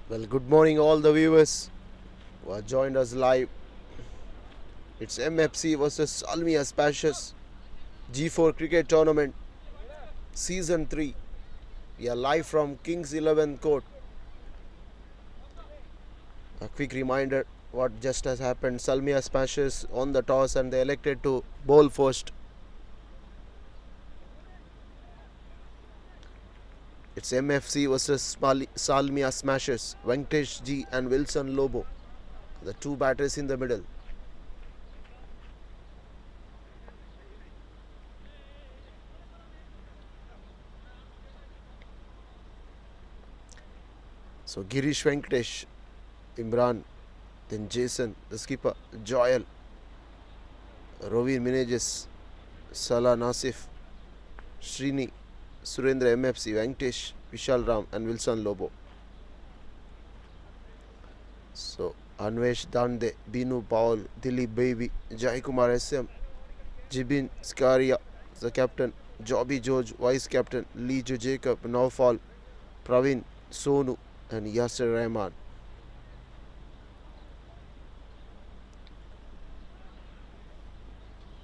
Well, good morning all the viewers who have joined us live. It's MFC versus Salmiya Chairs G4 cricket tournament season 3. We are live from Kings 11 court. A quick reminder what just has happened. Salmiya Chairs on the toss and they elected to bowl first. It's MFC versus Salmiya Smashers, Venkatesh G and Wilson Lobo, the two batters in the middle. So Girish Venkatesh, Imran, then Jason, the skipper, Joel, Rovin Meneges, Salah Nasif, Srini, Surendra MFC, Venkatesh, Vishal Ram and Wilson Lobo. So Anvesh Dande, Binu Paul, Dilip Baby, Jai Kumar SM, Jibin Skaria, the captain, Jobby George, vice captain, Lee Jo Jacob, Naufal, Praveen, Sonu and Yasser Rahman.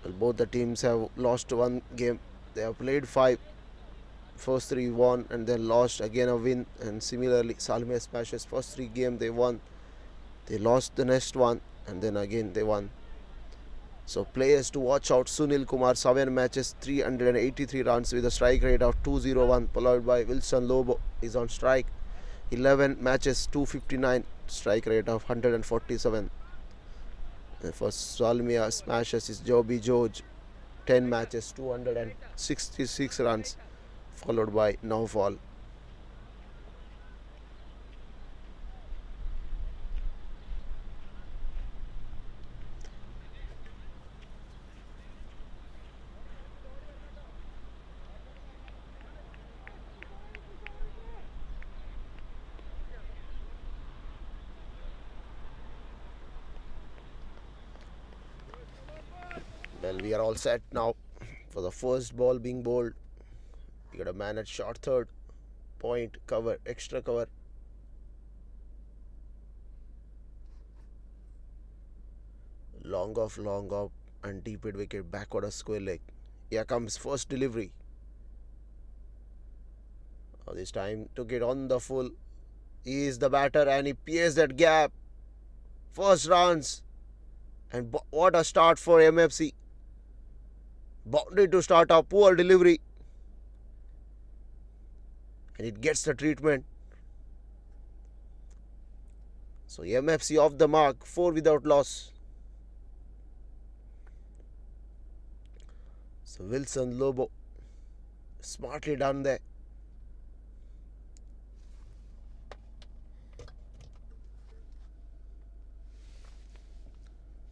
Well, both the teams have lost one game. They have played 5. First 3 won and then lost, again a win. And similarly, Salmiya Smashers, first 3 games they won. They lost the next one and then again they won. So players to watch out: Sunil Kumar, 7 matches, 383 runs with a strike rate of 201, followed by Wilson Lobo is on strike, 11 matches, 259, strike rate of 147. And for Salmiya Smashers is Joby George, 10 matches, 266 runs, followed by Naufal. Well, we are all set now for the first ball being bowled. You got a man at short third, point, cover, extra cover. Long off, and deep mid wicket, backward of square leg. Here comes first delivery. This time took it on the full. He is the batter and he pierced that gap. First runs. And what a start for MFC. Boundary to start a poor delivery. And it gets the treatment. So MFC off the mark, 4 without loss. So Wilson Lobo, smartly done there.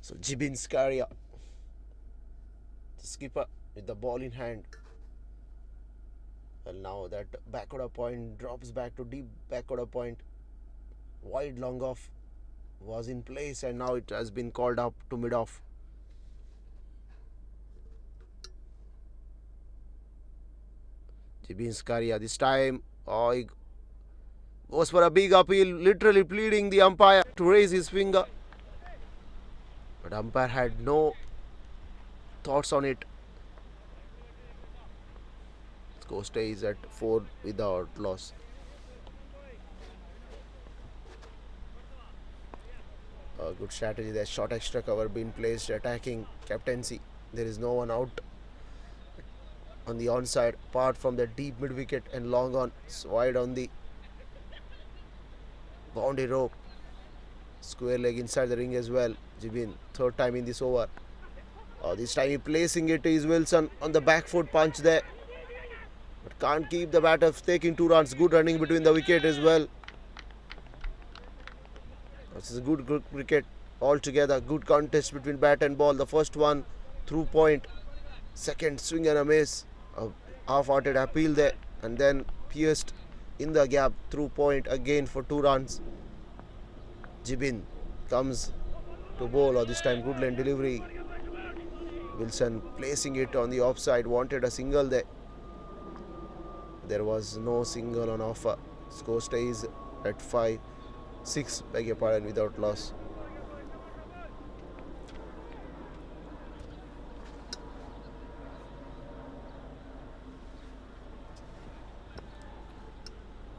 So Jibin Skaria, the skipper with the ball in hand. And now that backward point drops back to deep backward point. Wide long off was in place and now it has been called up to mid off. Jibin Skaria this time he goes for a big appeal, literally pleading the umpire to raise his finger. But umpire had no thoughts on it. Score stays at 4 without loss. A good strategy there. Short extra cover being placed, attacking captaincy. There is no one out on the onside apart from the deep mid wicket and long on. Wide on the boundary rope. Square leg inside the ring as well. Jibin, third time in this over. This time he placing it is Wilson on the back foot punch there. But can't keep the batter taking 2 runs. Good running between the wicket as well. This is a good cricket altogether. Good contest between bat and ball. The first one through point. Second swing and a miss. A half-hearted appeal there. And then pierced in the gap through point again for 2 runs. Jibin comes to bowl, this time good line delivery. Wilson placing it on the offside, wanted a single there. There was no single on offer. Score stays at 5-6, beg your pardon, without loss.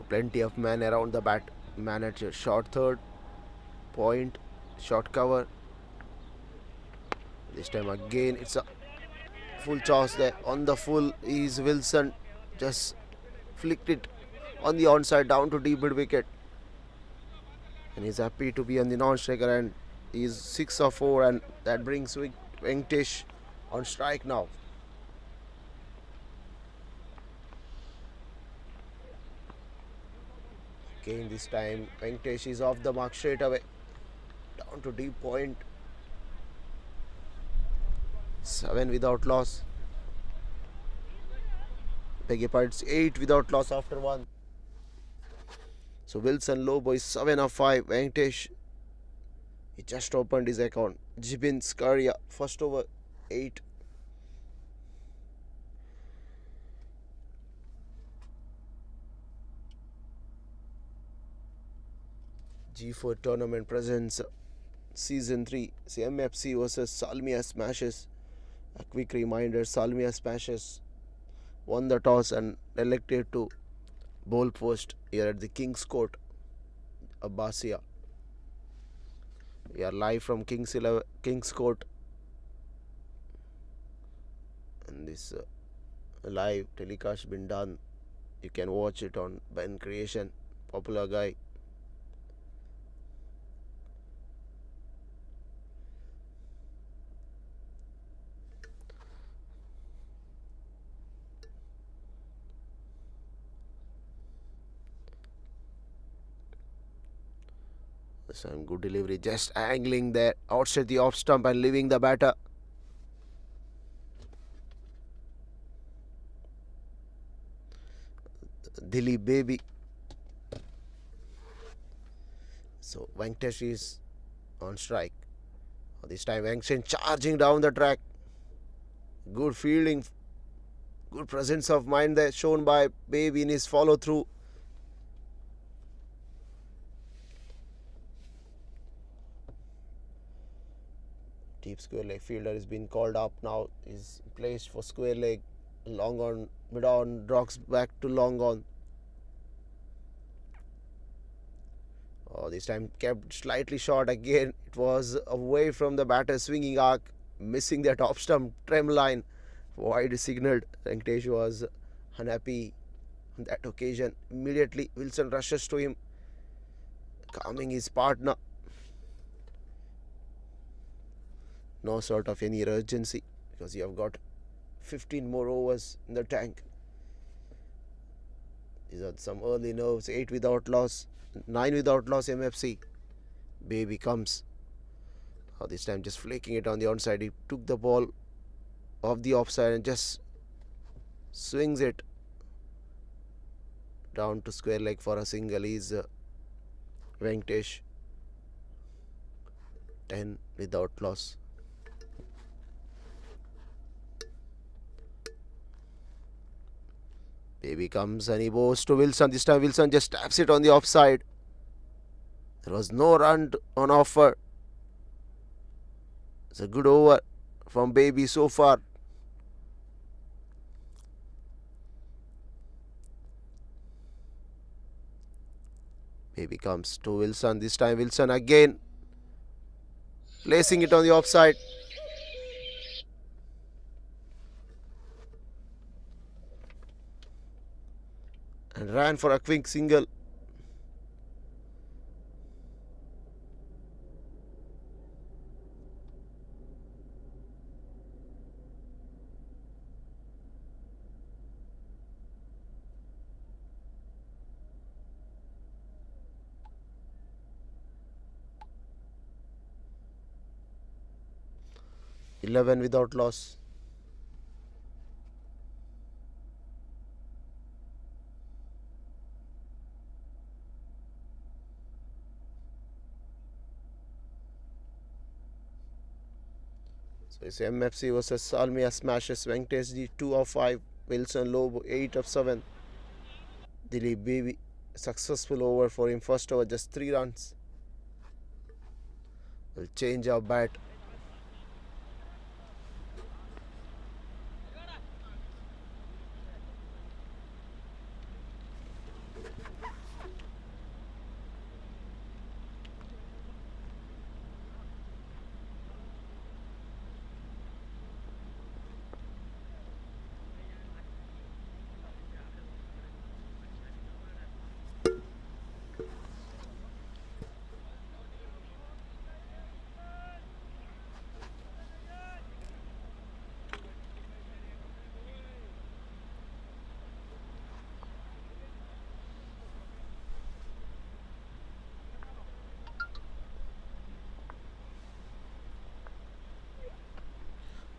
Plenty of man around the bat. Man at short third, point, short cover. This time again it's a full toss there. On the full is Wilson, just flicked it on the onside down to deep mid wicket. And he's happy to be on the non-striker and he's 6 of 4 and that brings Venkatesh on strike now. Again this time Venkatesh is off the mark straight away. Down to deep point. 7 without loss. Beg your pardon, 8 without loss after 1. So Wilson Lobo is 7 of 5. Venkatesh, he just opened his account. Jibin Skaria, first over, 8. G4 tournament presents season 3. See MFC versus Salmiya Smashes. A quick reminder, Salmiya Smashes won the toss and elected to bowl post here at the King's Court, Abbasiya. We are live from King's Court, and this live telecast been done. You can watch it on Ben Creation, popular guy. Some good delivery, just angling there outside the off stump and leaving the batter. Dilly baby. So Venkatesh is on strike. This time Venkatesh charging down the track. Good fielding, good presence of mind there shown by Baby in his follow through. Deep square leg fielder is being called up now. Is placed for square leg. Long on, mid on, drops back to long on. Oh, this time kept slightly short again. It was away from the batter's swinging arc, missing that top stump trim line. Wide signaled. Venkatesh was unhappy on that occasion. Immediately Wilson rushes to him, calming his partner. No sort of any urgency because you have got 15 more overs in the tank. These are some early nerves. 8 without loss, 9 without loss MFC. Baby comes. Oh, this time just flicking it on the onside. He took the ball off the offside and just swings it down to square leg for a single. He's Venkatesh. 10 without loss. Baby comes and he bows to Wilson. This time Wilson just taps it on the offside. There was no run on offer. It's a good over from Baby so far. Baby comes to Wilson. This time Wilson again placing it on the offside. And ran for a quick single. Eleven without loss. So it's MFC versus Salmiya Smashes. Venkatesh G 2 of 5. Wilson Lobo 8 of 7. Dilip Baby, successful over for him. First over, just 3 runs. We'll change our bat.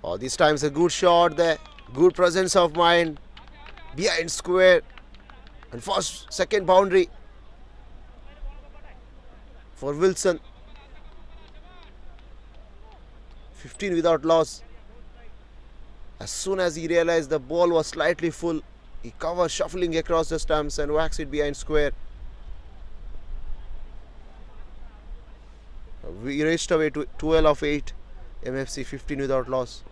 Oh, this time it's a good shot there. Good presence of mind. Behind square. And first, second boundary for Wilson. 15 without loss. As soon as he realized the ball was slightly full, he covered shuffling across the stumps and whacks it behind square. We raced away to 12 of 8. MFC 15 without loss.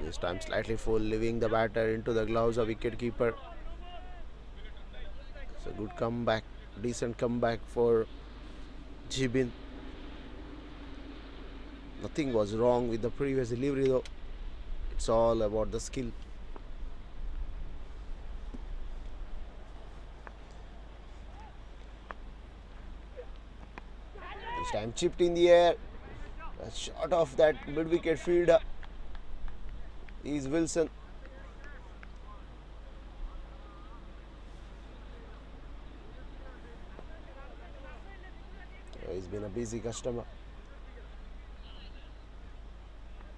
This time slightly full, leaving the batter into the gloves of wicketkeeper. It's a good comeback, decent comeback for Jibin. Nothing was wrong with the previous delivery though. It's all about the skill. This time chipped in the air. A shot of that mid-wicket fielder is Wilson. He's been a busy customer.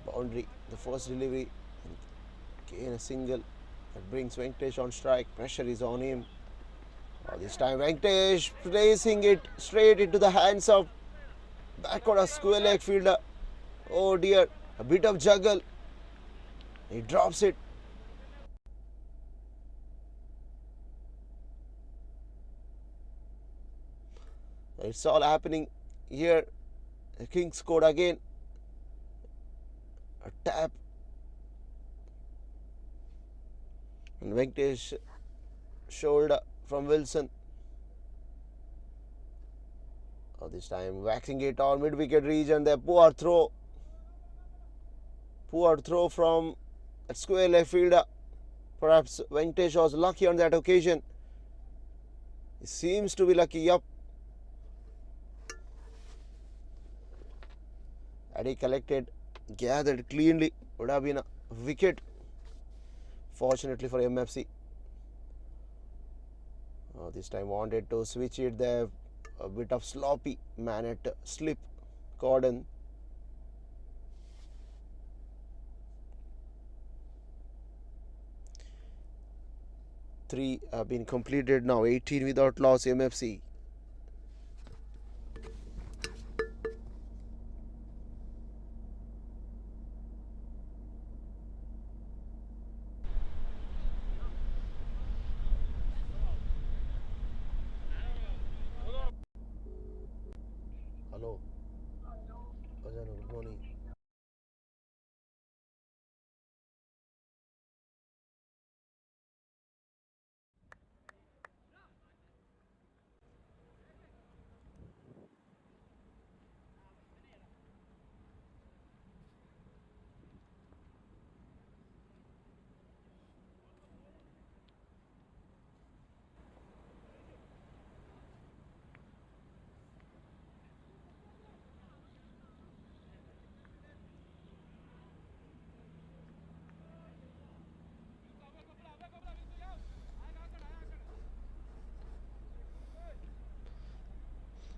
Boundary, the first delivery. Again a single that brings Venkatesh on strike. Pressure is on him. This time Venkatesh placing it straight into the hands of backward a square leg fielder. Oh dear, a bit of juggle. He drops it. It's all happening here. The Kings scored again. A tap. And Venkatesh shoulder from Wilson. This time waxing it on mid-wicket region. The poor throw. Poor throw from that square left fielder. Perhaps Venkatesh was lucky on that occasion. He seems to be lucky, yup. Had he collected, gathered cleanly, would have been a wicket. Fortunately for MFC. This time wanted to switch it there. A bit of sloppy man at slip cordon. Three have been completed now. 18 without loss. MFC. Hello. Good morning.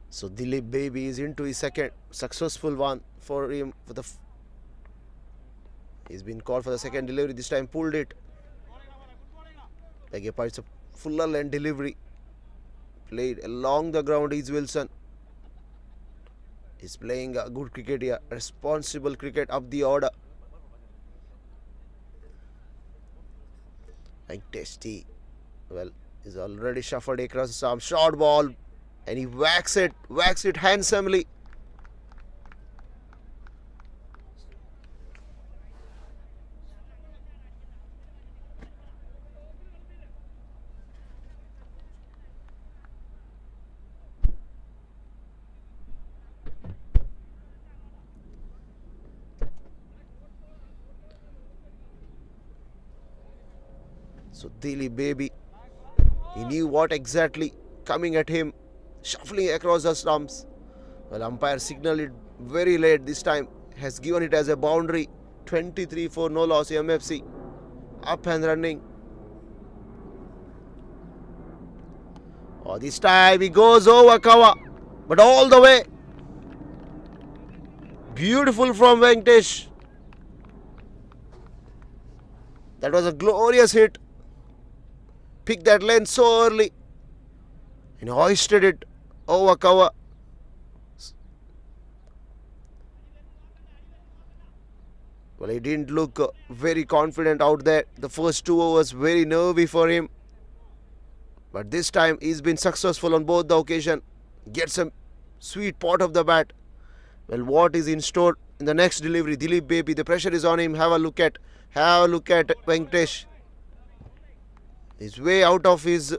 So Dilip Baby is into his second successful one for him. He's been called for the second delivery. This time pulled it. Like it's a fuller length delivery. Played along the ground is Wilson. He's playing a good cricket here. Responsible cricket up the order. Like Testy. Well, he's already shuffled across some short ball. And he whacks it handsomely. So Dilip baby, he knew what exactly coming at him, shuffling across the stumps. Well, umpire signaled it very late this time, has given it as a boundary. 23 for no loss, MFC up and running. Oh, this time he goes over cover, but all the way. Beautiful from Venkatesh. That was a glorious hit. Picked that length so early and hoisted it over cover. Well, he didn't look very confident out there. The first 2 overs very nervy for him. But this time he's been successful on both the occasion. Gets a sweet pot of the bat. Well, what is in store in the next delivery? Dilip baby, the pressure is on him. Have a look at Venkatesh. He's way out of his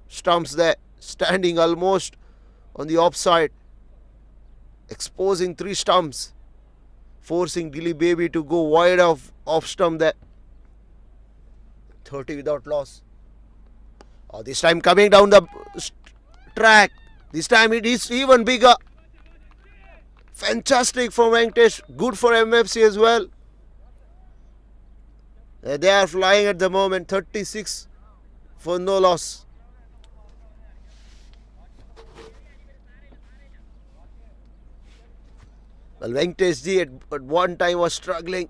stumps there. Standing almost on the offside. Exposing 3 stumps. Forcing Dilip baby to go wide of off stump there. 30 without loss. Oh, this time coming down the track. This time it is even bigger. Fantastic for Venkatesh. Good for MFC as well. They are flying at the moment. 36 for no loss. Well, Venkatesh Ji at one time was struggling.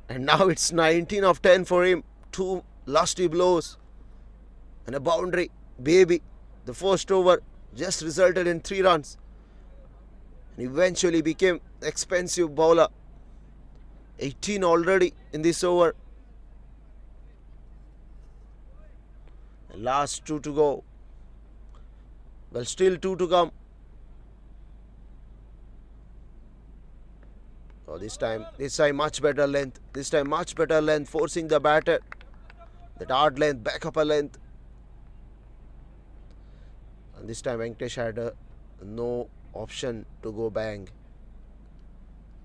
And now it's 19 of 10 for him. 2 lusty blows. And a boundary. Baby, the first over just resulted in 3 runs. And eventually became expensive bowler. 18 already in this over. And last 2 to go. Well, still 2 to come. Oh, this time much better length. Forcing the batter. That hard length, back up a length. And this time Venkatesh had no option to go bang.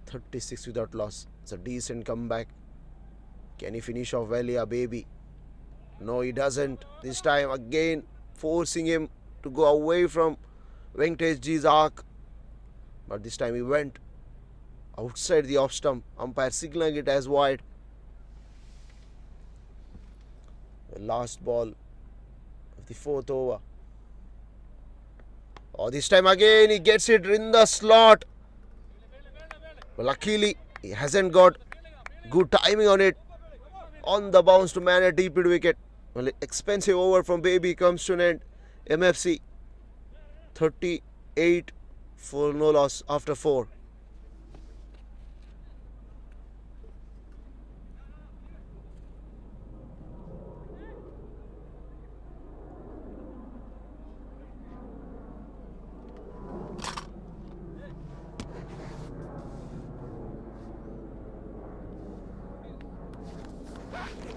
36 without loss. It's a decent comeback. Can he finish off well here, baby? No, he doesn't. This time again forcing him to go away from Venkatesh Ji's arc. But this time he went outside the off stump. Umpire signaling it as wide. The last ball of the 4th over. Oh, this time again he gets it in the slot. Well, luckily he hasn't got good timing on it. On the bounce to man a deep mid wicket. Well, expensive over from baby comes to an end. MFC 38 for no loss after 4.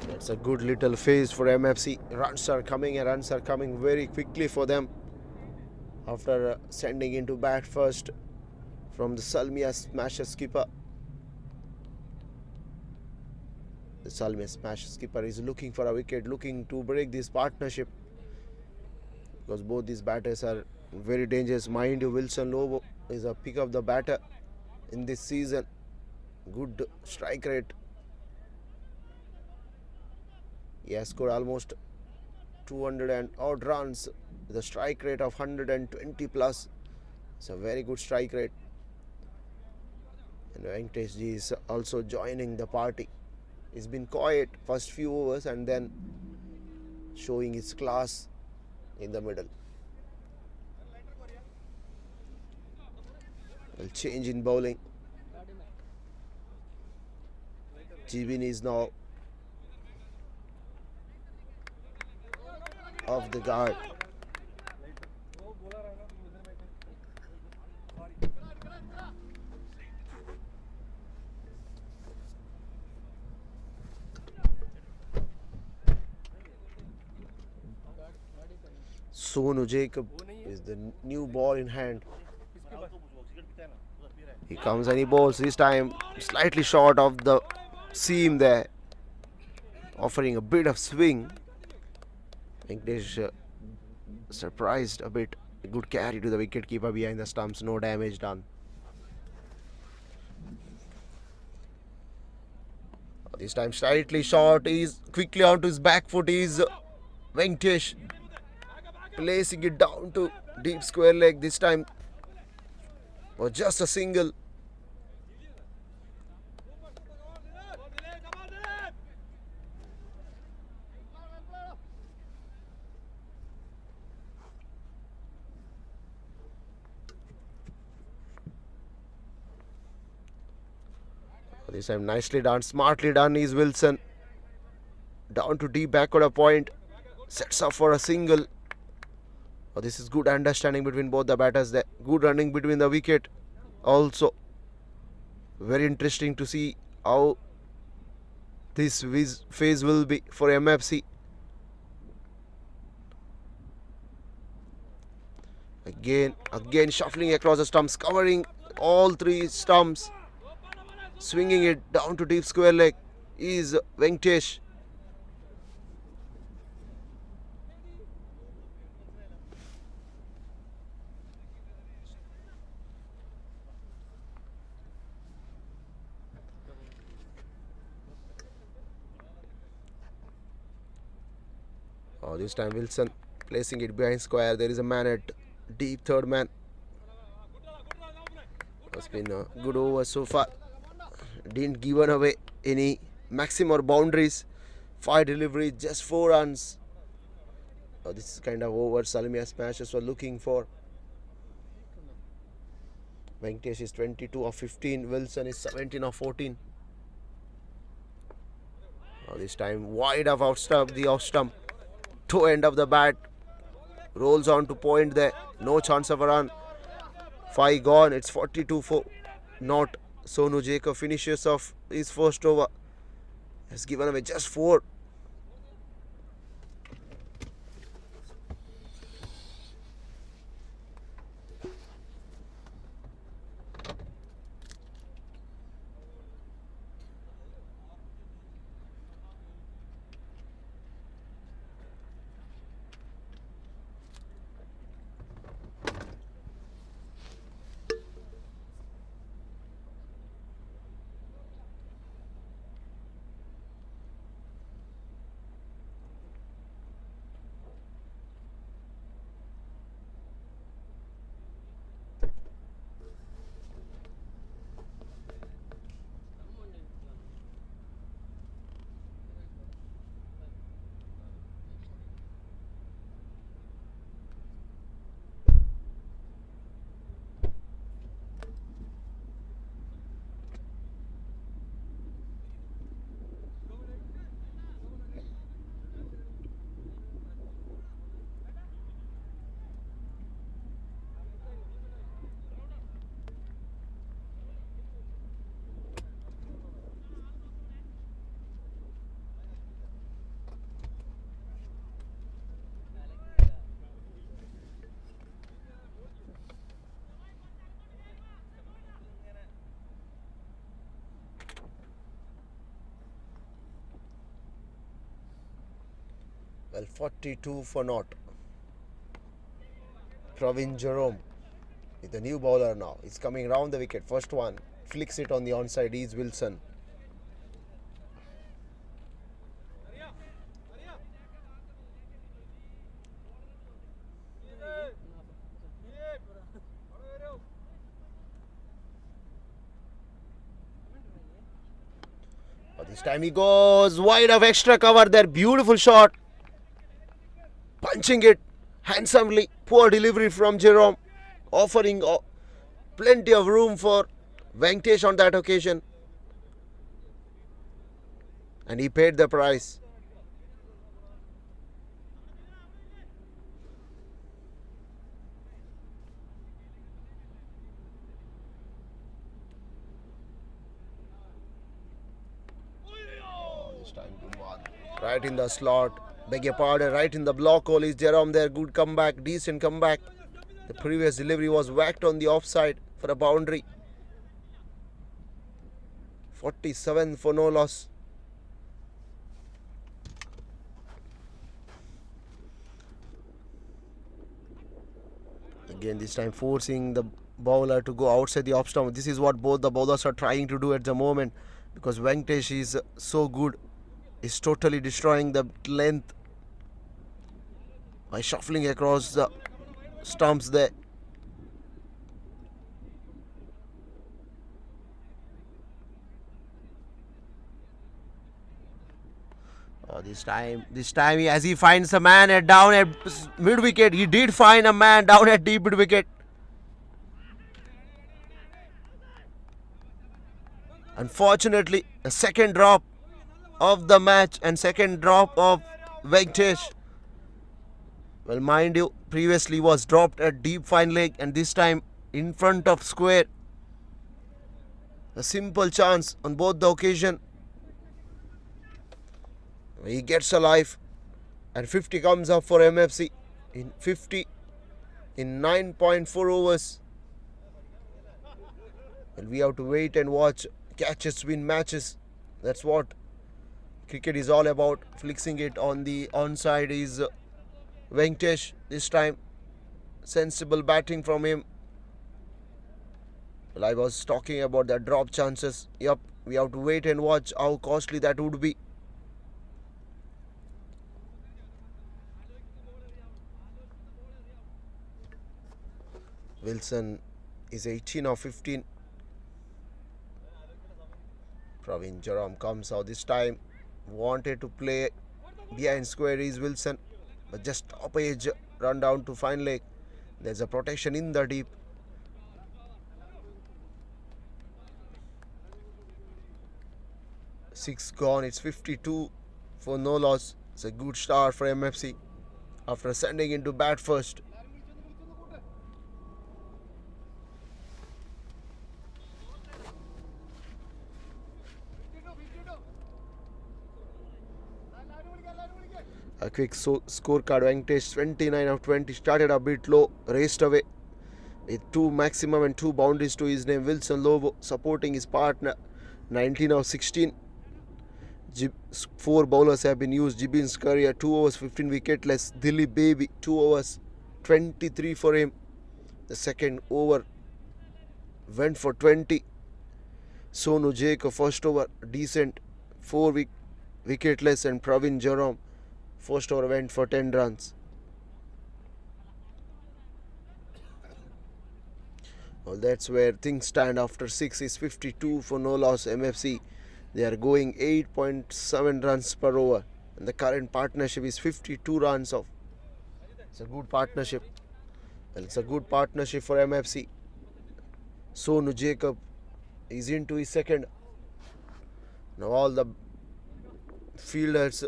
It's a good little phase for MFC. Runs are coming very quickly for them. After sending into bat first from the Salmiya smasher skipper. The Salmiya smasher skipper is looking for a wicket, looking to break this partnership. Because both these batters are very dangerous. Mind you, Wilson Lobo is a pick of the batter in this season. Good strike rate. He has scored almost 200 and odd runs with a strike rate of 120 plus. It's a very good strike rate. And Venkatesh Ji is also joining the party. He's been quiet first few overs and then showing his class in the middle. Well, change in bowling. Jibin is now off the guard. Sonu Jacob is the new ball in hand. He comes and he bowls this time slightly short of the seam there. offering a bit of swing. Venkatesh surprised a bit. A good carry to the wicket keeper behind the stumps. No damage done. This time slightly short. He's quickly onto his back foot. Is Venkatesh placing it down to deep square leg. This time was just a single. This time nicely done, smartly done is Wilson. Down to deep backward point. Sets up for a single. Oh, this is good understanding between both the batters there. Good running between the wicket. Also, very interesting to see how this phase will be for MFC. Again shuffling across the stumps, covering all three stumps. Swinging it down to deep square leg is Venkatesh. Oh, this time Wilson placing it behind square. There is a man at deep, third man. It's been a good over so far. Didn't given away any maximum or boundaries. 5 deliveries, just 4 runs. Oh, this is kind of over Salmiya smashes were looking for. Venkatesh is 22 of 15. Wilson is 17 of 14. Oh, this time wide of the off stump. Toe end of the bat. Rolls on to point there. No chance of a run. 5 gone. It's 42 for not. Sonu Jacob finishes off his first over. Has given away just 4. Well, 42 for naught. Pravin Jerome is the new bowler now. He's coming round the wicket. First one. Flicks it on the onside. Is Wilson. But this time he goes wide of extra cover there. Beautiful shot. Punching it handsomely. Poor delivery from Jerome. Offering plenty of room for Venkatesh on that occasion. And he paid the price. This time good one. Right in the slot. Beg your pardon, right in the block hole is Jerome there. Good comeback, decent comeback. The previous delivery was whacked on the offside for a boundary. 47 for no loss. Again, this time forcing the bowler to go outside the off stump. This is what both the bowlers are trying to do at the moment, because Venkatesh is so good. He's totally destroying the length by shuffling across the stumps there. This time as he finds a man down at mid wicket, he did find a man down at deep mid wicket. Unfortunately, a second drop of the match and second drop of Venkatesh. Well, mind you, previously was dropped at deep fine leg, and this time in front of square. A simple chance on both the occasion. He gets a life, and 50 comes up for MFC in 9.4 overs. And we have to wait and watch. Catches win matches. That's what cricket is all about. Flicking it on the onside is Venkatesh. This time, sensible batting from him. Well, I was talking about the drop chances. Yep, we have to wait and watch how costly that would be. Wilson is 18 of 15. Praveen Jerome comes out this time. Wanted to play behind square is Wilson, but just top edge run down to fine leg. There's a protection in the deep. Six gone. It's 52 for no loss. It's a good start for MFC after sending into bat first. A quick scorecard. Venkatesh 29 of 20. Started a bit low, raced away with 2 maximum and 2 boundaries to his name. Wilson Lobo supporting his partner. 19 of 16. 4 bowlers have been used. Jibin's career 2 overs 15 wicketless. Dilip Baby 2 overs 23 for him. The second over went for 20. Sonu Jacob first over decent 4 wicketless, and Praveen Jerome first over went for 10 runs. Well, that's where things stand after 6 is 52 for no loss. MFC, they are going 8.7 runs per over, and the current partnership is 52 runs off. It's a good partnership. Well, it's a good partnership for MFC. Sonu Jacob is into his second. Now all the fielders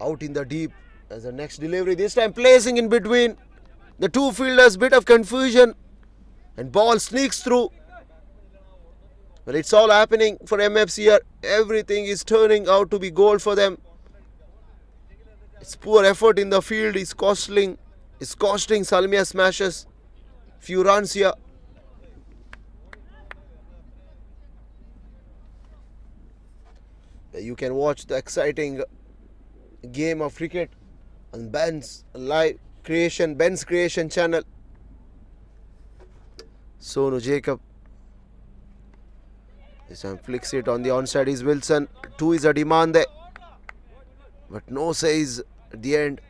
out in the deep as the next delivery. This time placing in between the 2 fielders. Bit of confusion, and ball sneaks through. Well, it's all happening for MFC here. Everything is turning out to be goal for them. It's poor effort in the field is costing Salmiya smashes few runs here. You can watch the exciting game of cricket on Ben's Creation channel. Sonu Jacob. This time flicks it on the onside is Wilson. 2 is a demand there, but no says at the end.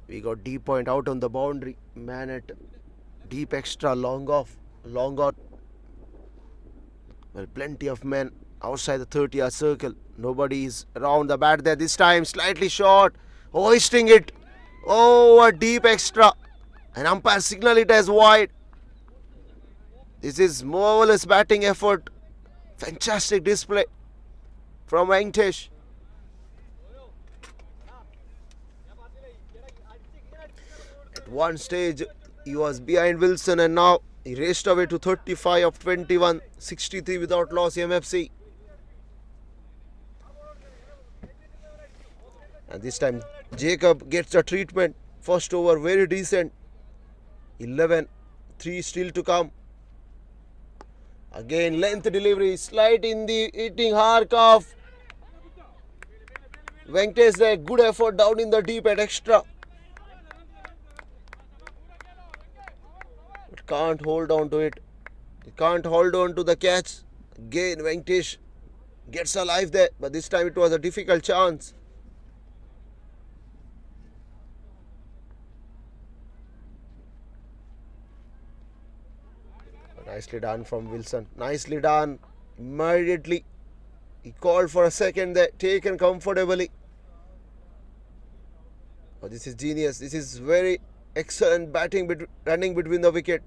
We got deep point out on the boundary. Man at deep extra, long off, long on. Well, plenty of men outside the 30-yard circle. Nobody is around the bat there. This time slightly short, hoisting it. Oh, a deep extra. An umpire signal it as wide. This is marvelous batting effort. Fantastic display from Venkatesh. At one stage, he was behind Wilson, and now he raced away to 35 of 21, 63 without loss MFC. And this time Jacob gets the treatment. First over very decent. 11, 3 still to come. Again, length delivery, slight in the hitting hard calf. Venkatesh there, good effort down in the deep at extra. But can't hold on to it. He can't hold on to the catch. Again, Venkatesh gets alive there, but this time it was a difficult chance. Nicely done from Wilson. Nicely done. Immediately, he called for a second there, taken comfortably. Oh, this is genius. This is very excellent batting, running between the wicket.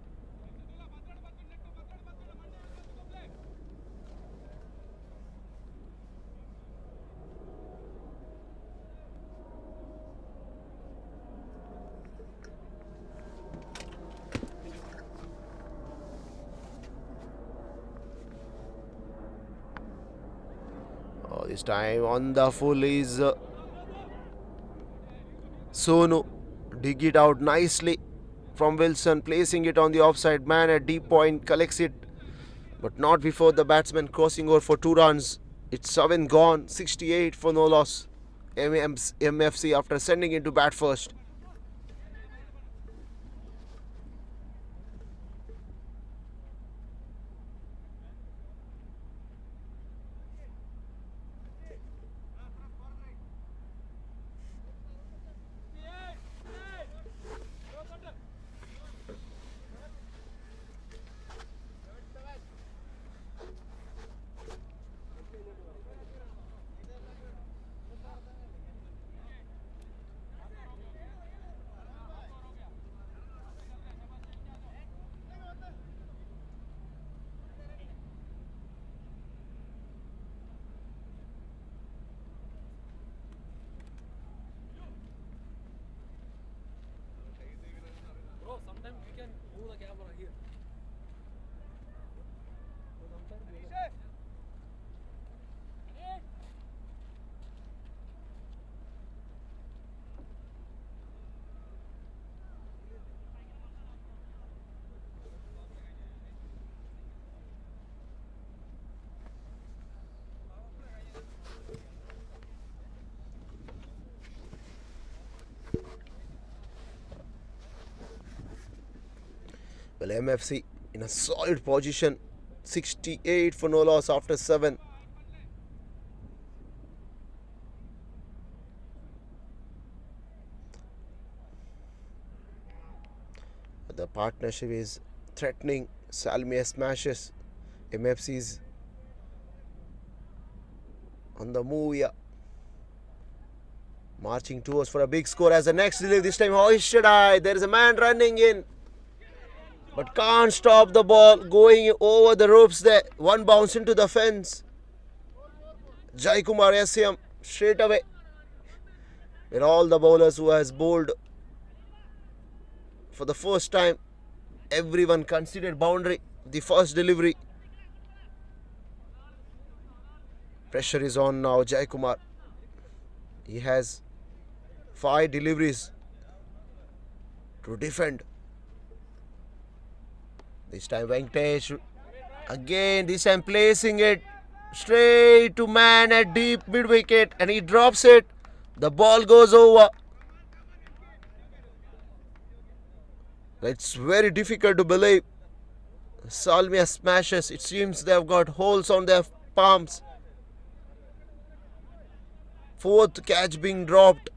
Oh, this time on the full is Sonu. Dig it out nicely from Wilson, placing it on the offside man at deep point, collects it, but not before the batsman crossing over for 2 runs. It's 7 gone, 68 for no loss. MFC after sending it to bat first. Sometimes we can move the camera here. Well, MFC in a solid position, 68 for no loss after 7. The partnership is threatening. Salmiya smashes. MFC's on the move here. Marching towards for a big score as the next delivery. This time hoisted high. There is a man running in, but can't stop the ball going over the ropes there. One bounce into the fence. Jaikumar SM straight away. With all the bowlers who has bowled for the first time, everyone considered boundary. The first delivery. Pressure is on now. Jaikumar. He has 5 deliveries to defend. This time Venkatesh again, this time placing it straight to man at deep mid wicket, and he drops it. The ball goes over. It's very difficult to believe. Salmiya smashes. It seems they have got holes on their palms. 4th catch being dropped.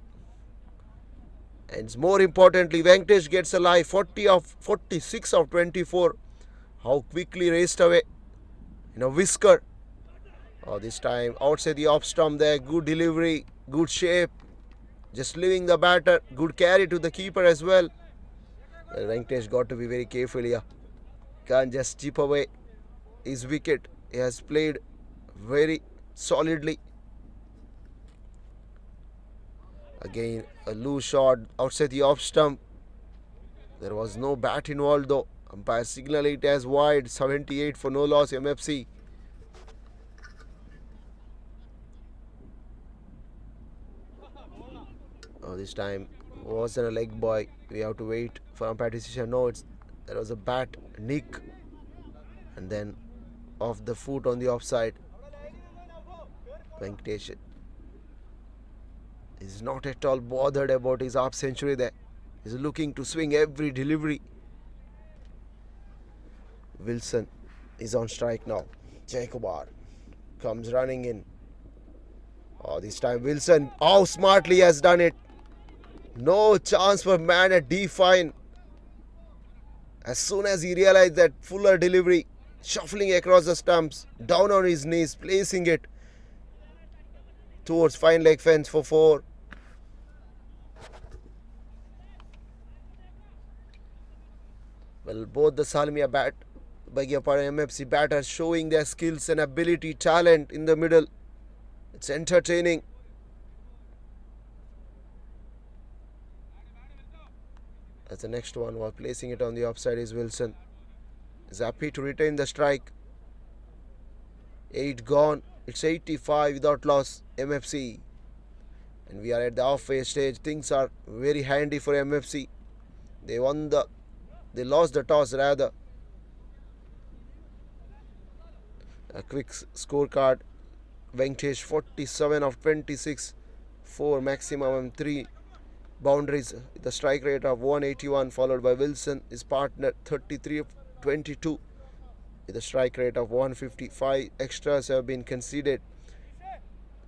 And more importantly, Venkatesh gets alive. 46 of 24. How quickly raced away in a whisker. Oh, this time outside the off stump there. Good delivery, good shape. Just leaving the batter. Good carry to the keeper as well. Well, Venkatesh got to be very careful here. Can't just chip away his wicket. He has played very solidly. Again, a loose shot outside the off stump. There was no bat involved though. Umpire signal it as wide. 78 for no loss, MFC. Oh, this time wasn't a leg boy. We have to wait for umpire decision. No, there was a bat nick, and then of the foot on the offside. Venkatesh is not at all bothered about his half century there. He's looking to swing every delivery. Wilson is on strike now. Jacobar comes running in. Oh, this time Wilson, how smartly he has done it. No chance for man at D-fine. As soon as he realized that fuller delivery, shuffling across the stumps, down on his knees, placing it towards fine leg fence for 4. Well, both the Salmiya MFC batters showing their skills and ability, talent in the middle. It's entertaining. As the next one, while placing it on the offside, is Wilson. Is happy to retain the strike. 8 gone. It's 85 without loss. MFC. And we are at the halfway stage. Things are very handy for MFC. They lost the toss rather. A quick scorecard. Venkatesh 47 of 26. 4 maximum, 3 boundaries. The strike rate of 181, followed by Wilson, his partner, 33 of 22 with a strike rate of 155. Extras have been conceded.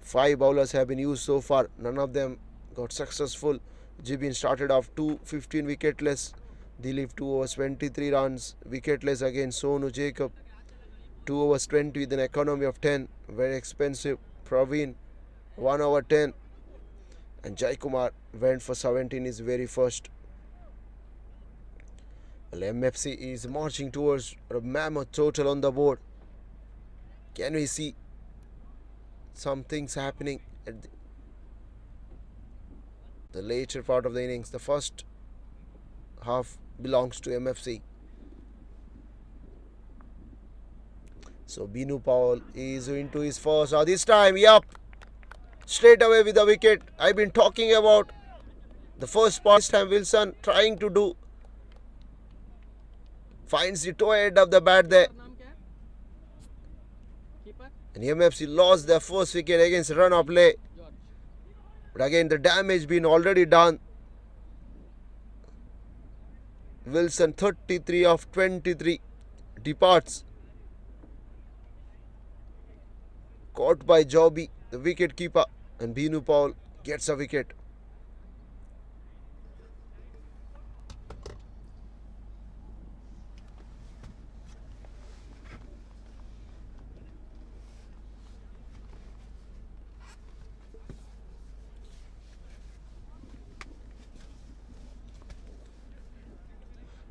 5 bowlers have been used so far. None of them got successful. Jibin started off 15 wicketless. Dilip 2 overs 23 runs. Wicketless against Sonu Jacob. 2 overs 20 with an economy of 10. Very expensive. Praveen 1 over 10. And Jaikumar went for 17 his very first. Well, MFC is marching towards a mammoth total on the board. Can we see some things happening at the later part of the innings? The first half belongs to MFC. So Binu Powell is into his first. Now this time, yup, straight away with the wicket. I've been talking about the first part. This time Wilson trying to do. Finds the toe end of the bat there. And MFC lost their first wicket against run of play. But again, the damage been already done. Wilson 33 of 23 departs. Caught by Joby, the wicket keeper, and Binu Powell gets a wicket.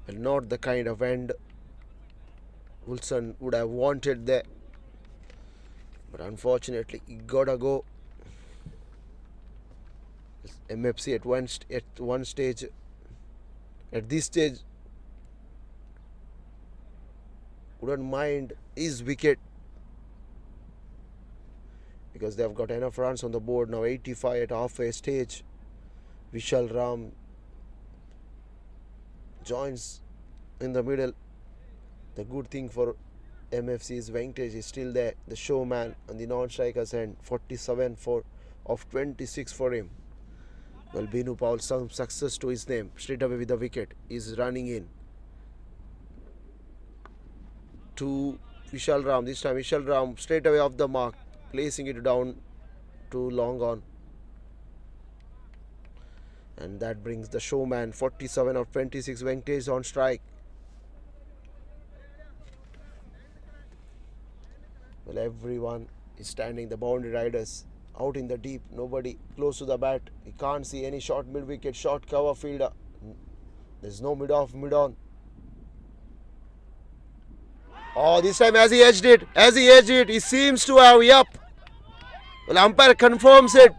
Well, not the kind of end Wilson would have wanted there. But unfortunately, he gotta go. MFC at one stage, at this stage, wouldn't mind his wicket because they've got enough runs on the board now. 85 at halfway stage. Vishal Ram joins in the middle. The good thing for MFC's Venkatesh is still there, the showman on the non-strikers end. 47 of 26 for him. Well, Binu Powell, some success to his name. Straight away with the wicket. Is running in to Vishal Ram. This time Vishal Ram straight away off the mark, placing it down to long on. And that brings the showman 47 of 26. Venkatesh on strike. Well, everyone is standing. The boundary riders out in the deep. Nobody close to the bat. You can't see any short mid-wicket, short cover fielder. There's no mid-off, mid-on. Oh, this time as he edged it, he seems to have, yup. Well, umpire confirms it.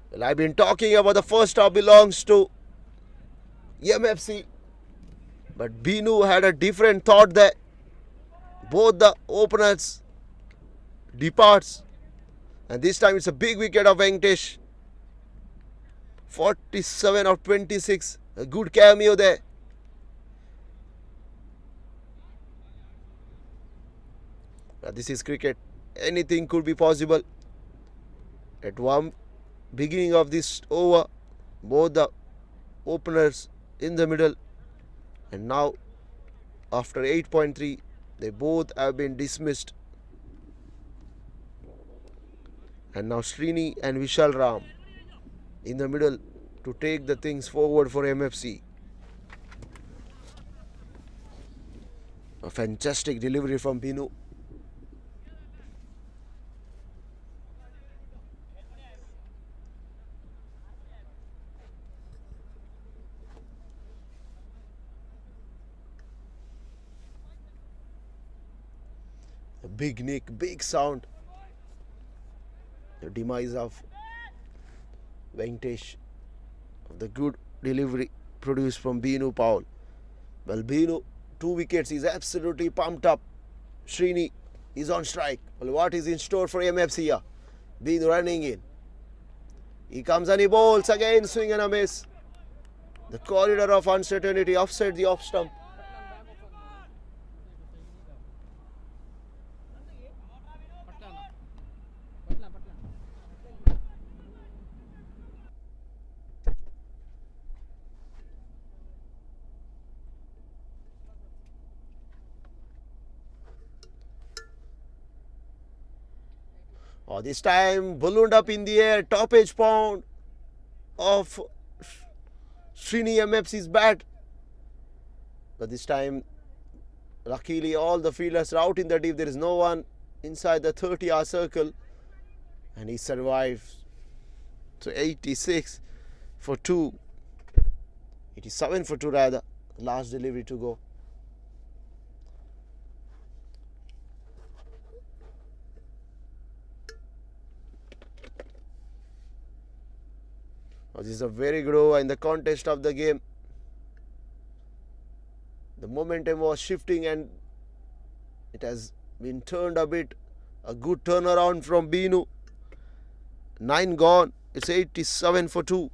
Well, I've been talking about the first half belongs to MFC. But Binu had a different thought there. Both the openers departs. And this time it's a big wicket of Venkatesh. 47 of 26. A good cameo there. This is cricket. Anything could be possible. At one beginning of this over, both the openers in the middle, and now after 8.3 they both have been dismissed, and now Srini and Vishal Ram in the middle to take the things forward for MFC. A fantastic delivery from Binu. A big nick, big sound. The demise of Venkatesh, of the good delivery produced from Binu Paul. Well, Binu, 2 wickets, is absolutely pumped up. Srini is on strike. Well, what is in store for MFC here? Binu running in. He comes and he bowls again, swing and a miss. The corridor of uncertainty offside the off stump. Oh, this time ballooned up in the air, top edge pound of Srini MFC's bat. But this time, luckily, all the fielders are out in the deep. There is no one inside the 30-yard circle, and he survives to 86 for 2. 87 for 2 rather. Last delivery to go. This is a very good over in the contest of the game. The momentum was shifting and it has been turned a bit. A good turnaround from Binu. 9 gone. It's 87 for 2.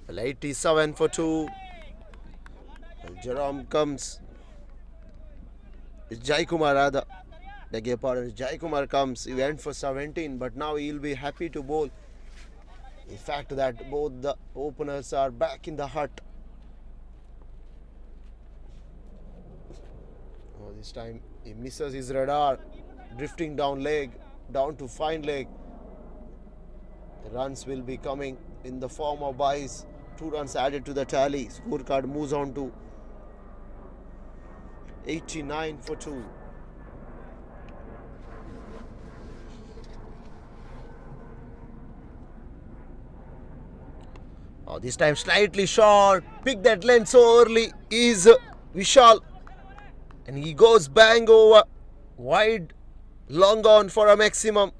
Well, 87 for 2. Well, Jerome comes. It's Jai Kumar rather. Beg your pardon. Jai Kumar comes. He went for 17, but now he'll be happy to bowl. The fact that both the openers are back in the hut. Oh, this time he misses his radar. Drifting down leg, down to fine leg. The runs will be coming in the form of byes. 2 runs added to the tally. Scorecard moves on to 89 for 2. Oh, this time slightly short. Pick that length so early is Vishal. And he goes bang over. Wide. Long on for a maximum.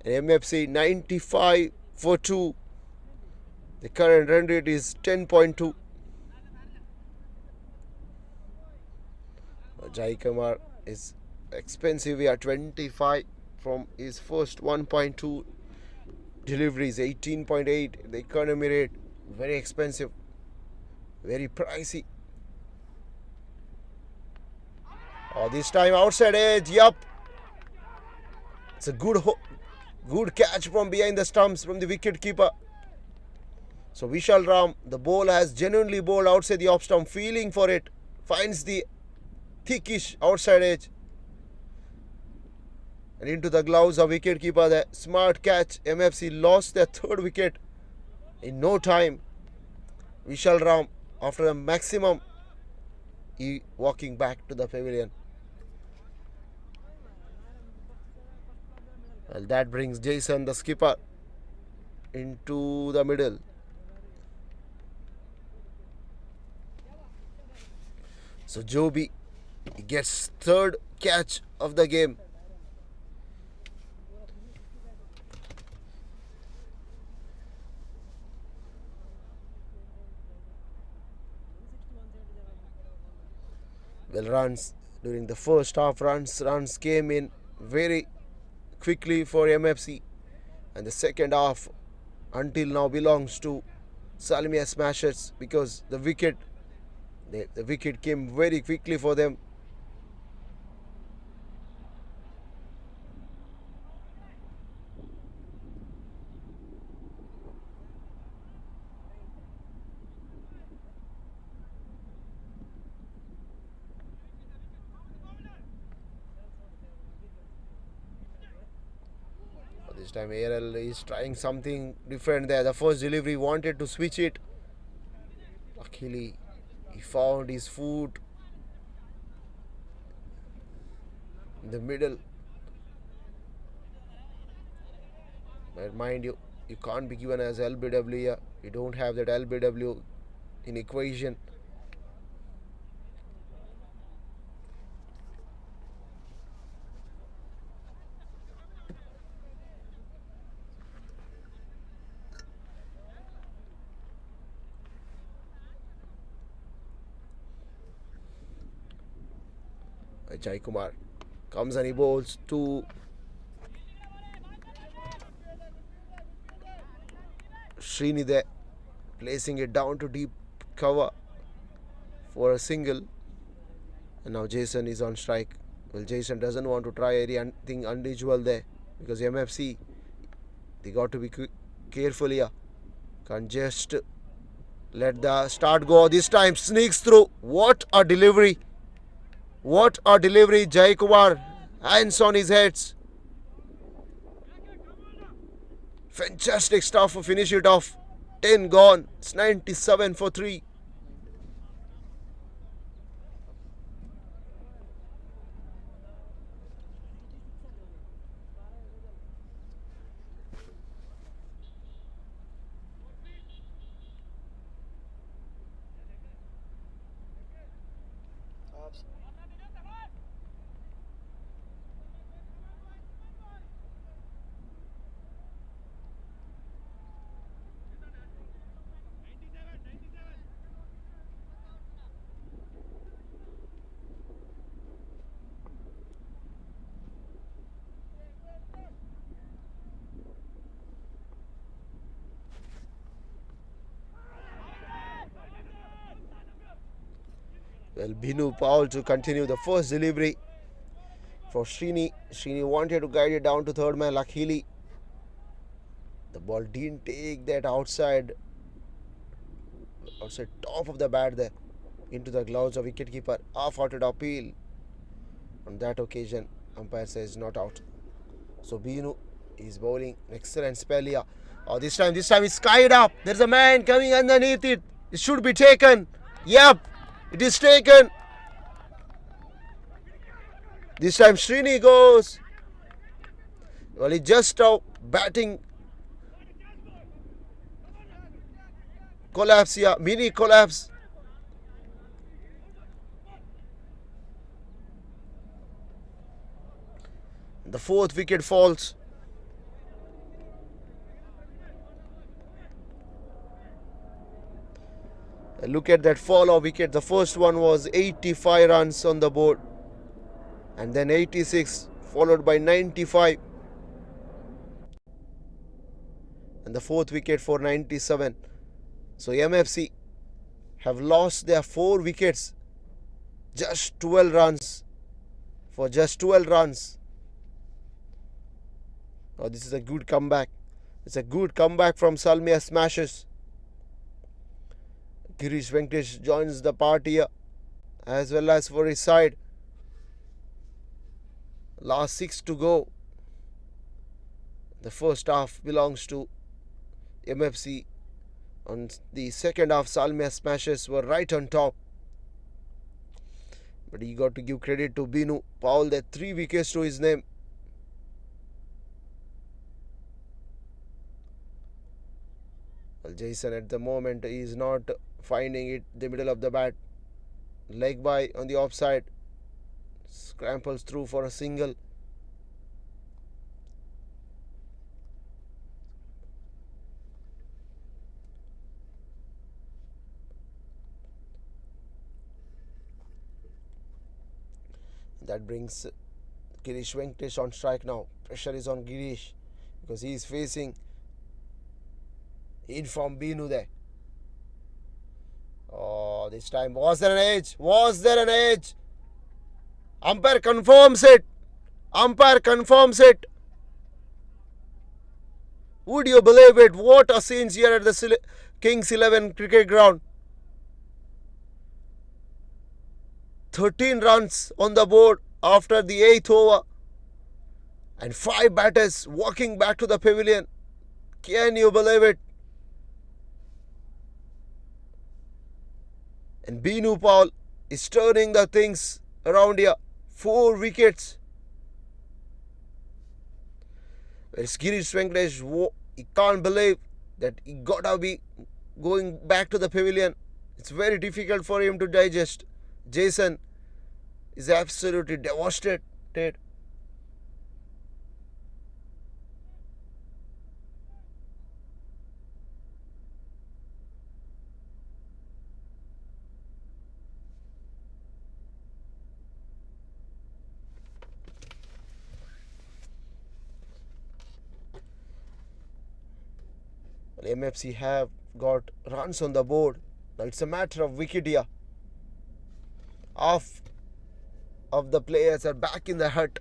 MFC 95 for 2. The current run rate is 10.2. Jai Kumar is expensive here, 25 from his first 1.2 deliveries, 18.8. The economy rate, very expensive, very pricey. Oh, this time outside edge, yup. It's a good catch from behind the stumps from the wicket keeper. So Vishal Ram, the bowler, has genuinely bowled outside the off stump, feeling for it, finds the thickish outside edge. And into the gloves of wicketkeeper there. Smart catch. MFC lost their third wicket in no time. Vishal Ram, after a maximum, he walking back to the pavilion. Well, that brings Jason, the skipper, into the middle. So Joby gets third catch of the game. Well, runs during the first half, runs came in very quickly for MFC, and the second half until now belongs to Salmiya Smashers because the wicket came very quickly for them. This time ARL is trying something different there. The first delivery wanted to switch it. Luckily, he found his foot in the middle. But mind you, you can't be given as LBW here. You don't have that LBW in equation. Jai Kumar comes and he bowls to Srini there, placing it down to deep cover for a single. And now Jason is on strike. Well, Jason doesn't want to try anything unusual there because MFC, they got to be careful here. Can't just let the start go. This time sneaks through. What a delivery! What a delivery, Jai Kumar. Hands on his heads. Fantastic stuff to finish it off. 10 gone. It's 97 for 3. Well, Binu Paul to continue the first delivery for Srini. Srini wanted to guide it down to third man. Luckily, the ball didn't take that outside top of the bat there into the gloves of wicketkeeper. Half-hearted appeal. On that occasion, umpire says not out. So Binu is bowling excellent spell here. Oh, this time it's skied up. There's a man coming underneath it. It should be taken. Yep, it is taken. This time Srini goes. Well, he just out batting. Collapse here, mini collapse. The fourth wicket falls. Look at that fall of wicket. The first one was 85 runs on the board, and then 86, followed by 95, and the fourth wicket for 97. So MFC have lost their 4 wickets, just 12 runs, for just 12 runs. Oh, this is a good comeback. It's a good comeback from Salmiya Smashers. Girish Venkatesh joins the party here, as well as for his side. Last 6 to go. The first half belongs to MFC. On the second half, Salmiya smashes were right on top. But he got to give credit to Binu Paul, that 3 wickets to his name. Well, Jason at the moment is not finding it the middle of the bat. Leg by on the offside. Scrambles through for a single. That brings Girish Venkatesh on strike now. Pressure is on Girish because he is facing in from Binu there. Oh, this time was there an edge? Was there an edge? Umpire confirms it. Umpire confirms it. Would you believe it? What a scene here at the Kings 11 cricket ground. 13 runs on the board after the 8th over. And 5 batters walking back to the pavilion. Can you believe it? And Binu Paul is turning the things around here. 4 wickets. Whereas Girish Venkatesh, he can't believe that he gotta be going back to the pavilion. It's very difficult for him to digest. Jason is absolutely devastated. MFC have got runs on the board. Now it's a matter of wicket here. Half of the players are back in the hut.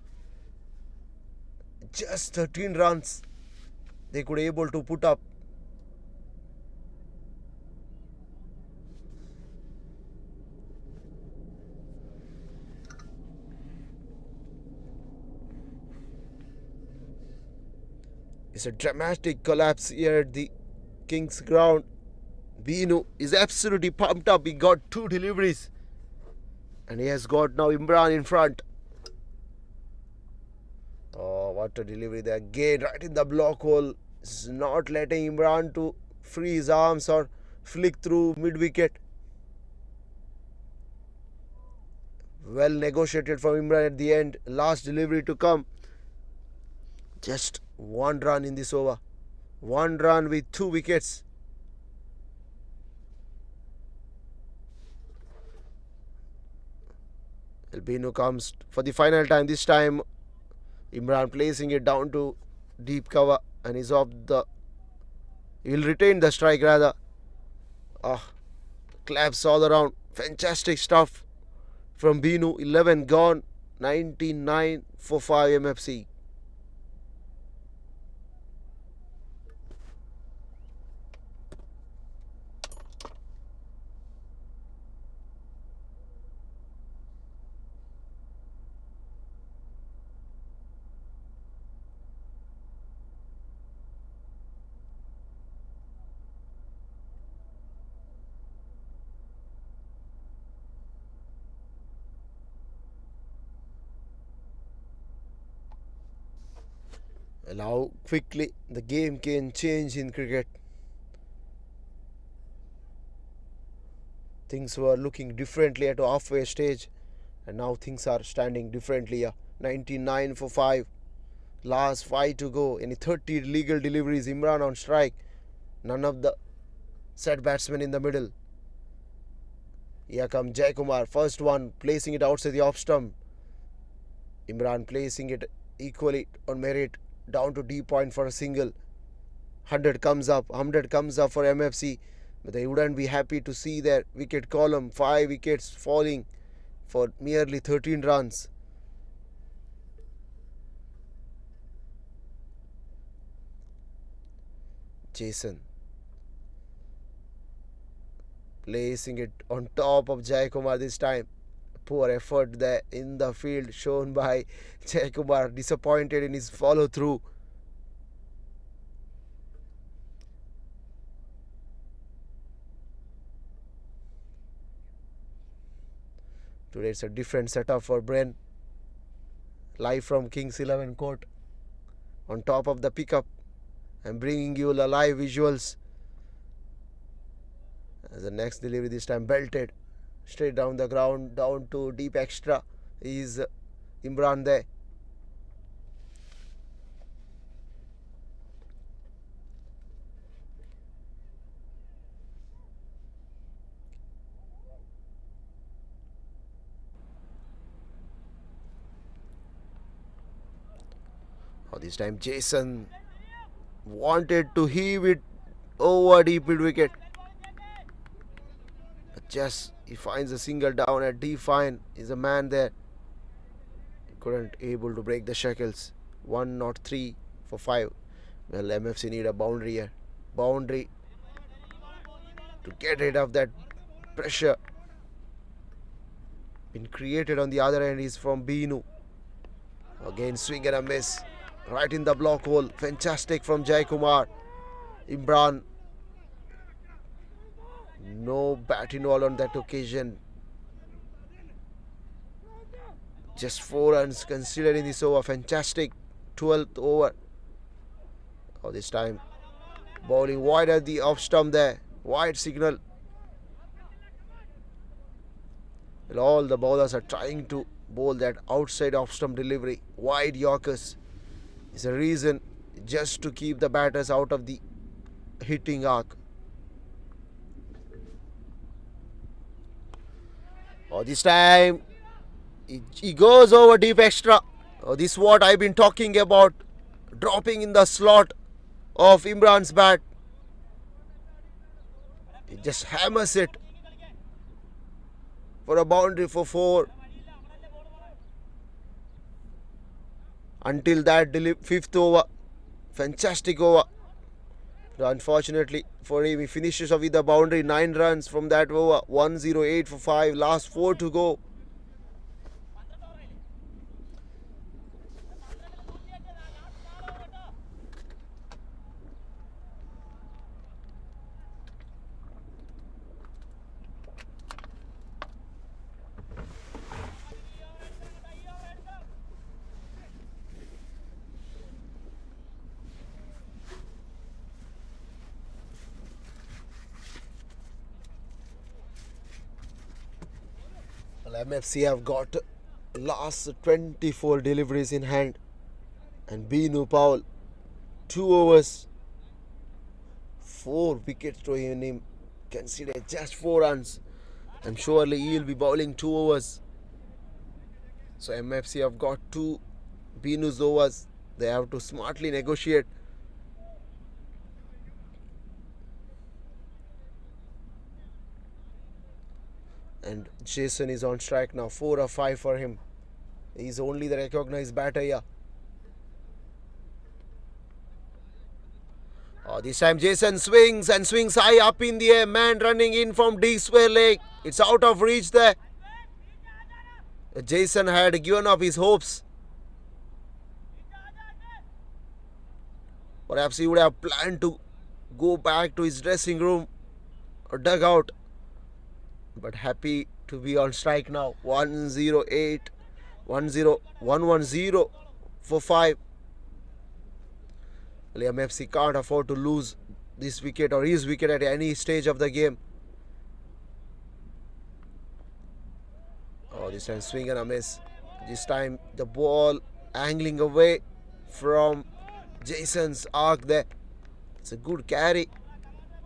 Just 13 runs they could able to put up. It's a dramatic collapse here at the Kings ground. Binu is absolutely pumped up. He got 2 deliveries. And he has got now Imran in front. Oh, what a delivery there. Again, right in the block hole. It's not letting Imran to free his arms or flick through mid-wicket. Well negotiated from Imran at the end. Last delivery to come. Just 1 run in this over. 1 run with 2 wickets. Binu comes for the final time. This time Imran placing it down to deep cover and is off the... He will retain the strike rather. Claps all around. Fantastic stuff from Binu. 11 gone. 99 for 5 MFC. And how quickly the game can change in cricket. Things were looking differently at a halfway stage, and now things are standing differently here. 99 for 5. Last 5 to go. Any 30 legal deliveries. Imran on strike. None of the set batsmen in the middle. Here comes Jayakumar. First one, placing it outside the off stump. Imran placing it equally on merit. Down to deep point for a single. 100 comes up. 100 comes up for MFC. But they wouldn't be happy to see their wicket column. 5 wickets falling for merely 13 runs. Jason placing it on top of Jayakumar this time. Poor effort there in the field shown by Jayakumar. Disappointed in his follow through. Today it's a different setup for Bren. Live from Kings 11 court. On top of the pickup. I'm bringing you the live visuals. As the next delivery this time belted. Straight down the ground. Down to deep extra. Is Imran there. This time Jason wanted to heave it over deep mid wicket. But just he finds a single down at deep fine. Is a man there. He couldn't able to break the shackles. 1 not 3 for 5. Well, MFC need a boundary here. Boundary to get rid of that pressure. Been created on the other end is from Binu. Again swing and a miss. Right in the block hole. Fantastic from Jai Kumar. Imran. No bat involved on that occasion. Just 4 runs considering this over. Fantastic 12th over. This time bowling wide at the off stump there. Wide signal. Well, all the bowlers are trying to bowl that outside off stump delivery. Wide Yorkers. Is a reason just to keep the batters out of the hitting arc. This time he goes over deep extra. This is what I've been talking about. Dropping in the slot of Imran's bat. He just hammers it for a boundary for 4. Until that 5th over. Fantastic over. But unfortunately for him, he finishes off with a boundary. 9 runs from that over. 108 for 5. Last 4 to go. MFC have got last 24 deliveries in hand, and Binu Powell 2 overs, 4 wickets to him, consider just 4 runs, and surely he will be bowling 2 overs. So MFC have got 2 Binu's overs. They have to smartly negotiate. And Jason is on strike now. 4 or 5 for him. He's only the recognized batter here. This time Jason swings and swings high up in the air. Man running in from D square leg. It's out of reach there. Jason had given up his hopes. Perhaps he would have planned to go back to his dressing room or dugout. But happy to be on strike now. 108, 110 for 5. Well, MFC can't afford to lose this wicket or his wicket at any stage of the game. This time swing and a miss. This time the ball angling away from Jason's arc there. It's a good carry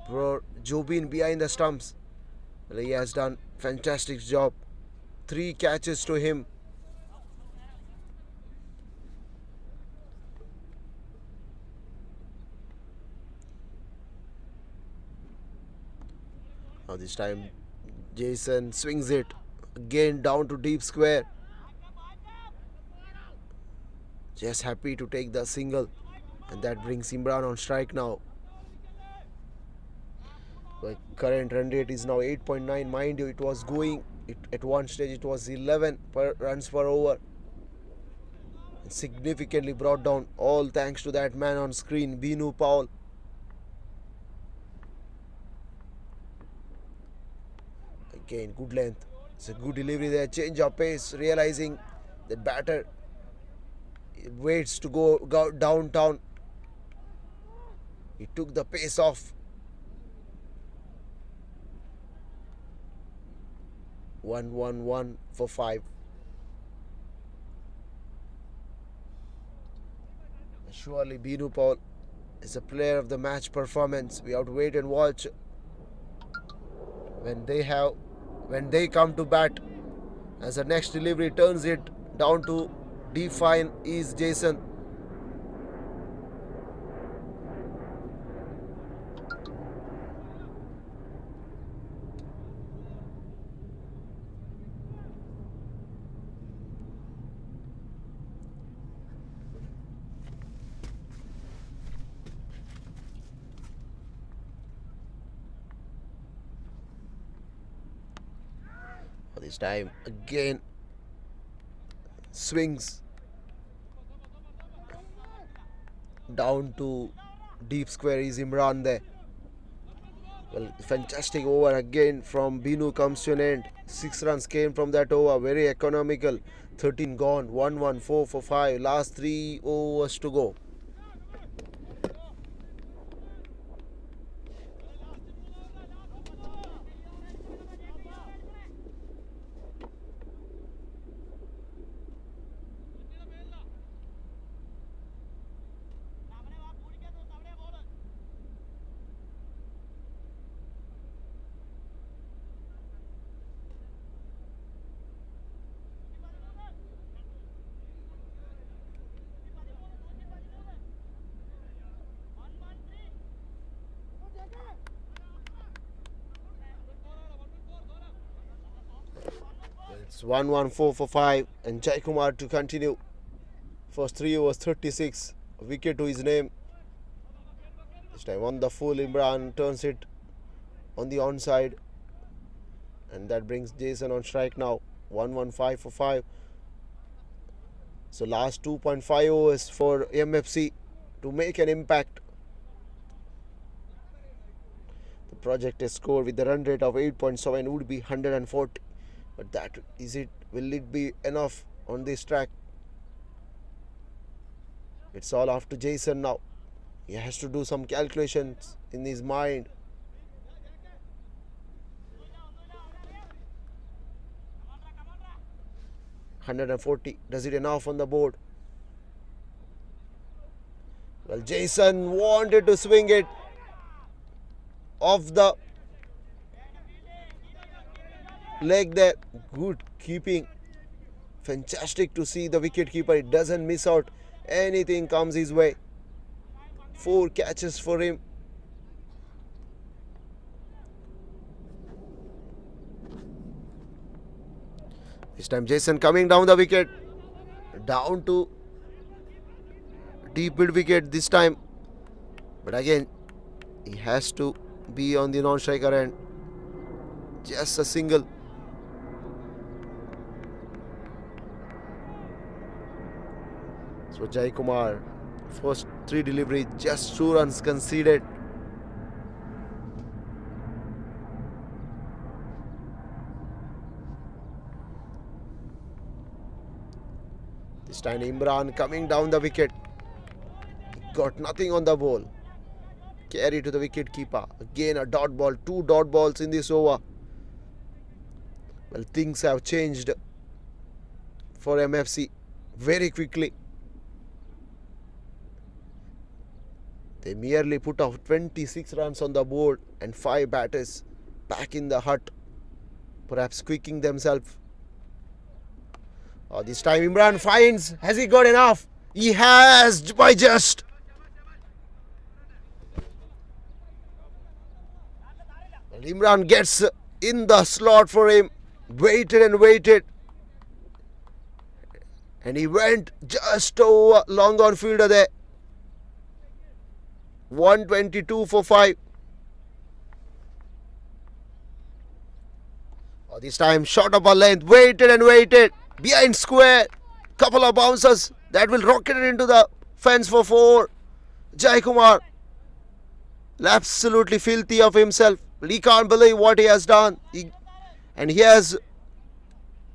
for Jobin behind the stumps. Well, he has done fantastic job. 3 catches to him. This time Jason swings it again down to deep square. Just happy to take the single, and that brings Imran on strike now. The current run rate is now 8.9. Mind you, it was going at one stage it was 11 runs per over. And significantly brought down, all thanks to that man on screen, Binu Powell. Again, good length. It's a good delivery there. Change of pace. Realizing that batter waits to go downtown. He took the pace off. 1-1-1 for 5. Surely Binu Paul is a player of the match performance. We have to wait and watch when they come to bat, as the next delivery turns it down to define is Jason. This time again swings down to deep square. Is Imran there? Well, fantastic over again from Binu comes to an end. 6 runs came from that over. Very economical. 13 gone. 1-1, 4 for 5. Last 3 overs to go. It's 1-1, 4 for 5, and Jai Kumar to continue. First 3 overs, 36. A wicket to his name. This time on the full, Imran turns it on the onside, and that brings Jason on strike now. 1-1, 5 for 5. So last 2.5 overs for MFC to make an impact. The projected score with the run rate of 8.7 would be 140. But that is it. Will it be enough on this track? It's all up to Jason now. He has to do some calculations in his mind. $140. Does it enough on the board? Well, Jason wanted to swing it off the leg there. Good keeping. Fantastic to see the wicket keeper. It doesn't miss out. Anything comes his way. 4 catches for him. This time Jason coming down the wicket. Down to deep mid wicket this time. But again, he has to be on the non-striker end. Just a single. So Jai Kumar, first 3 delivery, just 2 runs conceded. This time Imran coming down the wicket. Got nothing on the ball. Carry to the wicket keeper. Again a dot ball. 2 dot balls in this over. Well, things have changed for MFC very quickly. They merely put out 26 runs on the board and 5 batters back in the hut, perhaps quicking themselves. This time Imran finds, has he got enough? He has, by just. Well, Imran gets in the slot for him, waited and waited, and he went just over long on fielder there. 122 for 5. This time shot up a length, waited and waited, behind square, couple of bounces that will rocket it into the fence for 4. Jai Kumar, absolutely filthy of himself. He can't believe what he has done. He has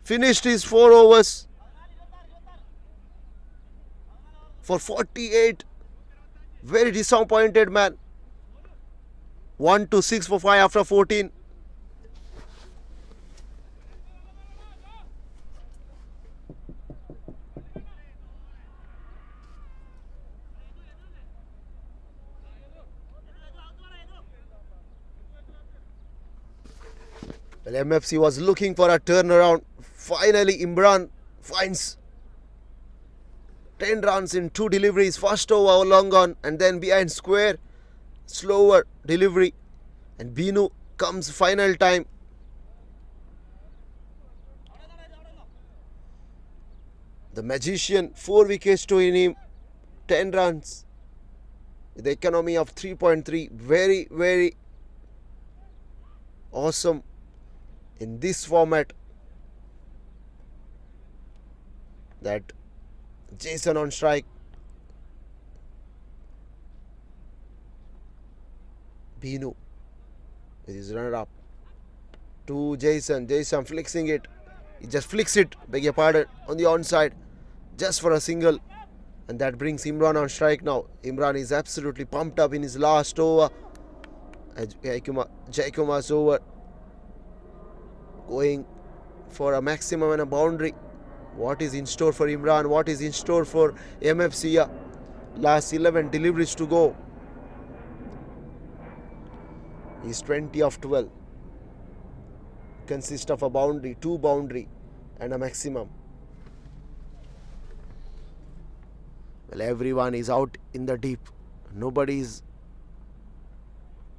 Finished his 4 overs for 48. Very disappointed, man. 1 to 6 for 5 after 14. Well, MFC was looking for a turnaround. Finally, Imran finds 10 runs in 2 deliveries. First over long on and then behind square. Slower delivery. And Binu comes final time. The magician, 4 wickets to him. 10 runs. With the economy of 3.3. Very, very awesome in this format. That Jason on strike. Binu with his runner up to Jason. Jason flexing it. He just flicks it, beg your pardon, on the onside just for a single. And that brings Imran on strike now. Imran is absolutely pumped up in his last over. Jaikumar's over. Going for a maximum and a boundary. What is in store for Imran? What is in store for MFC? Last 11 deliveries to go. He's 20 of 12. Consists of a boundary, 2 boundary and a maximum. Well, everyone is out in the deep. Nobody is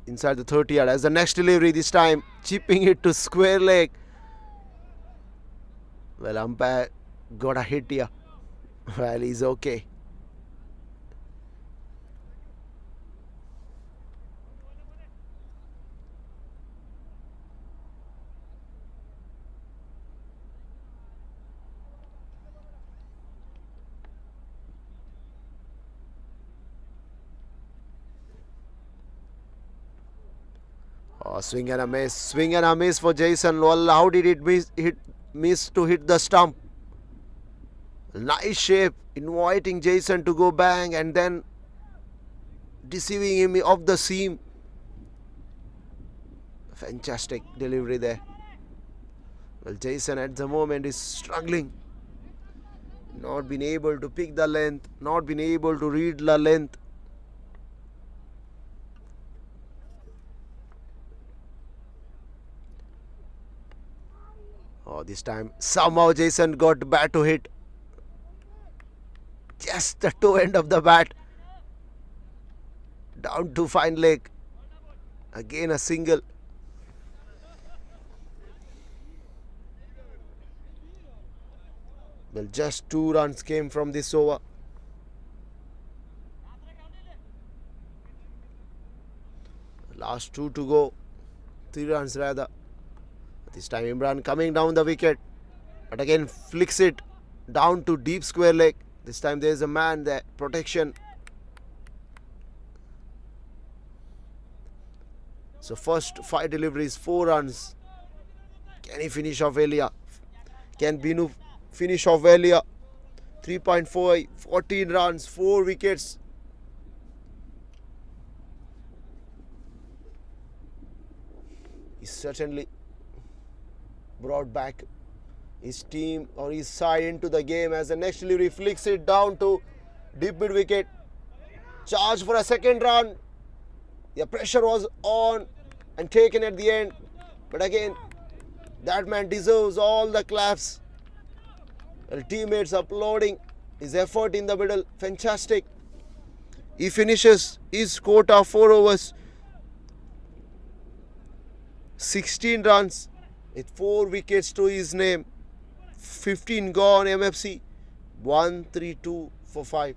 inside the 30 yard. As the next delivery this time, chipping it to square leg. Well, umpire got a hit here. Well, he's okay. Oh, swing and a miss. Swing and a miss for Jason. Well, how did it miss to hit the stump? Nice shape, inviting Jason to go bang and then deceiving him off the seam. Fantastic delivery there. Well, Jason at the moment is struggling. Not been able to pick the length, not been able to read the length. Oh, this time somehow Jason got bat to hit. Just the toe end of the bat. Down to fine leg. Again a single. Well, just 2 runs came from this over. Last 2 to go. 3 runs rather. This time Imran coming down the wicket. But again flicks it down to deep square leg. This time there is a man there. Protection. So first 5 deliveries, 4 runs. Can he finish off earlier? Can Binu finish off earlier? 3.4, 14 runs, 4 wickets. He certainly brought back his team or his side into the game as the next delivery flicks it down to deep mid wicket. Charge for a second run. The pressure was on and taken at the end. But again, that man deserves all the claps. Well, teammates applauding his effort in the middle. Fantastic. He finishes his quota 4 overs. 16 runs with 4 wickets to his name. 15 gone MFC. 1-3-2 for 5.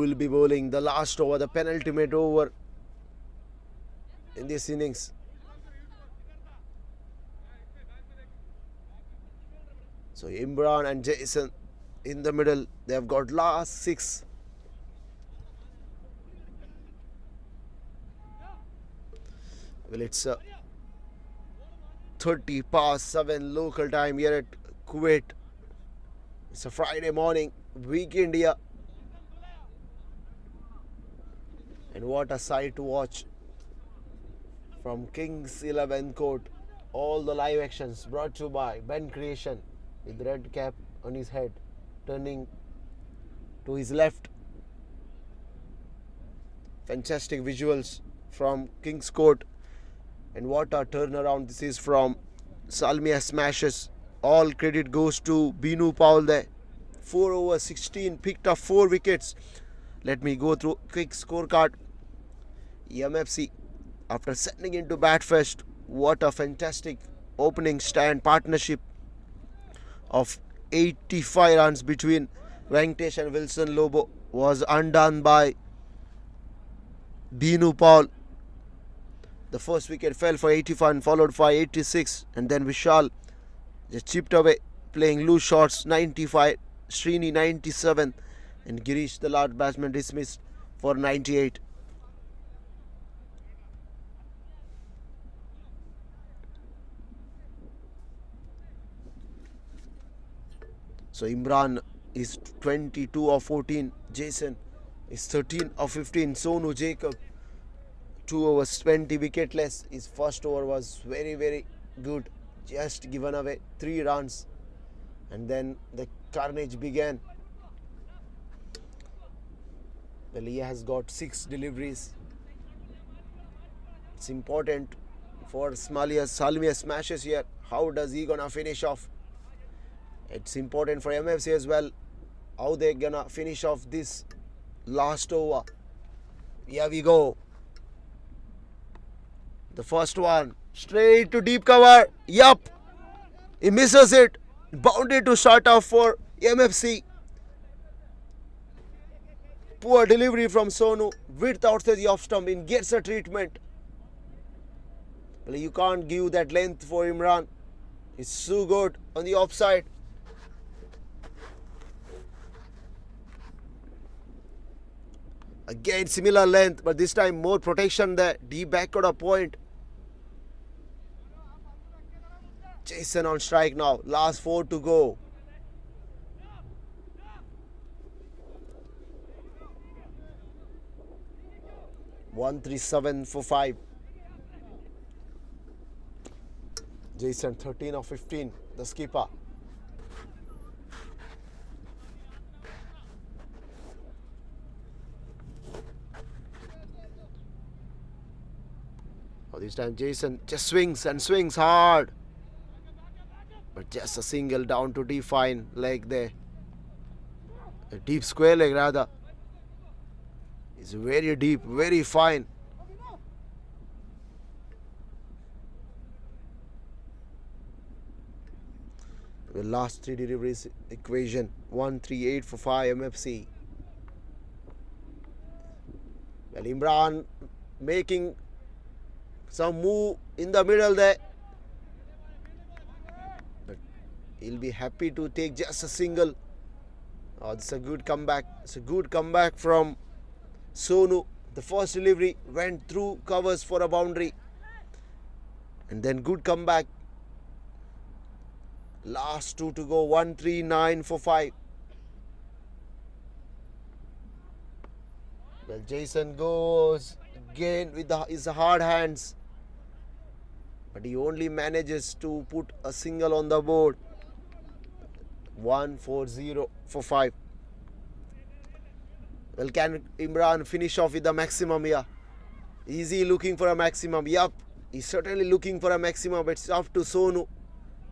will be bowling the last over, the penultimate over in this innings. So Imran and Jason in the middle. They have got last 6. Well, it's 30 past 7 local time here at Kuwait. It's a Friday morning, weekend here. And what a sight to watch from Kings 11 court. All the live actions brought to you by Ben Creation, with red cap on his head, turning to his left. Fantastic visuals from Kings Court. And what a turnaround this is from Salmiya smashes. All credit goes to Binu Paul there. 4 over 16, picked up 4 wickets. Let me go through quick scorecard. MFC, after settling into bat first, what a fantastic opening stand partnership of 85 runs between Venkatesh and Wilson Lobo was undone by Binu Paul. The first wicket fell for 85, followed by 86, and then Vishal just chipped away, playing loose shots. 95, Srini 97, and Girish, the last batsman, dismissed for 98. So Imran is 22 of 14. Jason is 13 of 15. Sonu Jacob 2 overs 20 wicketless. His first over was very good, just given away 3 runs, and then the carnage began. Well, he has got 6 deliveries. It's important for Salmiya smashes here. How does he gonna finish off? It's important for MFC as well, how they gonna finish off this last over. Here we go. The first one, straight to deep cover. Yup, he misses it. Bounded to start off for MFC. Poor delivery from Sonu. Width outside the off stump. In gets a treatment. Well, you can't give that length for Imran. It's so good on the offside. Again, similar length, but this time more protection there. Deep back at a point. Jason on strike now. Last 4 to go. $137 for 5. Jason 13 of 15. The skipper. Oh, this time Jason just swings and swings hard. But just a single down to deep fine leg there. A deep square leg rather. It's very deep, very fine. The last 3 deliveries equation. 138 for 5 MFC. Well, Imran making some move in the middle there. He'll be happy to take just a single. Oh, this is a good comeback. It's a good comeback from Sonu. The first delivery went through covers for a boundary. And then good comeback. Last 2 to go. 139 for 5. Well, Jason goes again with his hard hands. But he only manages to put a single on the board. 140 for 5. Well, can Imran finish off with the maximum here? Is he looking for a maximum? Yup, he's certainly looking for a maximum, but it's up to Sonu.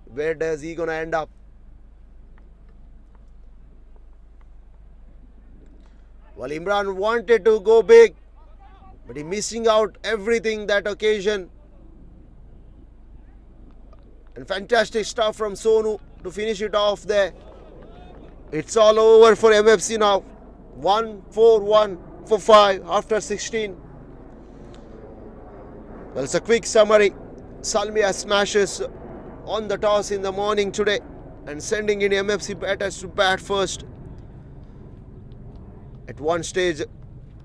Where does he gonna end up? Well, Imran wanted to go big, but he's missing out everything that occasion. And fantastic stuff from Sonu to finish it off there. It's all over for MFC now. 1-4-1 for 5 after 16. Well, it's a quick summary. Salmiya smashes on the toss in the morning today and sending in MFC batters to bat first. At one stage,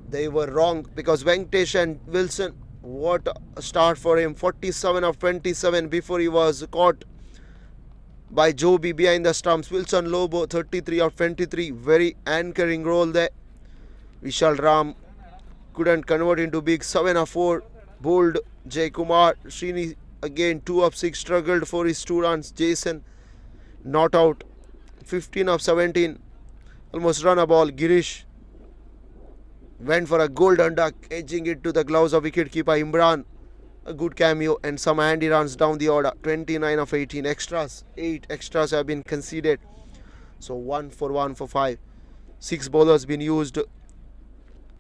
they were wrong because Venkatesh and Wilson, what a start for him. 47 of 27 before he was caught by Joby behind the stumps. Wilson Lobo 33 of 23. Very anchoring role there. Vishal Ram couldn't convert into big. 7 of 4. Bold Jay Kumar. Srini again 2 of 6. Struggled for his 2 runs. Jason not out. 15 of 17. Almost run a ball. Girish went for a golden duck, edging it to the gloves of wicketkeeper Imran. A good cameo and some handy runs down the order. 29 of 18 extras. 8 extras have been conceded. So 1 for 5. 6 bowlers been used.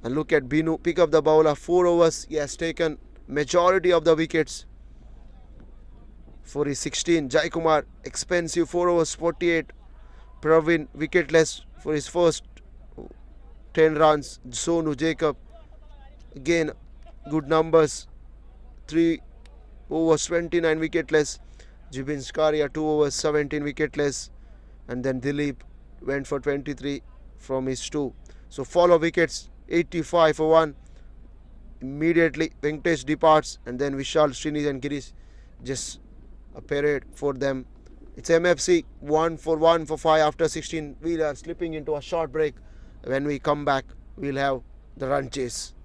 And look at Binu. Pick up the bowler. 4 overs. He has taken majority of the wickets. For his 16. Jai Kumar. Expensive 4 overs 48. Pravin wicketless for his first 10 runs. Sonu Jacob. Again good numbers. 3 overs 29 wicketless. Jibin Skaria 2 overs 17 wicketless. And then Dilip went for 23 from his 2. So follow wickets 85 for 1. Immediately Venkatesh departs and then Vishal, Srini and Girish, just a parade for them. It's MFC 1 for 5 after 16. We are slipping into a short break. When we come back, we'll have the run chase.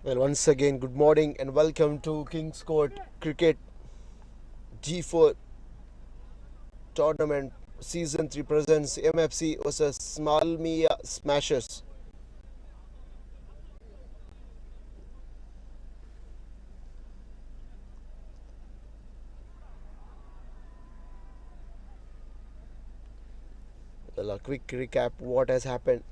Well, once again, good morning and welcome to King's Court Cricket G4 Tournament Season 3 presents MFC versus Salmiya Smashers. Well, a quick recap what has happened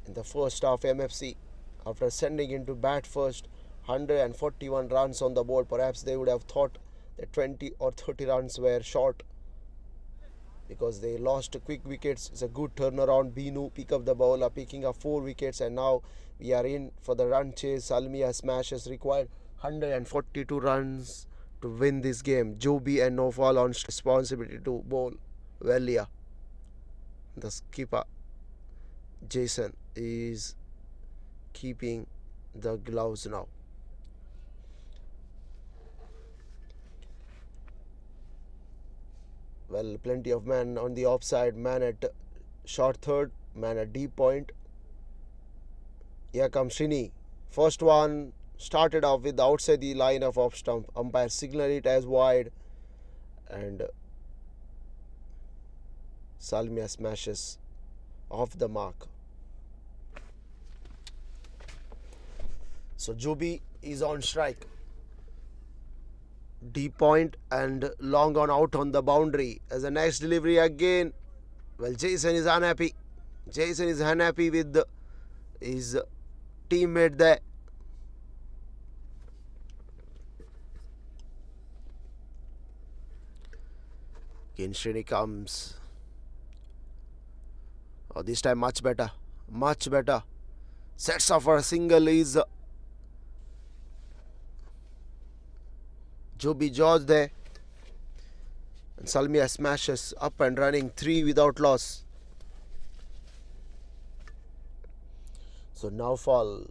in the first half. MFC, after sending into bat first, 141 runs on the board. Perhaps they would have thought that 20 or 30 runs were short because they lost quick wickets. It's a good turnaround. Binu pick up the bowler, picking up 4 wickets, and now we are in for the run chase. Salmiya Smashers required 142 runs to win this game. Joby and Nofal on responsibility to bowl. Velia, the skipper Jason, is keeping the gloves now. Well, plenty of men on the offside, man at short third, man at deep point. Here comes Shini. First one started off with outside the line of off stump. Umpire signaled it as wide, and Salmiya smashes off the mark. So Joby is on strike. Deep point and long on out on the boundary. As the next delivery again. Well, Jason is unhappy. Jason is unhappy with his teammate there. Again, Srini comes. Oh, this time much better. Much better. Sets off for a single is Joby George there. And Salmiya smashes up and running 3 without loss. So now fall.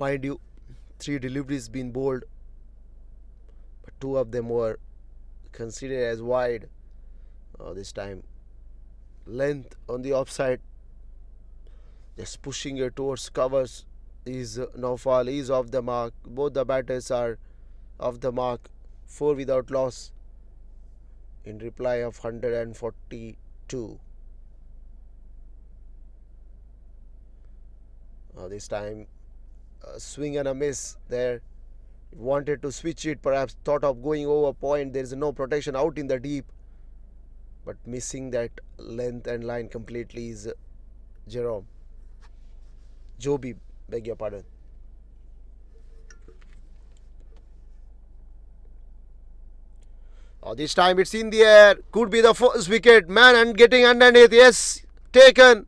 Mind you, 3 deliveries been bowled, but 2 of them were considered as wide. This time, length on the offside, just pushing it towards covers. Is now fall, is off the mark. Both the batters are off the mark. 4 without loss in reply of 142. This time, a swing and a miss there. Wanted to switch it, perhaps thought of going over point. There is no protection out in the deep, but missing that length and line completely is Joby, beg your pardon. This time it's in the air. Could be the first wicket. Man and getting underneath. Yes, taken.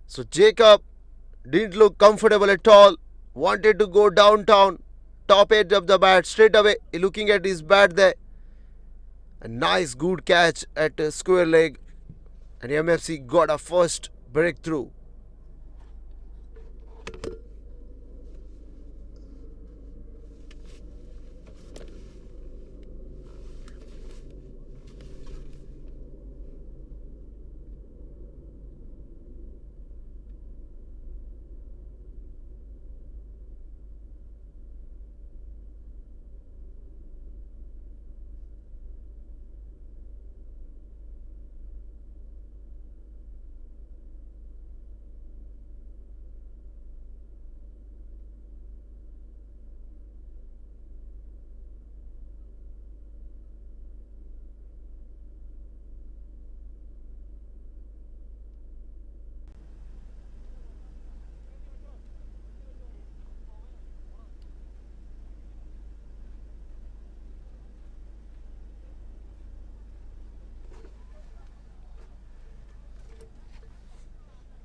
So Jacob didn't look comfortable at all. Wanted to go downtown. Top edge of the bat. Straight away looking at his bat there. A nice good catch at a square leg. And MFC got a first breakthrough.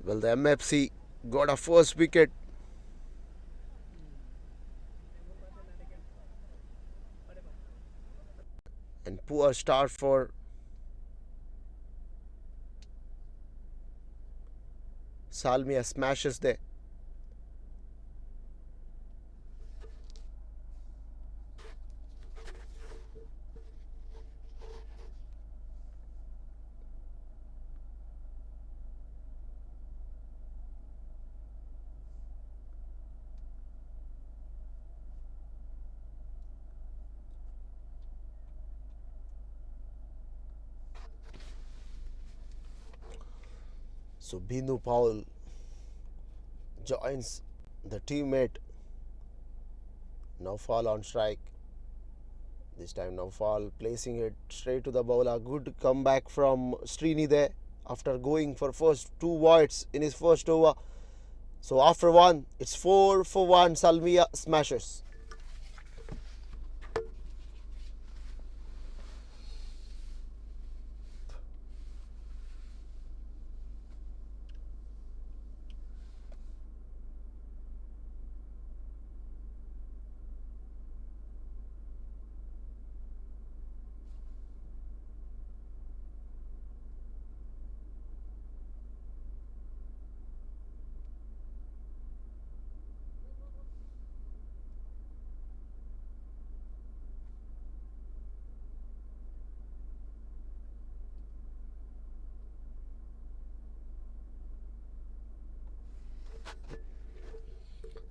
Well, the MFC got a first wicket. And poor start for Salmiya smashes there. So Binu Paul joins the teammate. Naufal on strike. This time Naufal placing it straight to the bowler. Good comeback from Srini there after going for first 2 wides in his first over. So after one, it's 4 for 1. Salmiya smashes.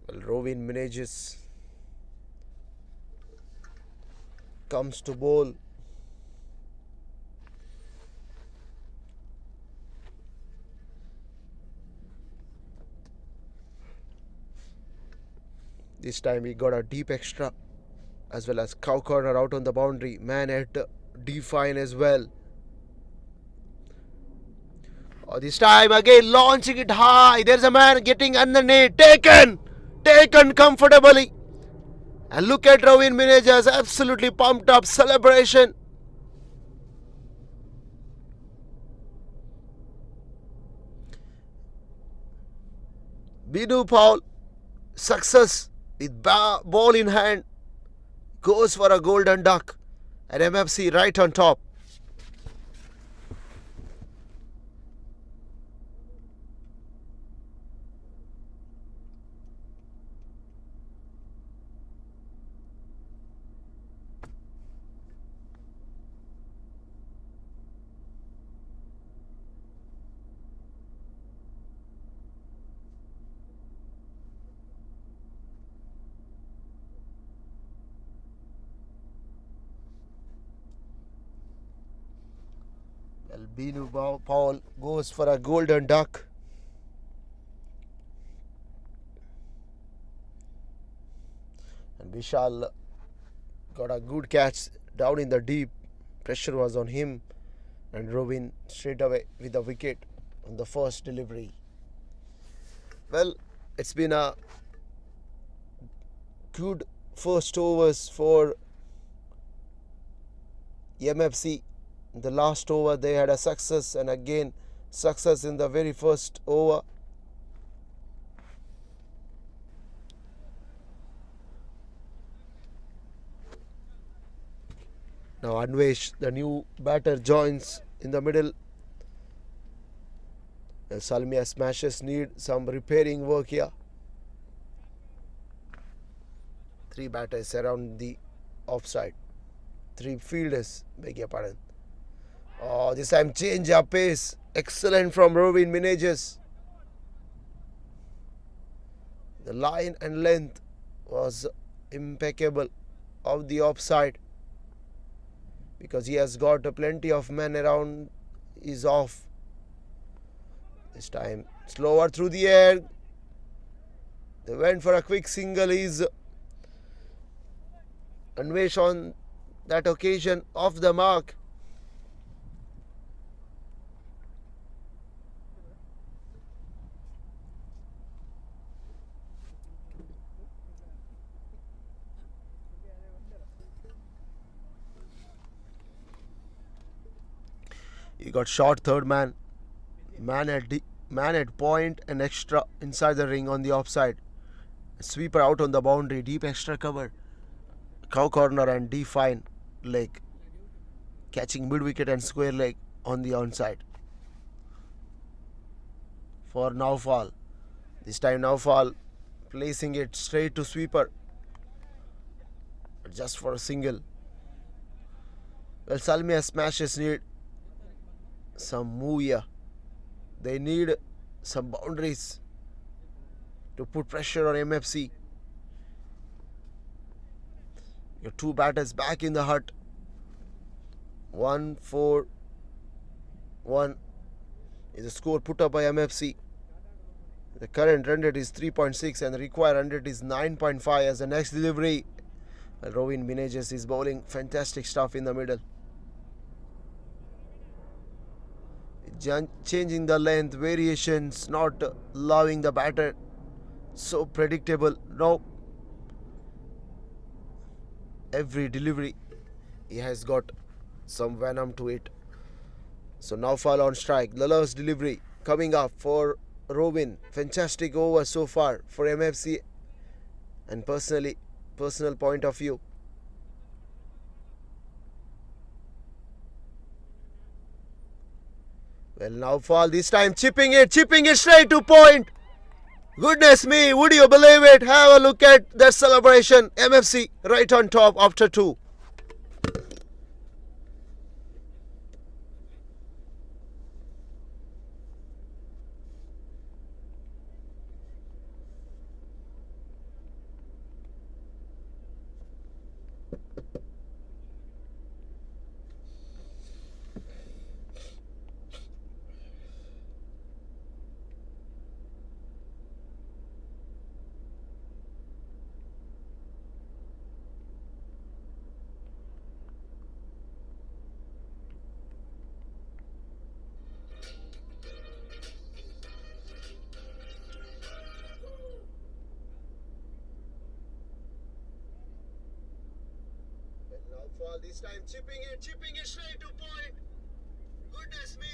Well, Rovin manages, comes to bowl. This time he got a deep extra as well as cow corner out on the boundary. Man at D-fine as well. This time again launching it high. There's a man getting underneath. Taken comfortably. And look at Rovin Managers, absolutely pumped up celebration. Binu Paul, success with ball in hand, goes for a golden duck. And MFC right on top. Well, Binu Paul goes for a golden duck. And Vishal got a good catch down in the deep. Pressure was on him. And Rovin straight away with the wicket on the first delivery. Well, it's been a good first overs for MFC. The last over they had a success, and again success in the very first over. Now Anvesh, the new batter, joins in the middle. The Salmiya smashes need some repairing work here. 3 batters around the offside. 3 fielders, beg your pardon. Oh, this time change up pace. Excellent from Rovin Managers. The line and length was impeccable of the offside, because he has got plenty of men around his off. This time slower through the air. They went for a quick single. He's Anvesh on that occasion off the mark. He got short third man. Man at point and extra inside the ring on the offside. Sweeper out on the boundary. Deep extra cover. Cow corner and D-fine leg. Catching mid wicket and square leg on the onside. For Naufal. This time Naufal placing it straight to sweeper. Just for a single. Well, Salmiya smashes need some move here. They need some boundaries to put pressure on MFC. Your 2 batters back in the hut. 1-4-1. is the score put up by MFC. The current run rate is 3.6 and the required run rate is 9.5 as the next delivery. Robin Meneges is bowling fantastic stuff in the middle. Changing the length, variations, not allowing the batter. So predictable. No. Every delivery, he has got some venom to it. So now fall on strike. Lala's delivery coming up for Robin. Fantastic over so far for MFC and personal point of view. Well, now fall this time, chipping it straight to point. Goodness me, would you believe it? Have a look at that celebration. MFC right on top after 2. This time chipping it straight to point. Goodness me.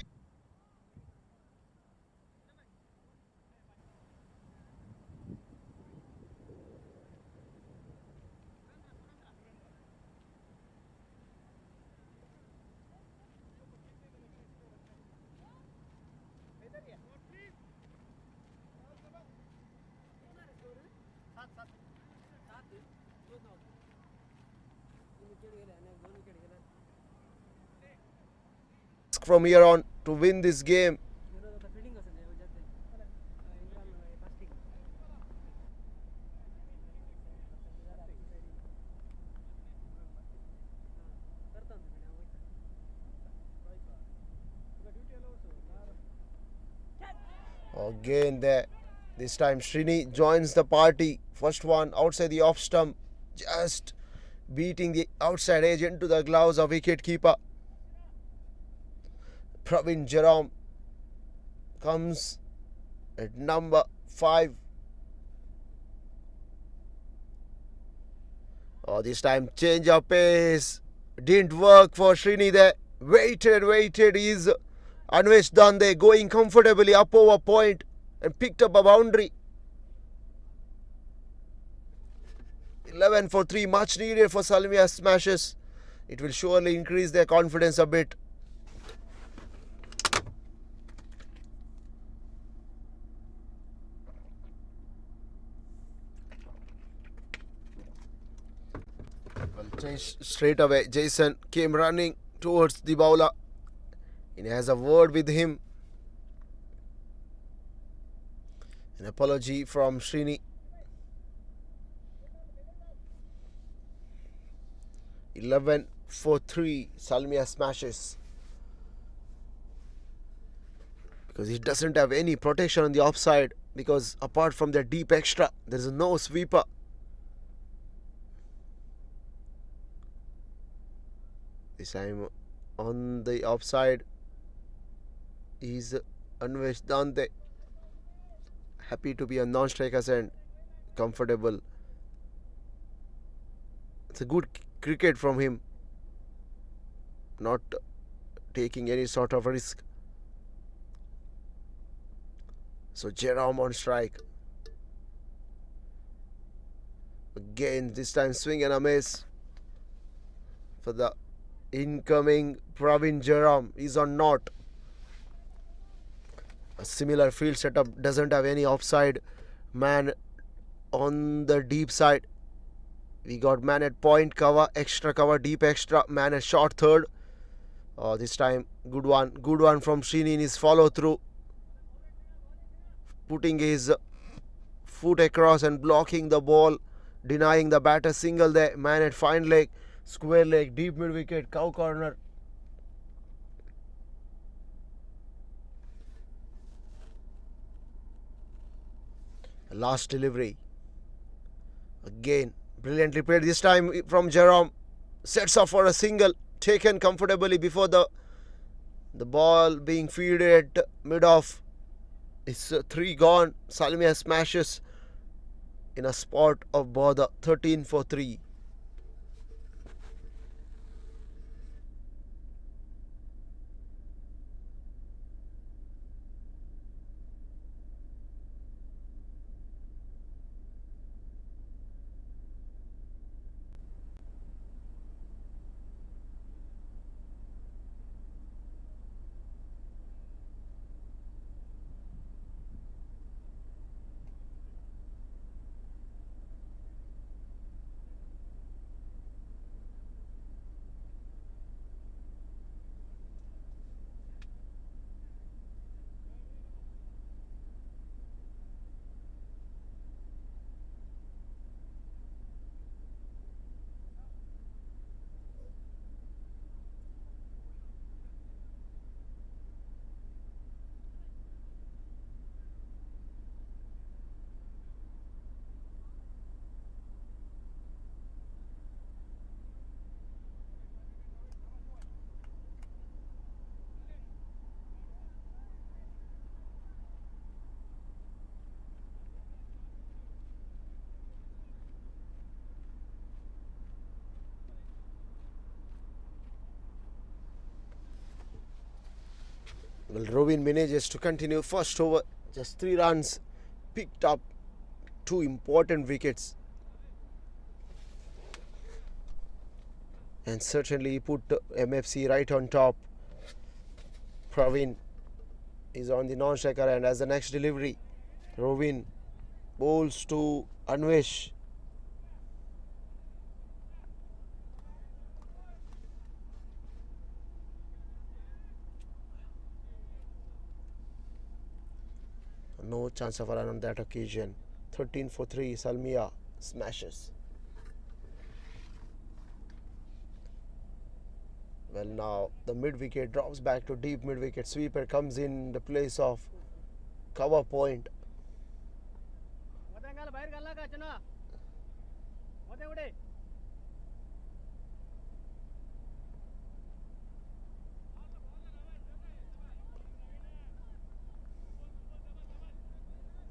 From here on to win this game. Again there. This time Srini joins the party. First one outside the off stump. Just beating the outside edge into the gloves of wicket keeper. Pravin Jerome comes at number 5. Oh, this time change of pace. Didn't work for Srini there. Waited. Is Anvesh Dande going comfortably up over point and picked up a boundary. 11 for 3, much needed for Salmiya smashes. It will surely increase their confidence a bit. Straight away, Jason came running towards the bowler. He has a word with him. An apology from Srini. 11 for 3, Salmiya smashes. Because he doesn't have any protection on the offside. Because apart from the deep extra, there is no sweeper. This time on the offside is Anvesh Dante. Happy to be on non-striker's end. Comfortable. It's a good cricket from him. Not taking any sort of risk. So Jerome on strike. Again, this time swing and a miss for the incoming Pravin Jerome. Is on not. A similar field setup, doesn't have any offside man on the deep side. We got man at point cover, extra cover, deep extra, man at short third. This time good one from Srini in his follow through, putting his foot across and blocking the ball, denying the batter single there. Man at fine leg, square leg, deep mid wicket, cow corner. Last delivery. Again, brilliantly played this time from Jerome. Sets off for a single, taken comfortably before the ball being fielded at mid-off. It's 3 gone. Salmiya smashes in a spot of bother. 13 for 3. Well, Robin manages to continue first over. Just 3 runs. Picked up 2 important wickets. And certainly put MFC right on top. Praveen is on the non-striker and as the next delivery, Robin bowls to Anvesh. No chance of a run on that occasion. 13 for 3. Salmiya smashes. Well, now the mid wicket drops back to deep mid wicket. Sweeper comes in the place of cover point.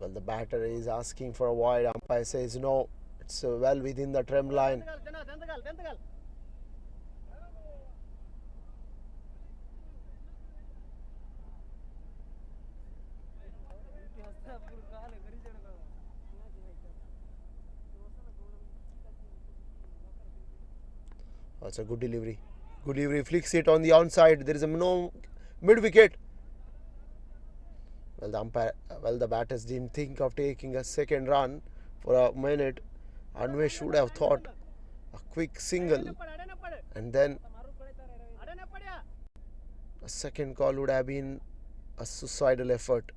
Well, the batter is asking for a wide. Umpire says no. It's well within the trim line. That's a good delivery. Good delivery. Flicks it on the onside. There is a no mid wicket. Well, the batters didn't think of taking a second run for a minute. Anvesh should have thought a quick single, and then a second call would have been a suicidal effort.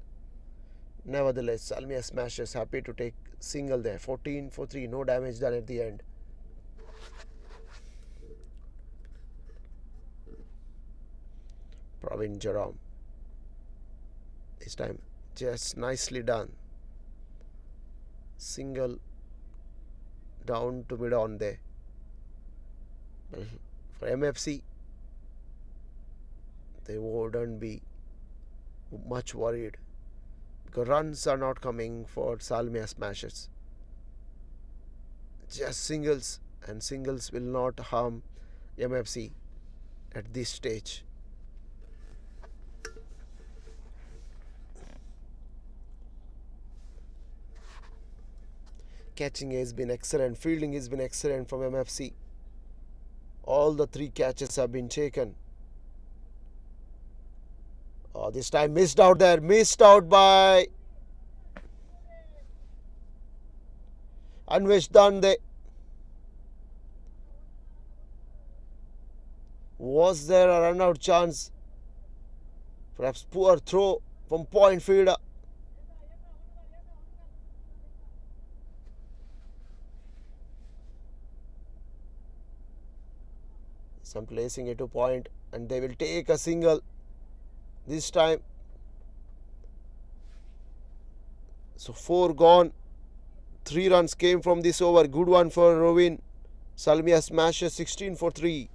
Nevertheless, Salmiya smashes, happy to take single there. 14 for 3, no damage done at the end. Praveen Jerome. This time just nicely done. Single down to mid on there. Well, for MFC, they wouldn't be much worried because runs are not coming for Salmiya smashes. Just singles, and singles will not harm MFC at this stage. Catching has been excellent, fielding has been excellent from MFC. All the 3 catches have been taken. Oh, this time missed out there, missed out by Anvesh Dande. Was there a run out chance? Perhaps poor throw from point fielder. Some placing it to point, and they will take a single this time. So 4 gone. 3 runs came from this over. Good one for Rovin. Salmiya smashes 16 for 3.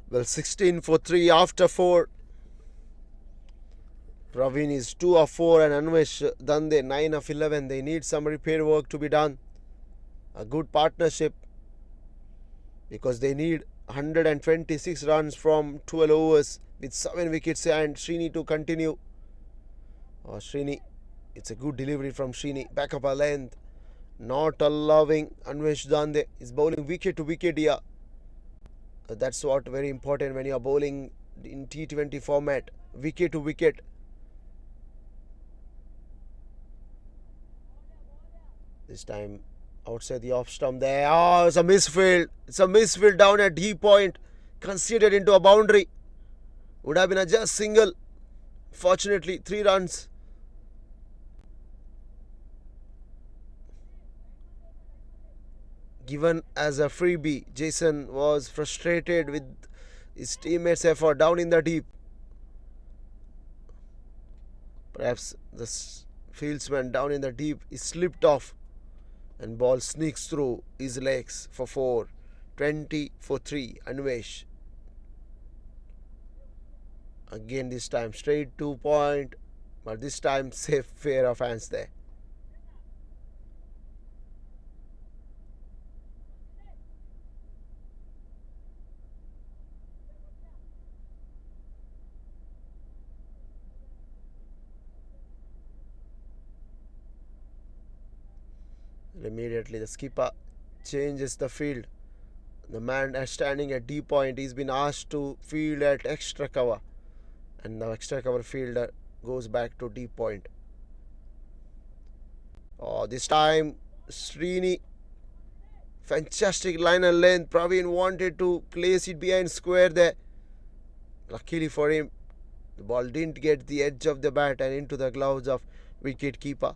Well, 16 for 3 after 4. Praveen is 2 of 4 and Anvesh Dande 9 of 11. They need some repair work to be done. A good partnership because they need 126 runs from 12 overs with 7 wickets and Srini to continue. Srini, it's a good delivery from Srini. Back up a length. Not allowing Anvesh Dande. Is bowling wicket to wicket here. That's what very important when you are bowling in T20 format. Wicket to wicket. This time outside the off stump there. Oh, it's a misfield. It's a misfield down at D point. Considered into a boundary. Would have been a just single. Fortunately, 3 runs. Given as a freebie. Jason was frustrated with his teammates' effort down in the deep. Perhaps the fieldsman down in the deep is slipped off and ball sneaks through his legs for 4. 20 for 3. Anvesh. Again this time straight 2 point, but this time safe pair of hands there. Immediately the skipper changes the field. The man standing at D point, he's been asked to field at extra cover, and the extra cover fielder goes back to D point. Oh, this time Srini, fantastic line and length. Praveen wanted to place it behind square there. Luckily for him, the ball didn't get the edge of the bat and into the gloves of wicket keeper.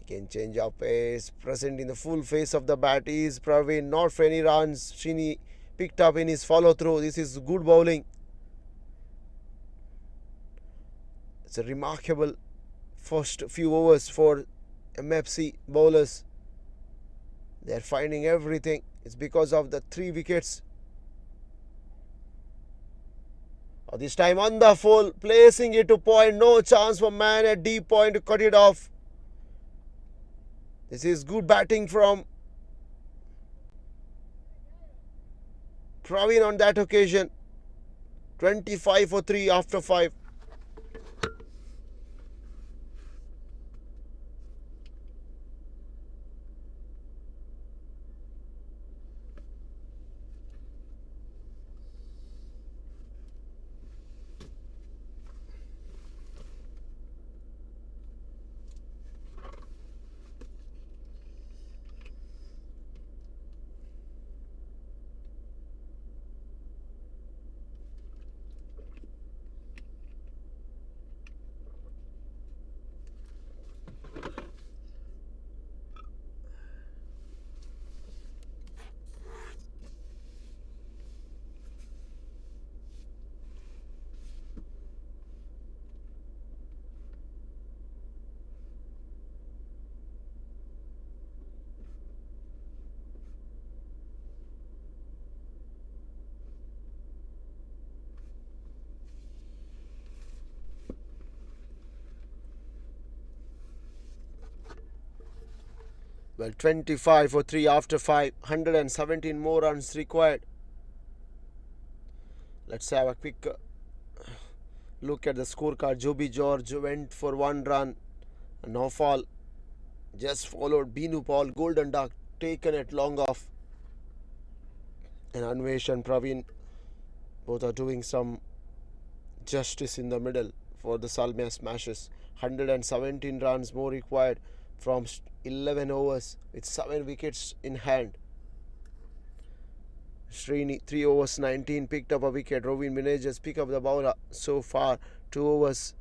Again, change of pace, present in the full face of the bat is Praveen, not for any runs. Srini picked up in his follow through. This is good bowling. It's a remarkable first few overs for MFC bowlers. They are finding everything. It's because of the 3 wickets. This time on the full, placing it to point. No chance for man at D point to cut it off. This is good batting from Praveen on that occasion. 25 for 3 after 5. Well, 25 for 3 after 5. 117 more runs required. Let's have a quick look at the scorecard. Joby George went for 1 run. A no fall. Just followed Binu Paul. Golden Duck taken at long off. And Anvesh and Praveen both are doing some justice in the middle for the Salmiya Smashes. 117 runs more required from 11 overs with 7 wickets in hand. Srini 3 overs 19 picked up a wicket. Rovin Vinejas pick up the bowler so far. 2 overs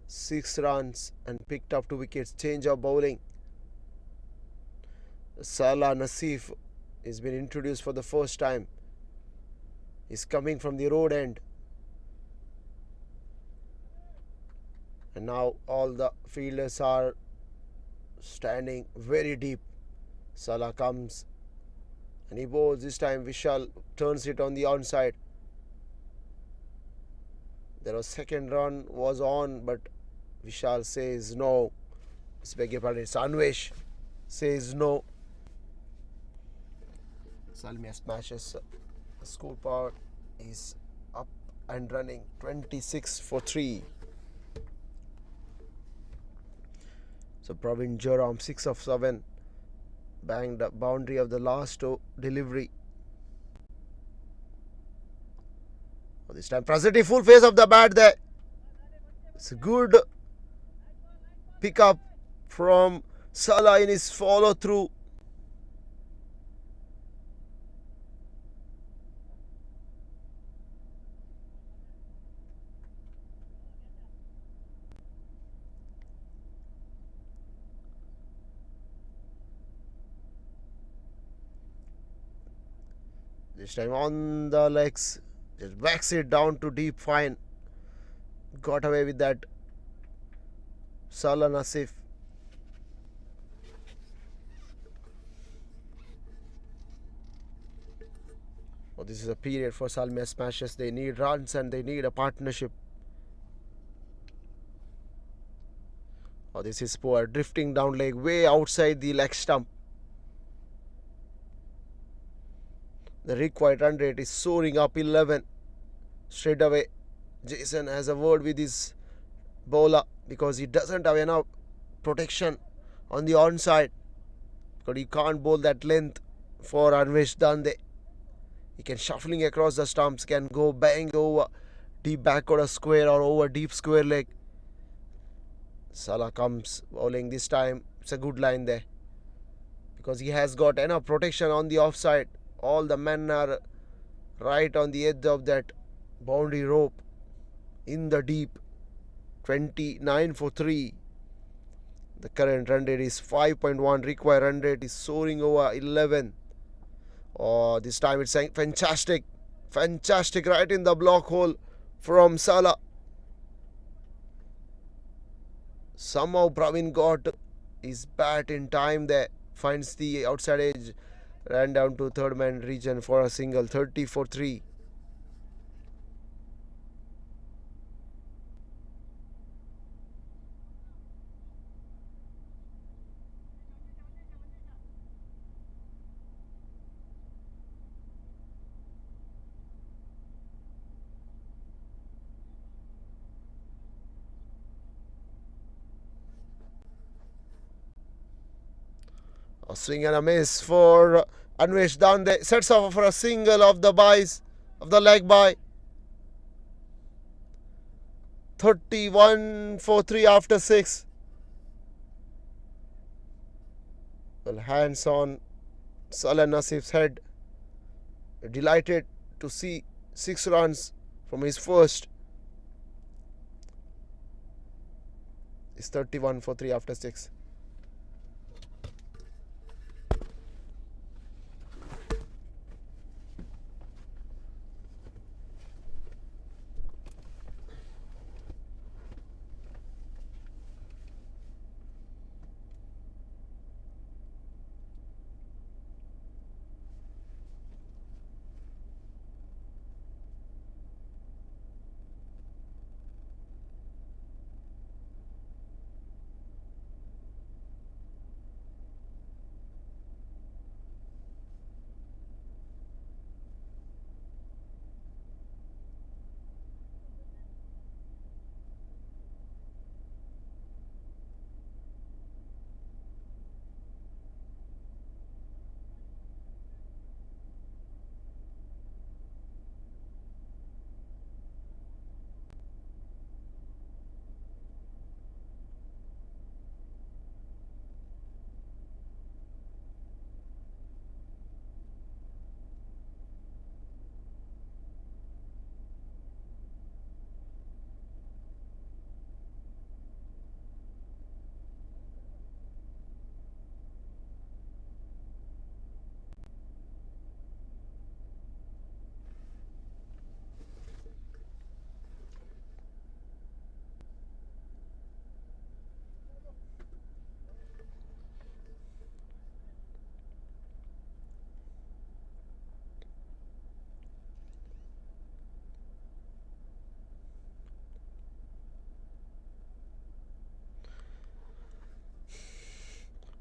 6 runs and picked up 2 wickets. Change of bowling. Salah Naseef has been introduced for the first time. He's coming from the road end. And now all the fielders are standing very deep. Salah comes and he bowls. This time Vishal turns it on the onside. There was second run was on, but Vishal says no. It's Anvesh says no. Salmiya Smashes. The scoreboard is up and running. 26 for 3. So Praveen Joram 6 of 7 banged the boundary of the last delivery. This time Prasiti full face of the bat there. It's a good pickup from Salah in his follow through. This time on the legs, just backs it down to deep fine. Got away with that. Salah Naseef. Oh, this is a period for Salmiya Smashes. They need runs and they need a partnership. Oh, this is poor. Drifting down leg, way outside the leg stump. The required run rate is soaring up 11. Straight away, Jason has a word with his bowler because he doesn't have enough protection on the onside. Because he can't bowl that length for Anvesh Dande. He can shuffling across the stumps, can go bang over deep backward square or over deep square leg. Salah comes bowling this time. It's a good line there. Because he has got enough protection on the offside. All the men are right on the edge of that boundary rope in the deep. 29 for 3. The current run rate is 5.1. Required run rate is soaring over 11. Oh, this time it's fantastic. Fantastic right in the block hole from Salah. Somehow Praveen got his bat in time there. Finds the outside edge. Ran down to third man region for a single. 30 for 3. A swing and a miss for Anvesh Dande. Sets off for a single of the buys, of the leg by. 31 for 3 after 6. Well, hands on Salah Naseef's head. Delighted to see 6 runs from his first. It's 31 for 3 after 6.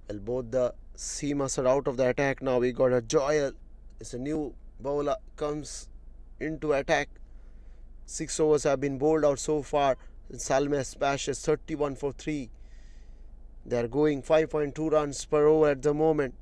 Well, both the seamers are out of the attack now. We got a Joel. It's a new bowler comes into attack. 6 overs have been bowled out so far. Salmiya smashes 31 for 3. They are going 5.2 runs per over at the moment.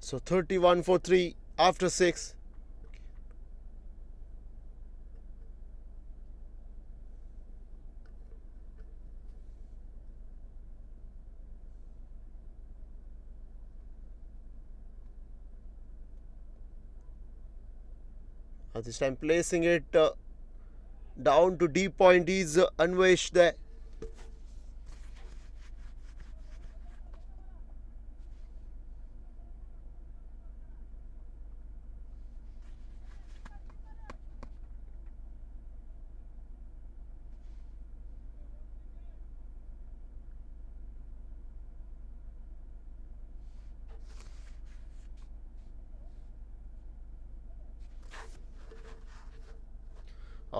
So 31 for 3 after 6. This time placing it down to deep point is Anvesh there.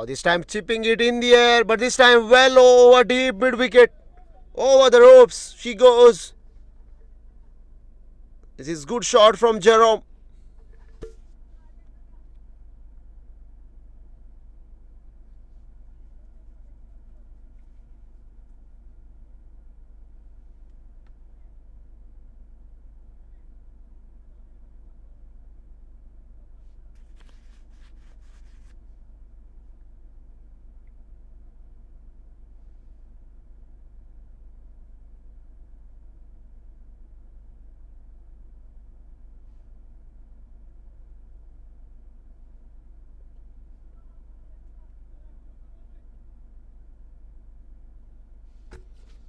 This time chipping it in the air, but this time well over deep mid wicket. Over the ropes she goes. This is good shot from Jerome.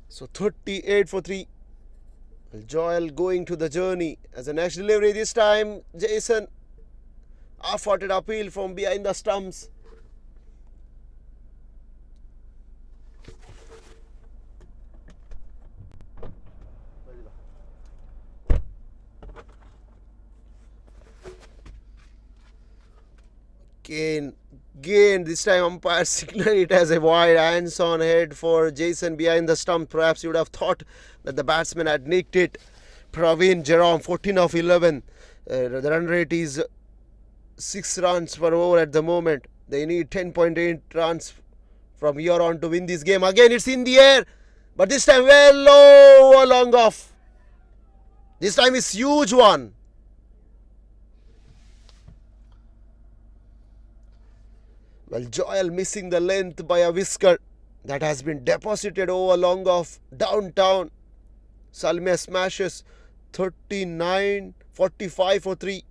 So 38 for 3. Joel going to the journey as a next delivery. This time Jason half-hearted appeal from behind the stumps. Again, this time umpire signaled it as a wide, hands on head for Jason behind the stump. Perhaps you would have thought that the batsman had nicked it. Praveen Jerome 14 of 11. The run rate is 6 runs per over at the moment. They need 10.8 runs from here on to win this game. Again it's in the air, but this time well low, long off. This time it's huge one. Well, Joel missing the length by a whisker. That has been deposited over long off downtown. Salmiya smashes 39-45 for 3.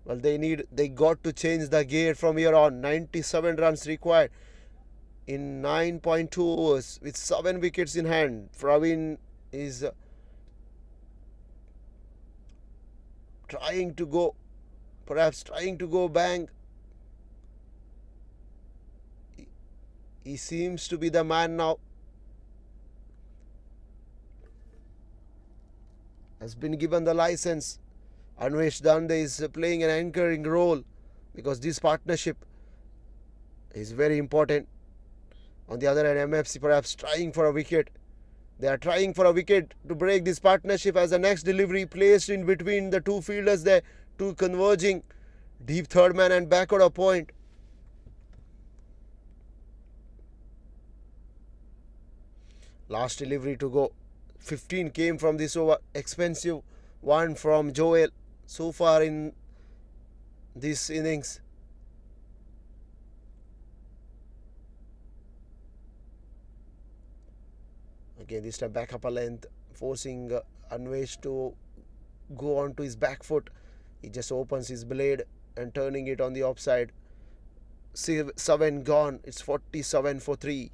Well, they got to change the gear from here on. 97 runs required in 9.2 overs with 7 wickets in hand. Praveen is trying to go bang. He seems to be the man now. Has been given the license. Anvesh Dande is playing an anchoring role because this partnership is very important. On the other hand, MFC perhaps trying for a wicket. They are trying for a wicket to break this partnership as the next delivery placed in between the two fielders there, two converging. Deep third man and back order point. Last delivery to go. 15 came from this over. Expensive one from Joel. So far in this innings. Again, this time back upper length, forcing Anvesh to go on to his back foot. He just opens his blade and turning it on the offside. 7 gone. It's 47 for 3.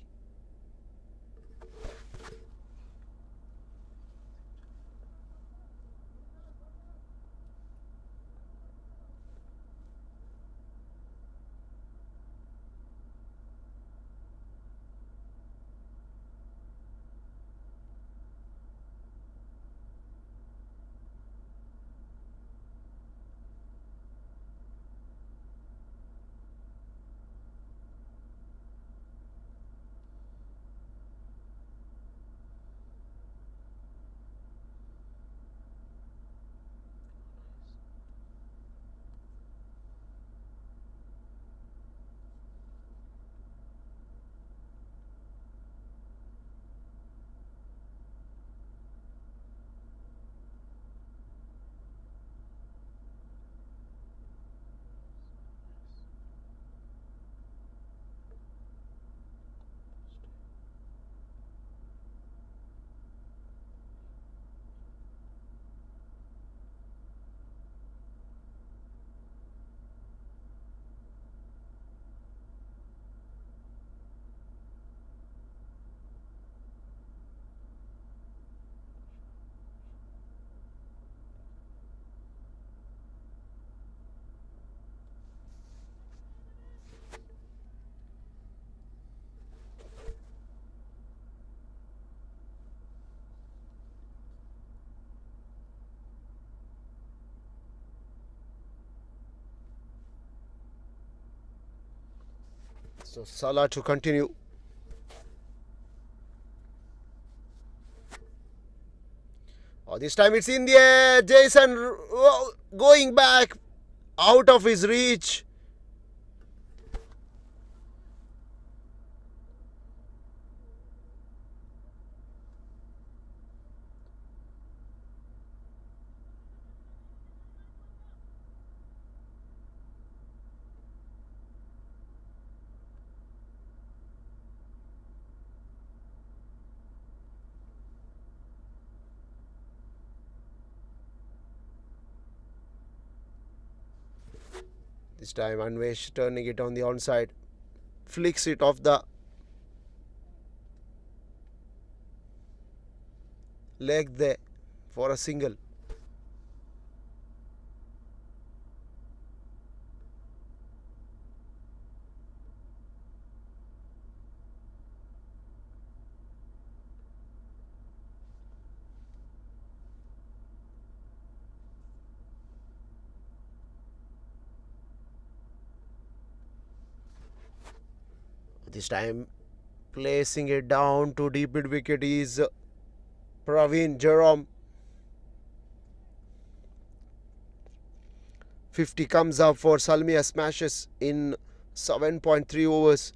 So Salah to continue. Oh, this time it's in the air. Jason going back out of his reach. This time Anvesh turning it on the onside. Flicks it off the leg there for a single. This time placing it down to deep mid wicket is Praveen Jerome. 50 comes up for Salmiya smashes in 7.3 overs.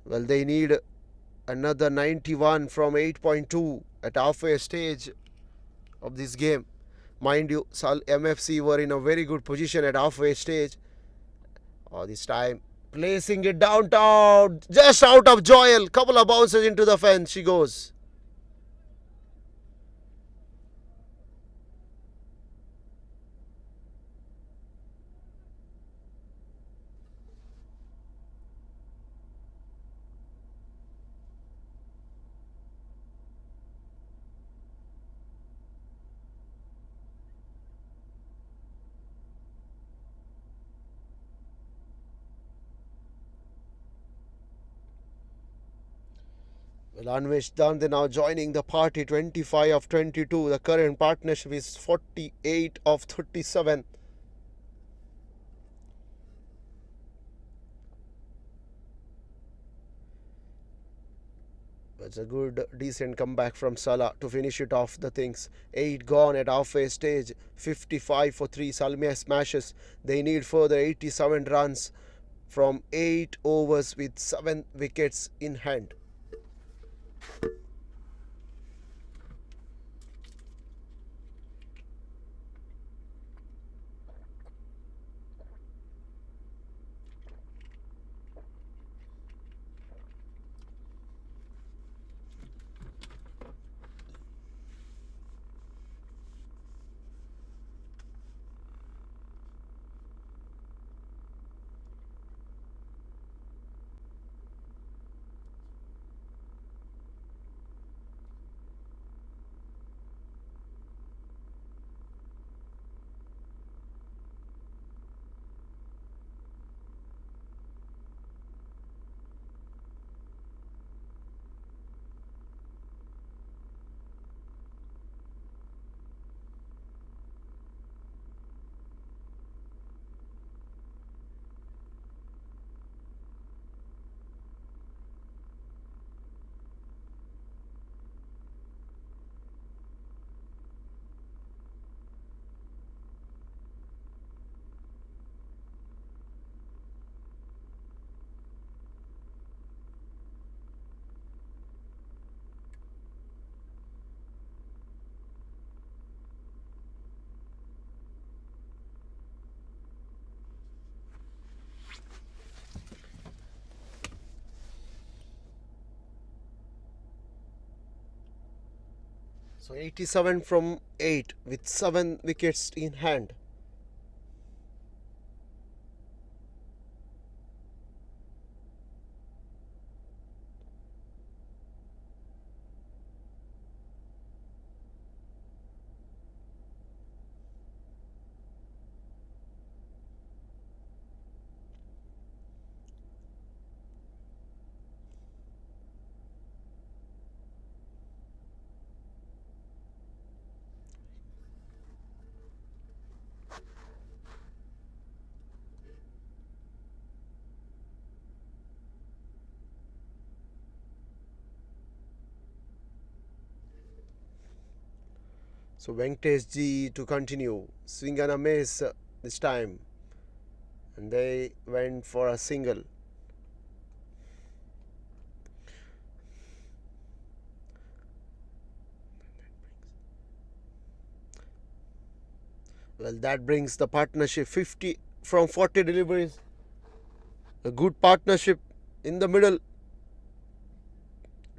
Well, they need another 91 from 8.2 at halfway stage of this game. Mind you, MFC were in a very good position at halfway stage. This time placing it downtown, just out of Joel. Couple of bounces into the fence. She goes. Well, Anvesh Dande now joining the party, 25 of 22. The current partnership is 48 of 37. It's a good, decent comeback from Salah to finish it off the things. 8 gone at halfway stage. 55 for 3. Salmiya smashes. They need further 87 runs from 8 overs with 7 wickets in hand. So 87 from 8 with 7 wickets in hand. So Venkatesh G to continue. Swing and a miss this time. And they went for a single. Well, that brings the partnership 50 from 40 deliveries. A good partnership in the middle.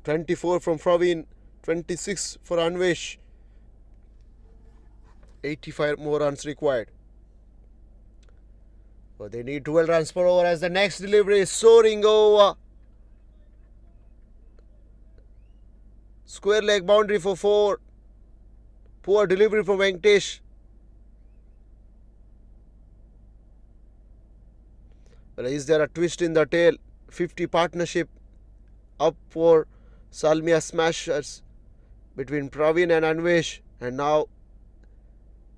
24 from Praveen, 26 for Anvesh. 85 more runs required. But they need 12 runs per over as the next delivery is soaring over. Square leg boundary for 4. Poor delivery from Venkatesh. Well, is there a twist in the tail? 50 partnership up for Salmiya smashers between Praveen and Anvesh. And now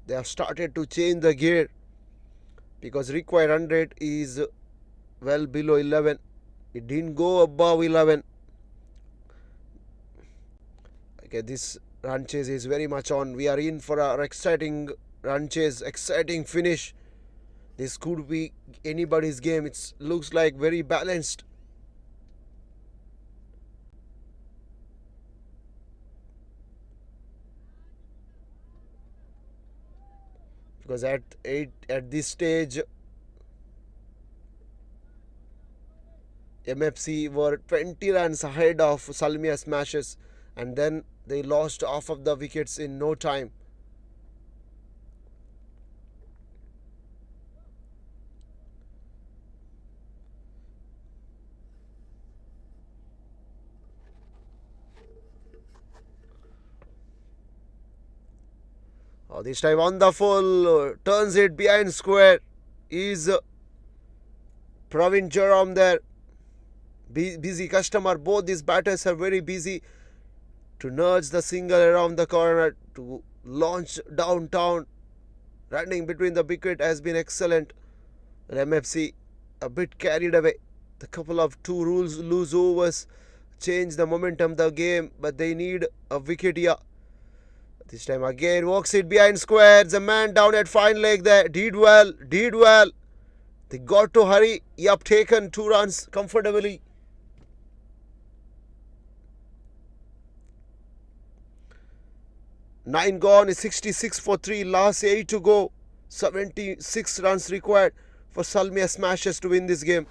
they have started to change the gear because required run rate is well below 11. It didn't go above 11. Okay, this run chase is very much on. We are in for our exciting run chase, exciting finish. This could be anybody's game. It looks like very balanced. Because at this stage, MFC were 20 runs ahead of Salmiya Smashes, and then they lost half of the wickets in no time. This time on the full, turns it behind square. Is Praveen Jerome there? Busy customer. Both these batters are very busy to nudge the single around the corner, to launch downtown. Running between the wicket has been excellent. And MFC a bit carried away. The couple of two loose overs change the momentum of the game, but they need a wicket here. This time again, walks it behind squares. A man down at fine leg there. Did well. They got to hurry. Yup, taken 2 runs comfortably. Nine gone is 66 for 3. Last 8 to go. 76 runs required for Salmiya Smashers to win this game.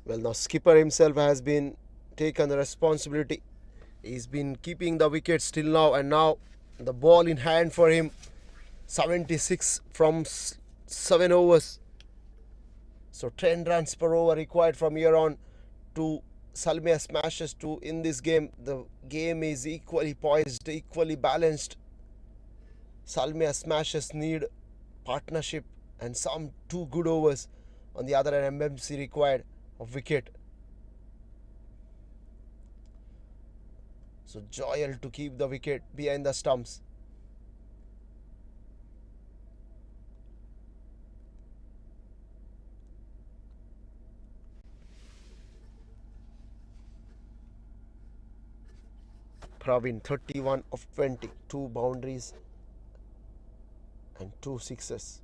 Well, now skipper himself has been taken the responsibility. He's been keeping the wickets till now, and now the ball in hand for him. 76 from 7 overs. So 10 runs per over required from here on to Salmiya smashes to in this game. The game is equally poised, equally balanced. Salmiya smashes need partnership and some 2 good overs. On the other hand, MFC required a wicket. So Joyal to keep the wicket behind the stumps. Praveen 31 of 20, 2 boundaries and 2 sixes.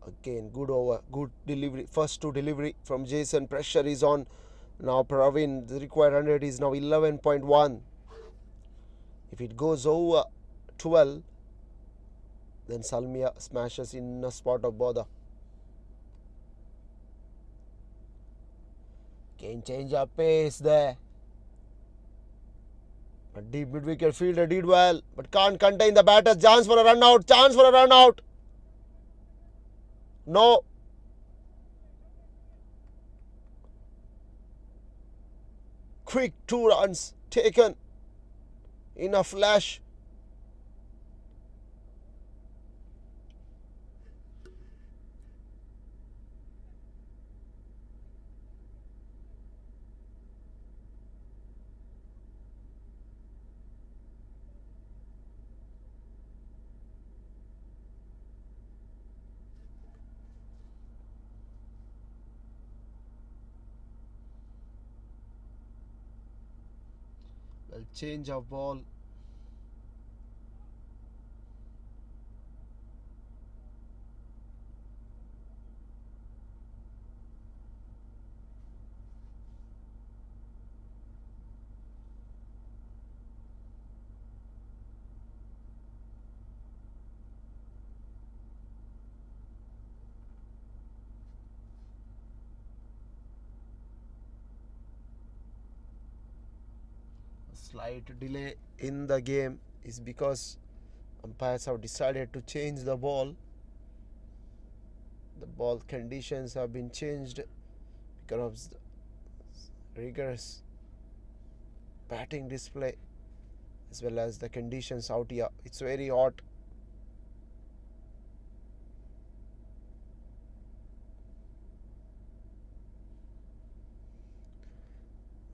Again, good over, good delivery. First to delivery from Jason. Pressure is on. Now Praveen, the required 100 is now 11.1. If it goes over 12, then Salmiya smashes in a spot of bother. Can change up pace there. A deep mid-wicket fielder did well, but can't contain the batter. Chance for a run out. Chance for a run out. No. Quick 2 runs taken in a flash. Well, change of ball. Slight delay in the game is because umpires have decided to change the ball. The ball conditions have been changed because of the rigorous batting display as well as the conditions out here. It's very hot.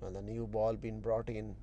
Well, the new ball been brought in.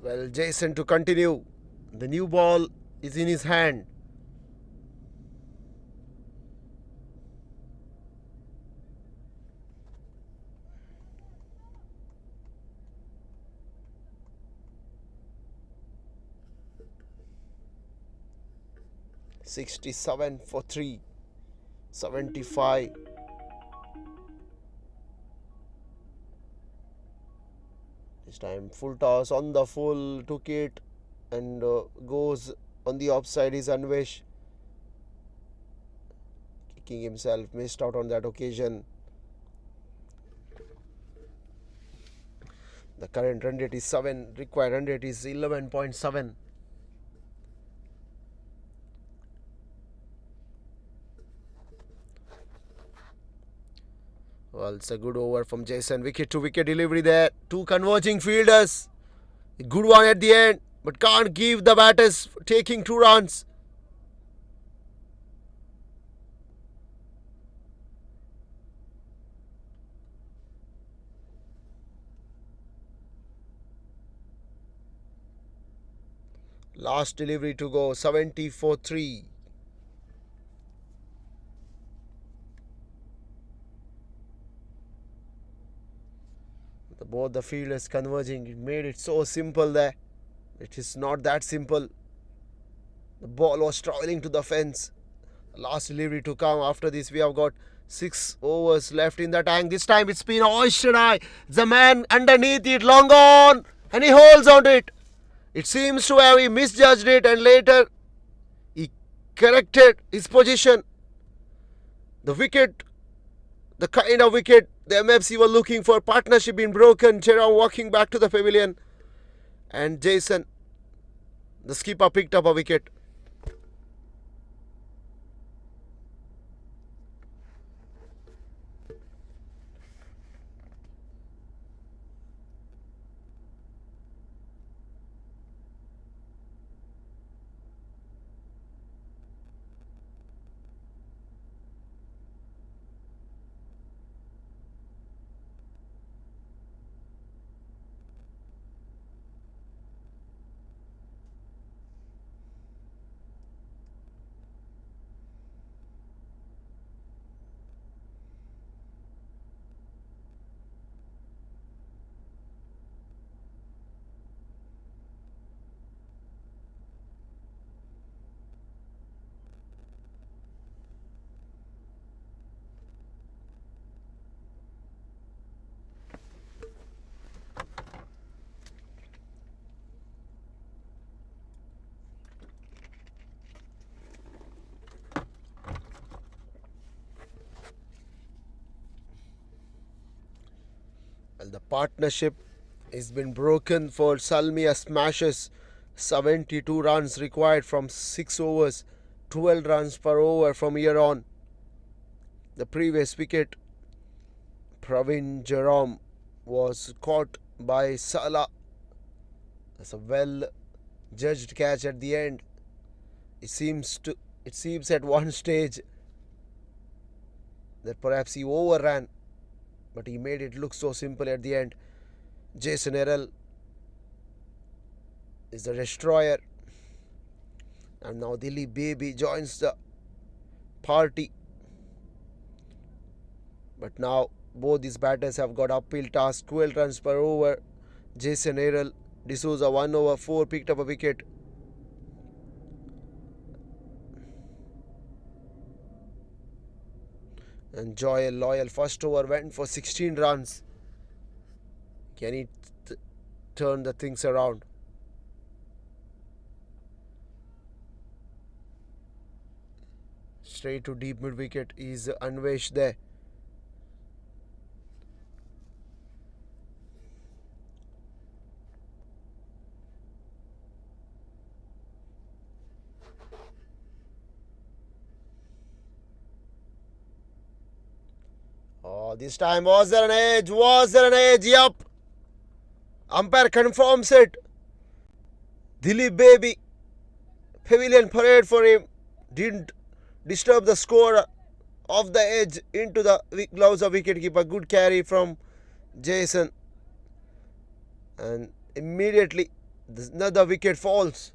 Well, Jason to continue. The new ball is in his hand. "67 for 3, 75." This time full toss on the full, took it and goes on the offside is Anvesh. Kicking himself, missed out on that occasion. The current run rate is 7, required run rate is 11.7. Well, it's a good over from Jason. Wicket to wicket delivery there. Two converging fielders. A good one at the end, but can't give the batters taking 2 runs. Last delivery to go, 70 for 3. Both the fielders converging. It made it so simple there. It is not that simple. The ball was traveling to the fence. Last delivery to come. After this, we have got 6 overs left in the tank. This time it's been oyster eye. The man underneath it, long on, and he holds on to it. It seems to have he misjudged it, and later he corrected his position. The wicket, the kind of wicket the MFC were looking for, partnership been broken. Jerome walking back to the pavilion, and Jason, the skipper, picked up a wicket. Well, the partnership has been broken for Salmiya smashes. 72 runs required from 6 overs, 12 runs per over from here on. The previous wicket, Praveen Jerome, was caught by Salah. That's a well judged catch at the end. It seems at one stage that perhaps he overran, but he made it look so simple at the end. Jason Errol is the destroyer, and now Dilip Baby joins the party. But now both these batters have got uphill task. 12 runs per over. Jason Errol, D'Souza 1 over 4 picked up a wicket. And Joel Loyal first over went for 16 runs. Can he turn the things around? Straight to deep mid wicket is Anvesh there. Oh, this time was there an edge? Was there an edge? Yup. Umpire confirms it. Dilip Baby, pavilion parade for him. Didn't disturb the score off the edge into the gloves of wicketkeeper. Good carry from Jason. And immediately Another wicket falls.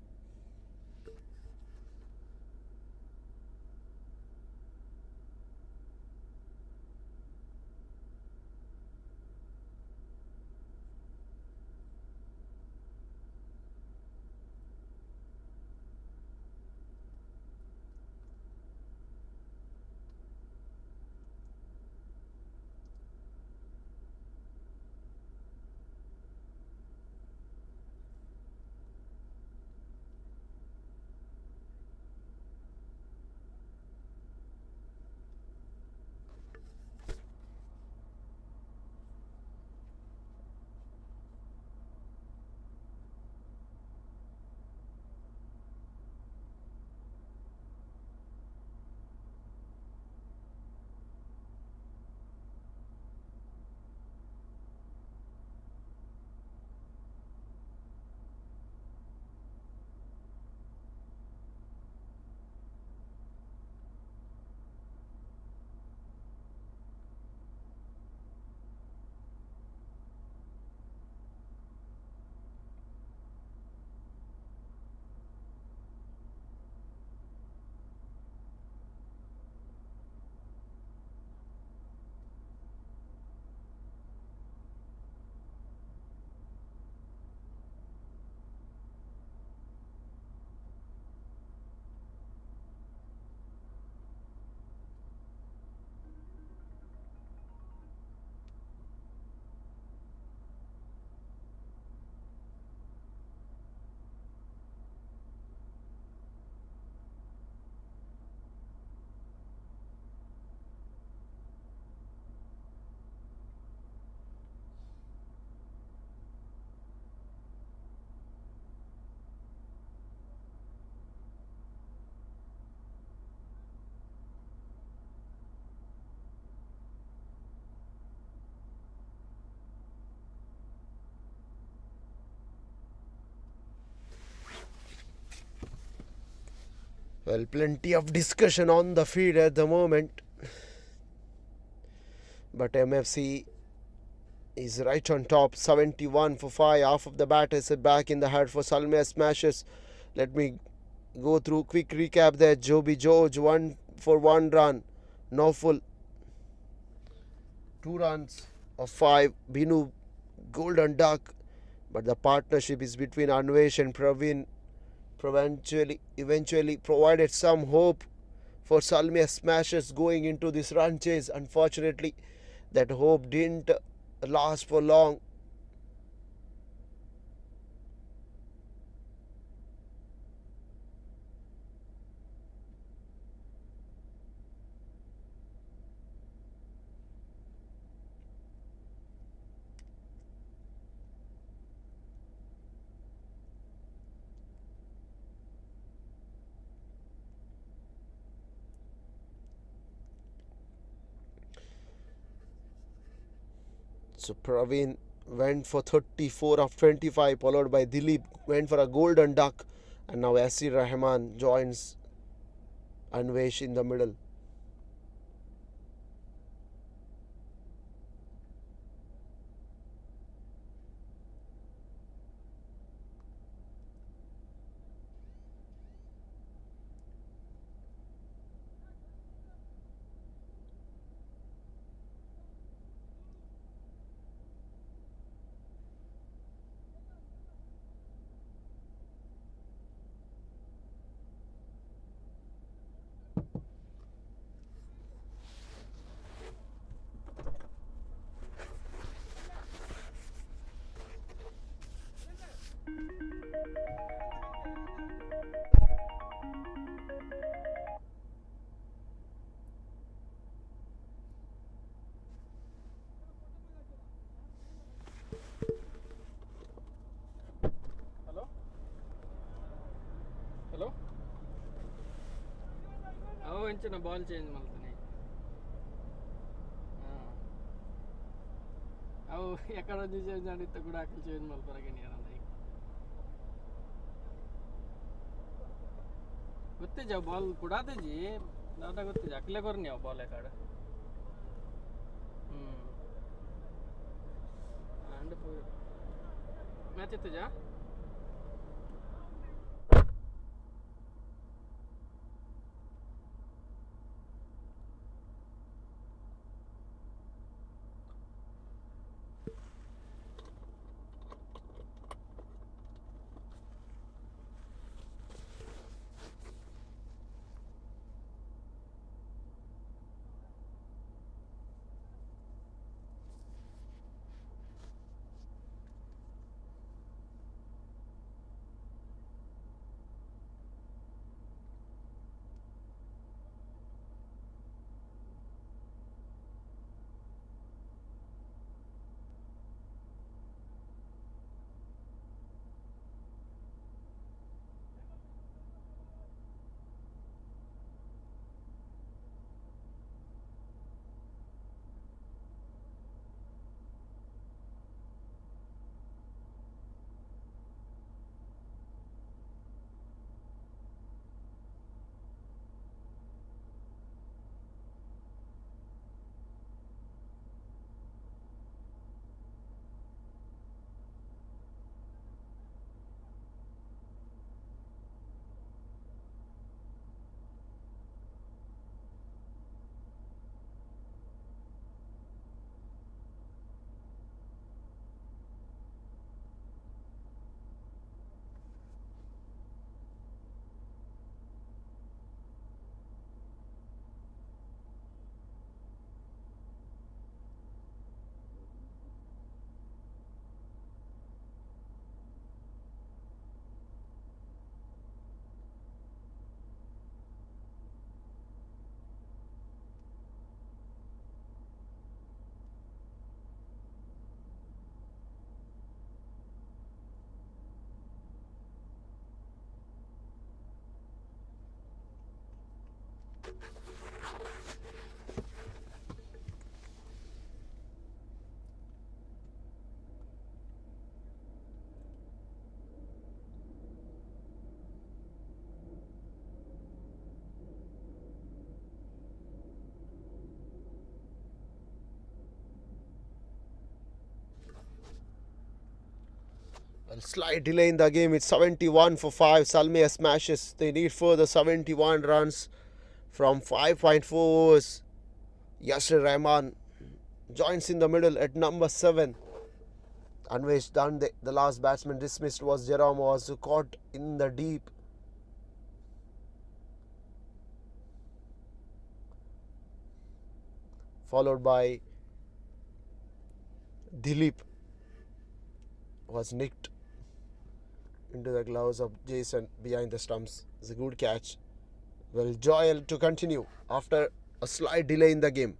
Well, plenty of discussion on the feed at the moment. But MFC is right on top, 71 for 5. Half of the bat is back in the head for Salmiya smashes. Let me go through quick recap there. Joby George 1 for 1 run. Noful 2 runs of 5. Binu Golden Duck. But the partnership is between Anvesh and Praveen eventually provided some hope for Salmiya smashes going into this run chase. Unfortunately, that hope didn't last for long. So Praveen went for 34 of 25, followed by Dilip went for a golden duck, and now Asir Rahman joins Anvesh in the middle. Hello? ಇಂಚಿನ ball change ಮಾಡ್ತೀನಿ ಅವು ಎಕಡೆ change ಮಾಡಿತ್ತು ಕೂಡ ಹಾಕಿ change ಮಾಡ್ತಾರೆ ಏನಂದ ಈಗ ಗೊತ್ತಿಜ ball ಕೊಡಾತಜಿ ದಾದಾ ಗೊತ್ತಿಜ ಅಕ್ಲೆ ಕೊರ್ ನೀವು ಬಾಲ್ ಎಕಡೆ ಅಂಡ್ ಮ್ಯಾಚ್ ಇತ್ತು ಜಾ Well, slight delay in the game. It's 71 for 5. Salmiya smashes. They need further 71 runs from 5.4 overs. Yasir Rahman joins in the middle at number 7. Anvesh done. The last batsman dismissed was Jerome, was caught in the deep. Followed by Dilip, was nicked into the gloves of Jason behind the stumps. It's a good catch. Well, Joel to continue after a slight delay in the game.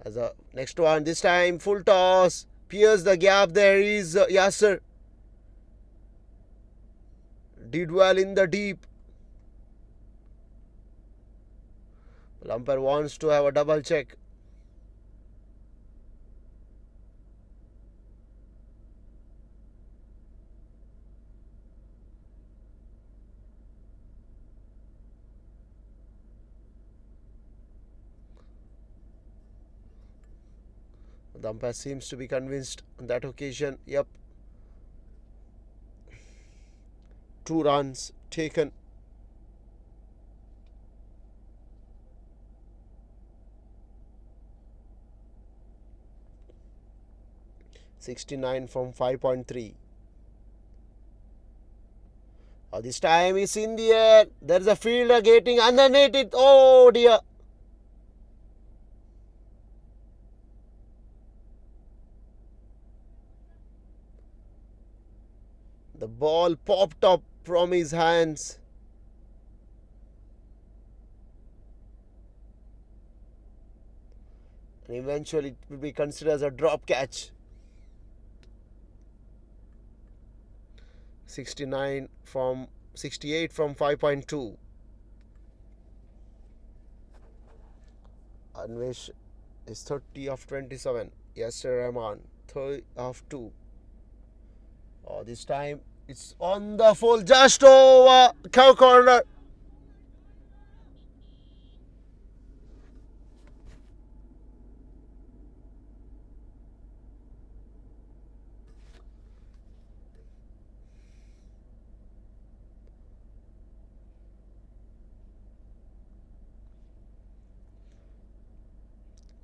As a next one, this time full toss. Pierce the gap. There is Yasser. Did well in the deep. Well, umpire wants to have a double check. The umpire seems to be convinced on that occasion. Yep. 2 runs taken. .69 from 5.3. This time it's in the air. There's a fielder getting underneath it. Oh dear. The ball popped up from his hands. And eventually it will be considered as a drop catch. 68 from 5.2. Anvesh is 30 of 27. Yasir Rahman 30 of 2. This time it's on the full, just over cow corner.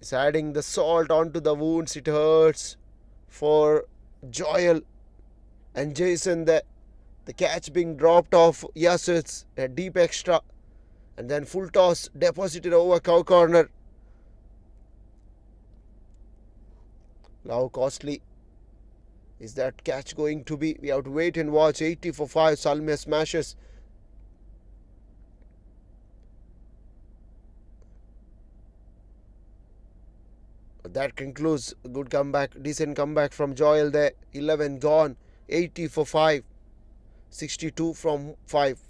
It's adding the salt onto the wounds. It hurts for Joel and Jason. The catch being dropped off. Yes, it's a deep extra. And then full toss deposited over cow corner. How costly is that catch going to be? We have to wait and watch. 80 for 5. Salmiya smashes. That concludes a good comeback, decent comeback from Joel there. 11 gone, 80 for 5, 62 from 5.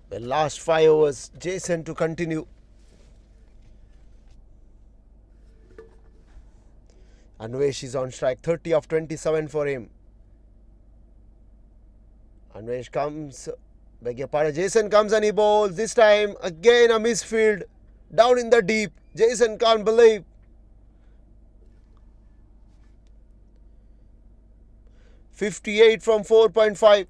The last 5 overs, Jason to continue. Anvesh is on strike, 30 of 27 for him. Anvesh comes Beg your pardon. Jason comes and he bowls. This time again a misfield. Down in the deep. Jason can't believe. .58 from 4.5.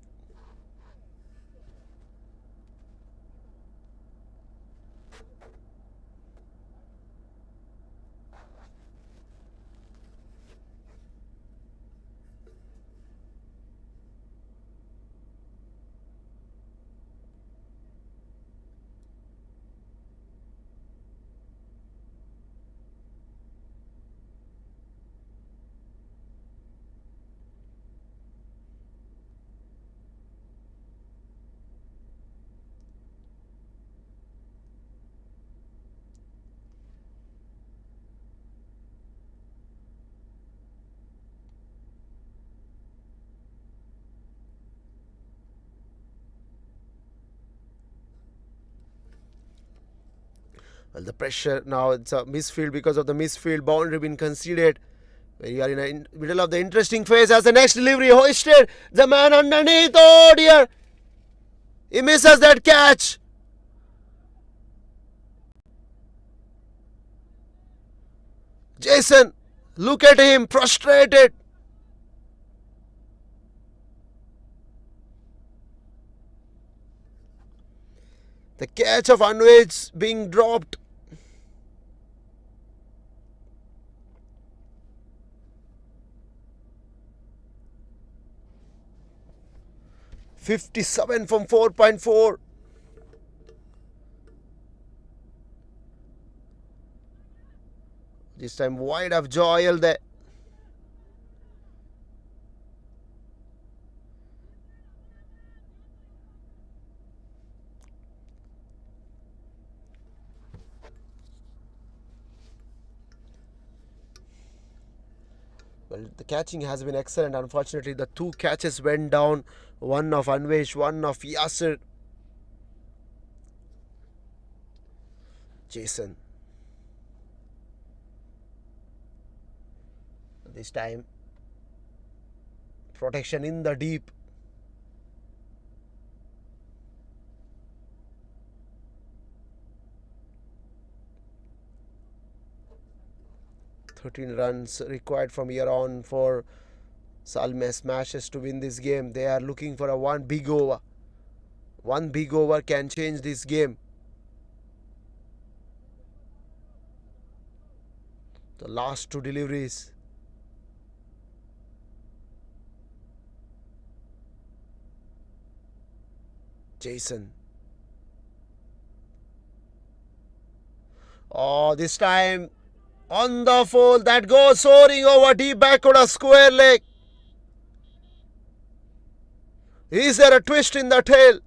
Well, the pressure now, it's a misfield because of the misfield boundary being conceded. We are in the middle of the interesting phase as the next delivery hoisted. The man underneath. Oh dear. He misses that catch. Jason, look at him, frustrated. The catch of Anwage being dropped. .57 from 4.4. This time wide of Joel there. Well, the catching has been excellent. Unfortunately, the two catches went down. One of Anvesh, one of Yasir. Jason. This time, protection in the deep. .13 runs required from here on for Salmiya Smashes to win this game. They are looking for a one big over. One big over can change this game. The last two deliveries. Jason. Oh, this time on the full, that goes soaring over deep backward a square leg. Is there a twist in the tail?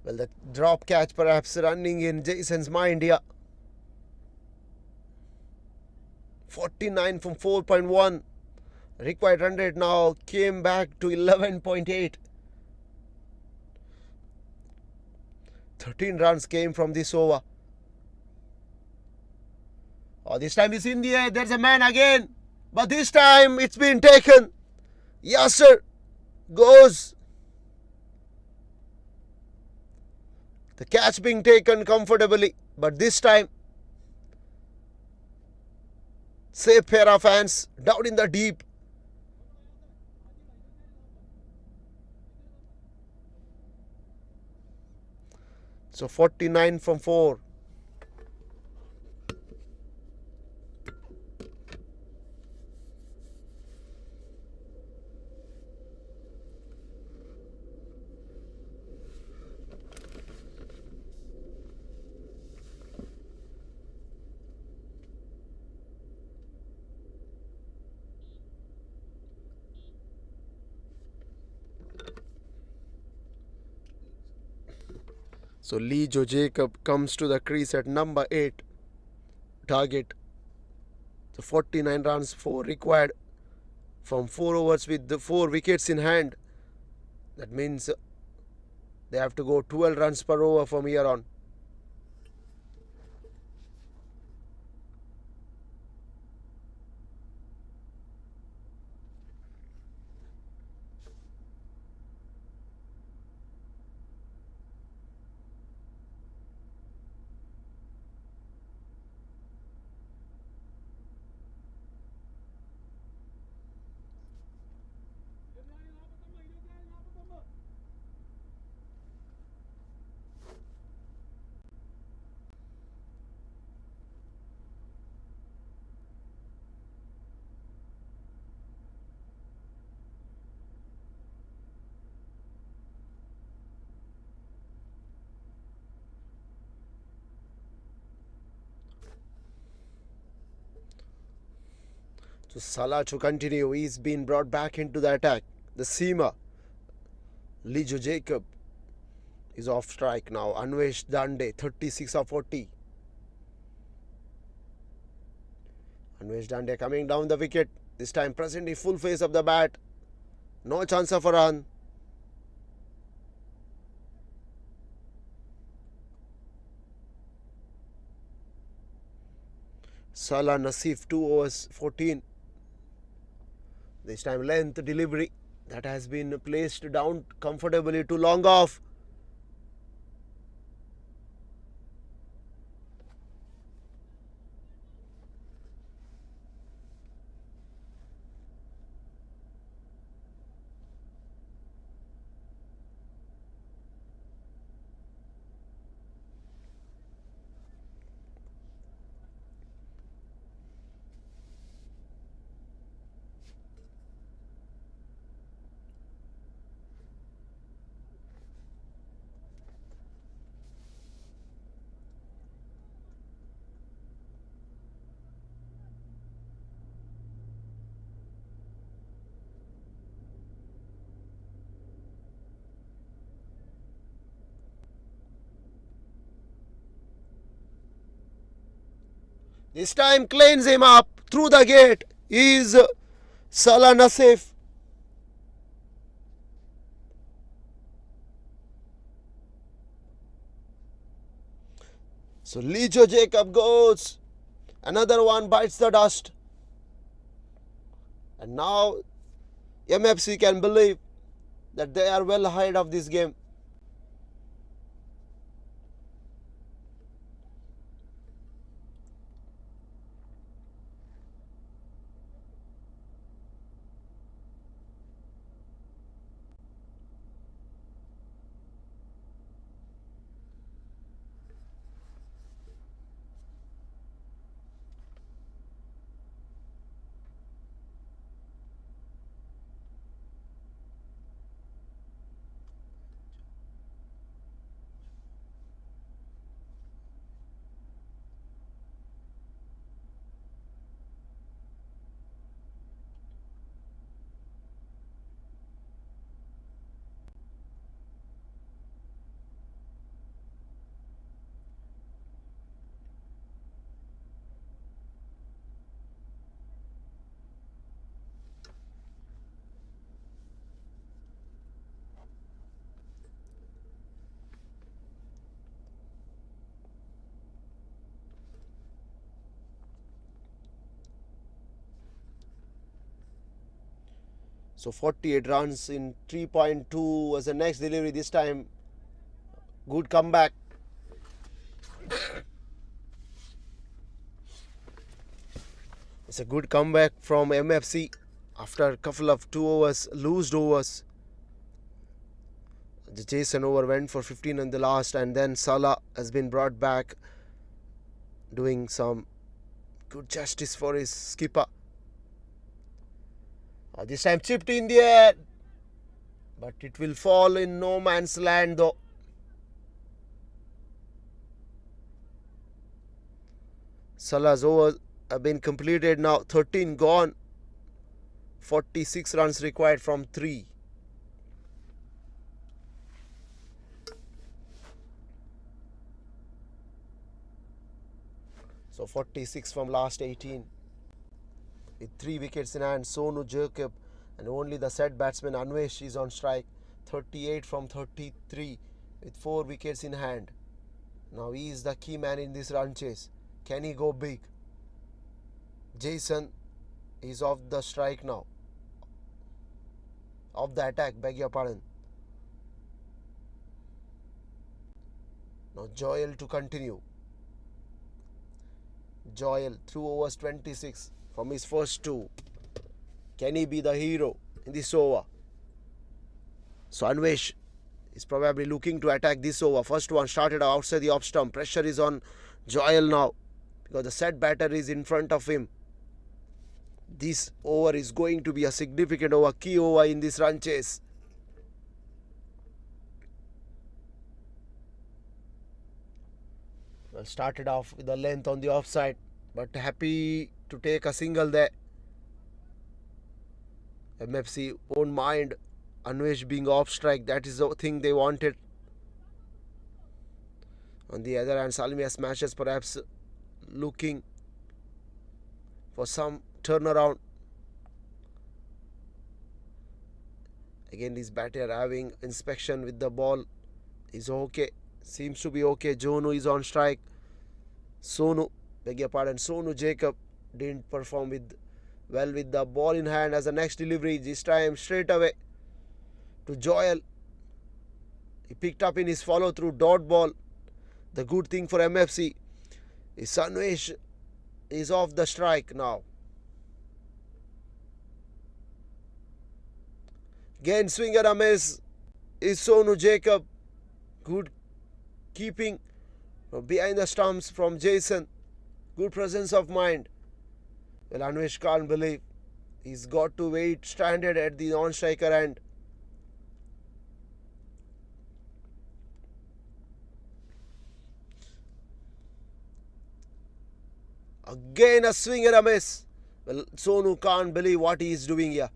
Well, the drop catch perhaps running in Jason's mind here. 49 from 4.1. Required run rate now came back to 11.8. 13 runs came from this over. Oh, this time it's in the air. There's a man again. But this time it's been taken. Yasser goes. The catch being taken comfortably. But this time, safe pair of hands down in the deep. So 49 from 4. So Lee Joe Jacob comes to the crease at number 8. target. So 49 runs, 4 required from 4 overs with the 4 wickets in hand. That means they have to go 12 runs per over from here on. So Salah to continue. He's been brought back into the attack. The seamer, Lijo Jacob, is off strike now. Anvesh Dande, 36 of 40. Anvesh Dande coming down the wicket. This time present in full face of the bat. No chance of a run. Salah Naseef, 2 overs, 14. This time length delivery that has been placed down comfortably to long off. This time cleans him up through the gate is Salah Naseef. So Lijo Jacob goes. Another one bites the dust. And now MFC can believe that they are well ahead of this game. So 48 runs in 3.2 was the next delivery this time. Good comeback. It's a good comeback from MFC after a couple of 2 overs, loosed overs. The Jason over went for 15 in the last, and then Salah has been brought back doing some good justice for his skipper. This time chipped in the air, but it will fall in no man's land though. Salah's overs have been completed now, 13 gone, 46 runs required from 3. So 46 from last 18. With 3 wickets in hand, Sonu Jacob and only the set batsman Anvesh is on strike. 38 from 33 with 4 wickets in hand. Now he is the key man in this run chase. Can he go big? Jason is off the strike now. Off the attack, beg your pardon. Now Joel to continue. Joel through overs 26 from his first 2. Can he be the hero in this over? So Anvesh is probably looking to attack this over. First one started outside the off stump. Pressure is on Joel now because the set batter is in front of him. This over is going to be a significant over, key over in this run chase. Well, started off with the length on the offside, but happy to take a single there. MFC won't mind Anvesh being off strike. That is the thing they wanted. On the other hand, Salmiya smashes perhaps looking for some turnaround. Again, this batter having inspection with the ball is okay. Seems to be okay. Jonu is on strike. Sonu, beg your pardon, Sonu Jacob didn't perform well with the ball in hand as the next delivery. This time straight away to Joel. He picked up in his follow through dot ball. The good thing for MFC is Anvesh is off the strike now. Again, swing and a miss is Sonu Jacob. Good keeping from behind the stumps from Jason. Good presence of mind. Well, Anvesh can't believe he's got to wait stranded at the non-striker end. Again a swing and a miss. Well, Sonu can't believe what he is doing here.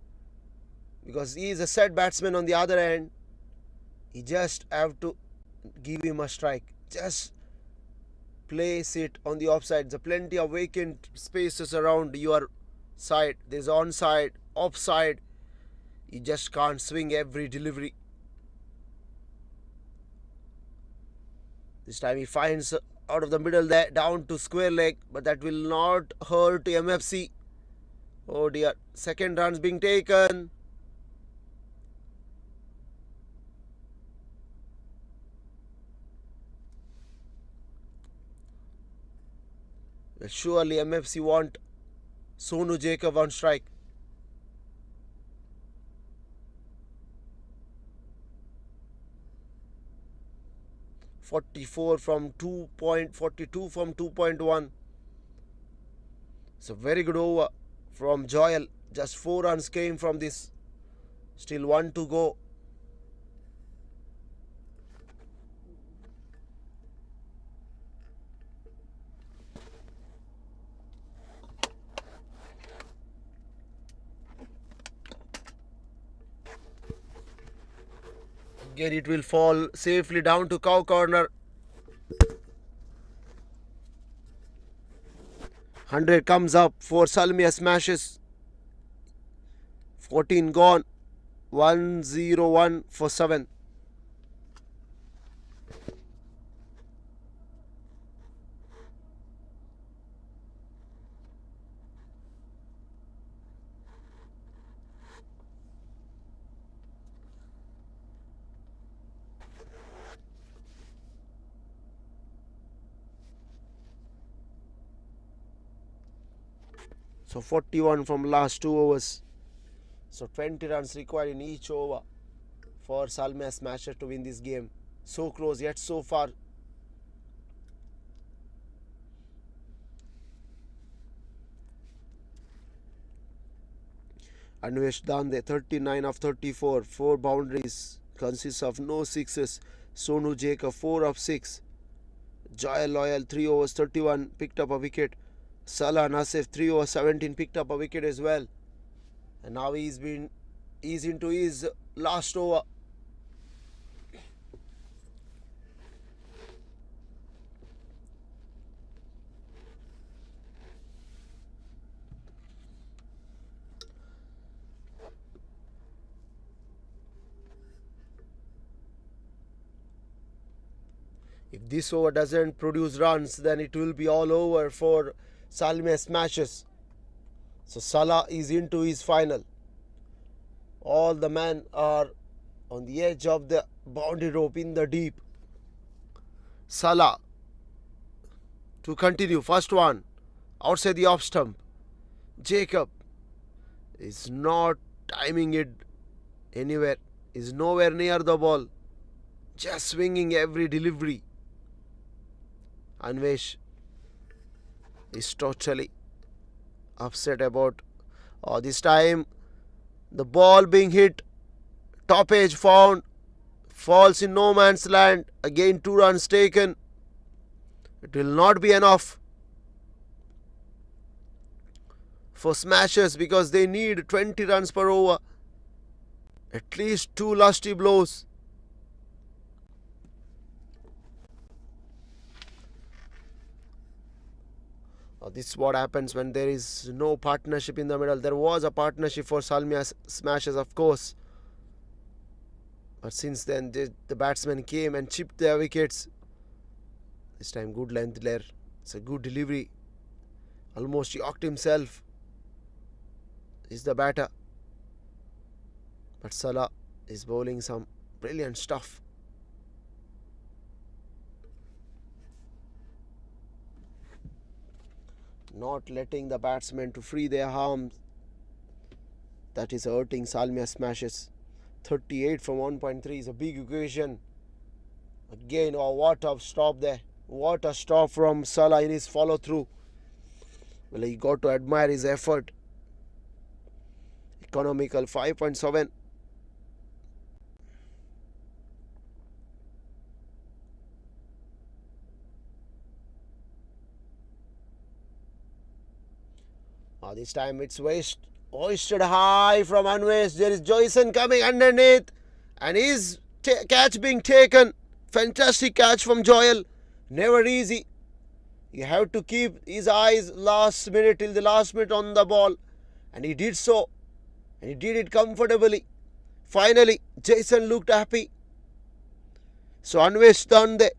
Because he is a set batsman on the other end. He just have to give him a strike. Just place it on the offside. There's plenty of vacant spaces around your side. There's onside, offside. You just can't swing every delivery. This time he finds out of the middle there, down to square leg, but that will not hurt MFC. Oh dear, second run's being taken. Well, surely MFC want Sonu Jacob on strike. .44 from 2.42 from 2.1. It's a very good over from Joel. Just 4 runs came from this. Still 1 to go. Again, it will fall safely down to cow corner. 100 comes up for Salmiya smashes. 14 gone. 101 for 7. So 41 from last 2 overs. So 20 runs required in each over for Salmiya Smasher to win this game. So close yet so far. Anvesh Dande 39 of 34. 4 boundaries. Consists of no sixes. Sonu Jacob 4 of 6. Joel Loyal 3 overs 31. Picked up a wicket. Salah Nasif 3 over 17 picked up a wicket as well. And now he's into his last over. this over doesn't produce runs, then it will be all over for Salmiya smashes. So Salah is into his final. All the men are on the edge of the boundary rope in the deep. Salah to continue. First one outside the off stump. Jacob is not timing it anywhere. Is nowhere near the ball. Just swinging every delivery. Anvesh is totally upset about this time. The ball being hit. Top edge found. Falls in no man's land. Again 2 runs taken. It will not be enough for smashers because they need 20 runs per over. At least 2 lusty blows. This is what happens when there is no partnership in the middle. There was a partnership for Salmiya smashes, of course. But since then, the batsmen came and chipped their wickets. This time, good length there. It's a good delivery. Almost yorked himself. Is the batter. But Salah is bowling some brilliant stuff. Not letting the batsmen to free their arms. That is hurting Salmiya smashes. 38 from 1.3 is a big occasion. Again, oh, what a stop there. What a stop from Salah in his follow through. Well, he got to admire his effort. Economical 5.7. This time it's hoisted high from Anvesh. There is Joyson coming underneath. And his catch being taken. Fantastic catch from Joel. Never easy. You have to keep his eyes till the last minute on the ball. And he did so. And he did it comfortably. Finally, Jason looked happy. So Anvesh done the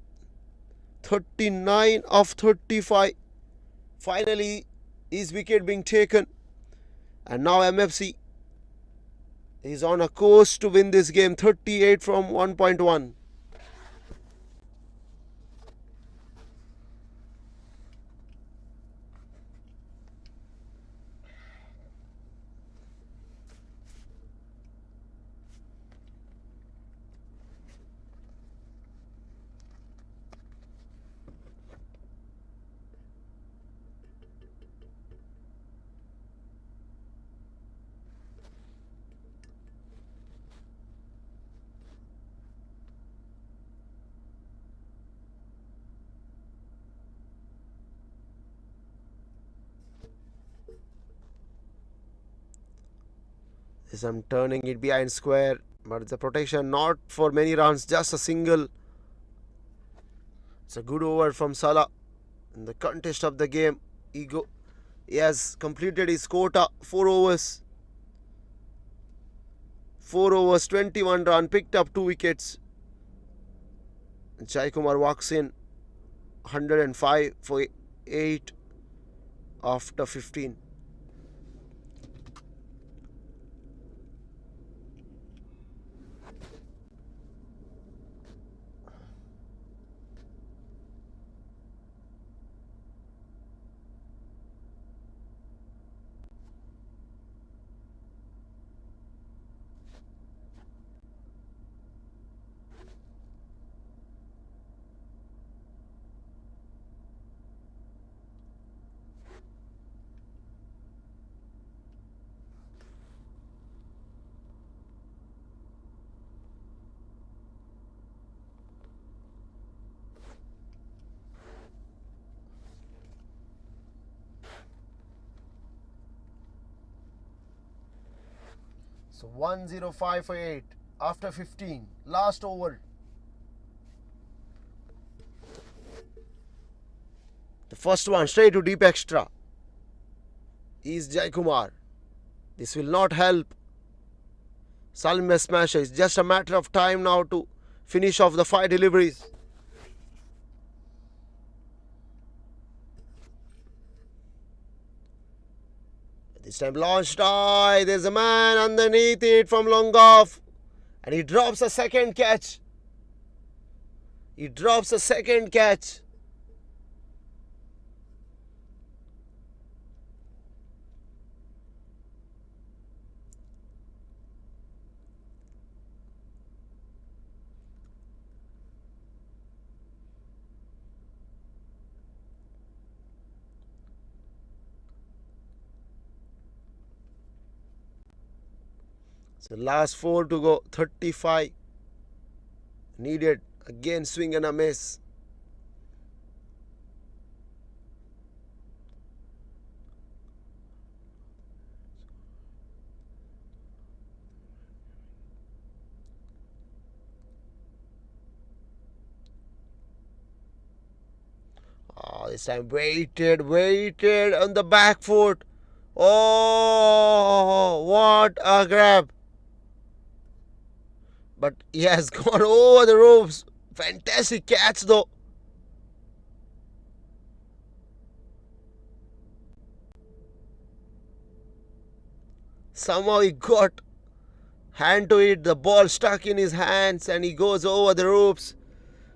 39 of 35. Finally, his wicket being taken. And now MFC is on a course to win this game. 38 from 1.1. As I'm turning it behind square, but the protection not for many runs, just a single. It's a good over from Salah in the contest of the game. He has completed his quota, 4 overs. 4 overs, 21 runs, picked up 2 wickets. Jaikumar walks in 105 for 8 after 15. So 105 for 8 after 15. Last over. The first one straight to deep extra is Jaikumar. This will not help Salmiya smasher. It's just a matter of time now to finish off the 5 deliveries. This time launched high. There's a man underneath it from long off. And he drops a second catch. He drops a second catch. So last 4 to go, 35 needed. Again swing and a miss. This time waited on the back foot. Oh, what a grab. But he has gone over the ropes. Fantastic catch though. Somehow he got hand to it. The ball stuck in his hands and he goes over the ropes.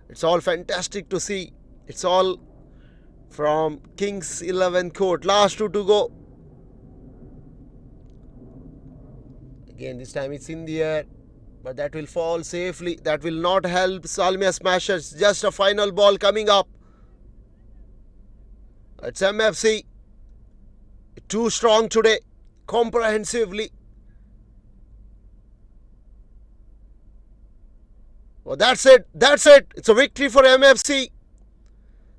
It's all fantastic to see. It's all from Kings 11 court. Last 2 to go. Again, this time it's in the air. But that will fall safely. That will not help Salmiya Smashers. Just a final ball coming up. It's MFC. Too strong today. Comprehensively. Well, that's it. That's it. It's a victory for MFC.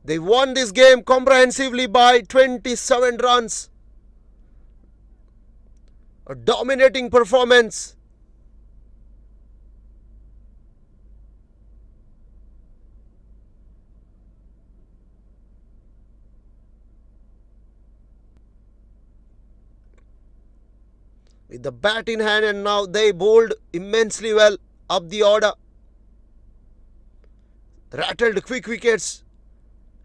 They won this game comprehensively by 27 runs. A dominating performance. With the bat in hand, and now they bowled immensely well up the order. Rattled quick wickets.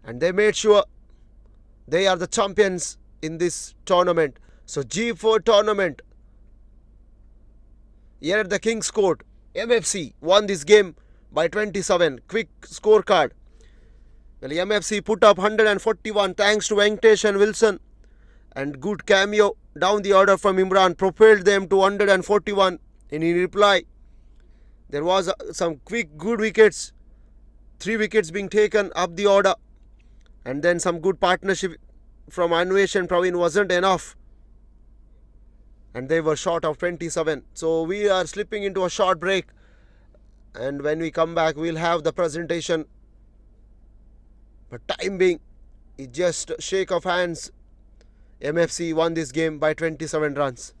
And they made sure they are the champions in this tournament. So G4 tournament here at the King's Court. MFC won this game by 27. Quick scorecard. Well, MFC put up 141 thanks to Venkatesh and Wilson. And good cameo down the order from Imran propelled them to 141. And in reply, there was some quick good wickets. 3 wickets being taken up the order. And then some good partnership from Anvesh and Praveen wasn't enough. And they were short of 27. So we are slipping into a short break. And when we come back, we'll have the presentation. But time being, it's just shake of hands. MFC won this game by 27 runs.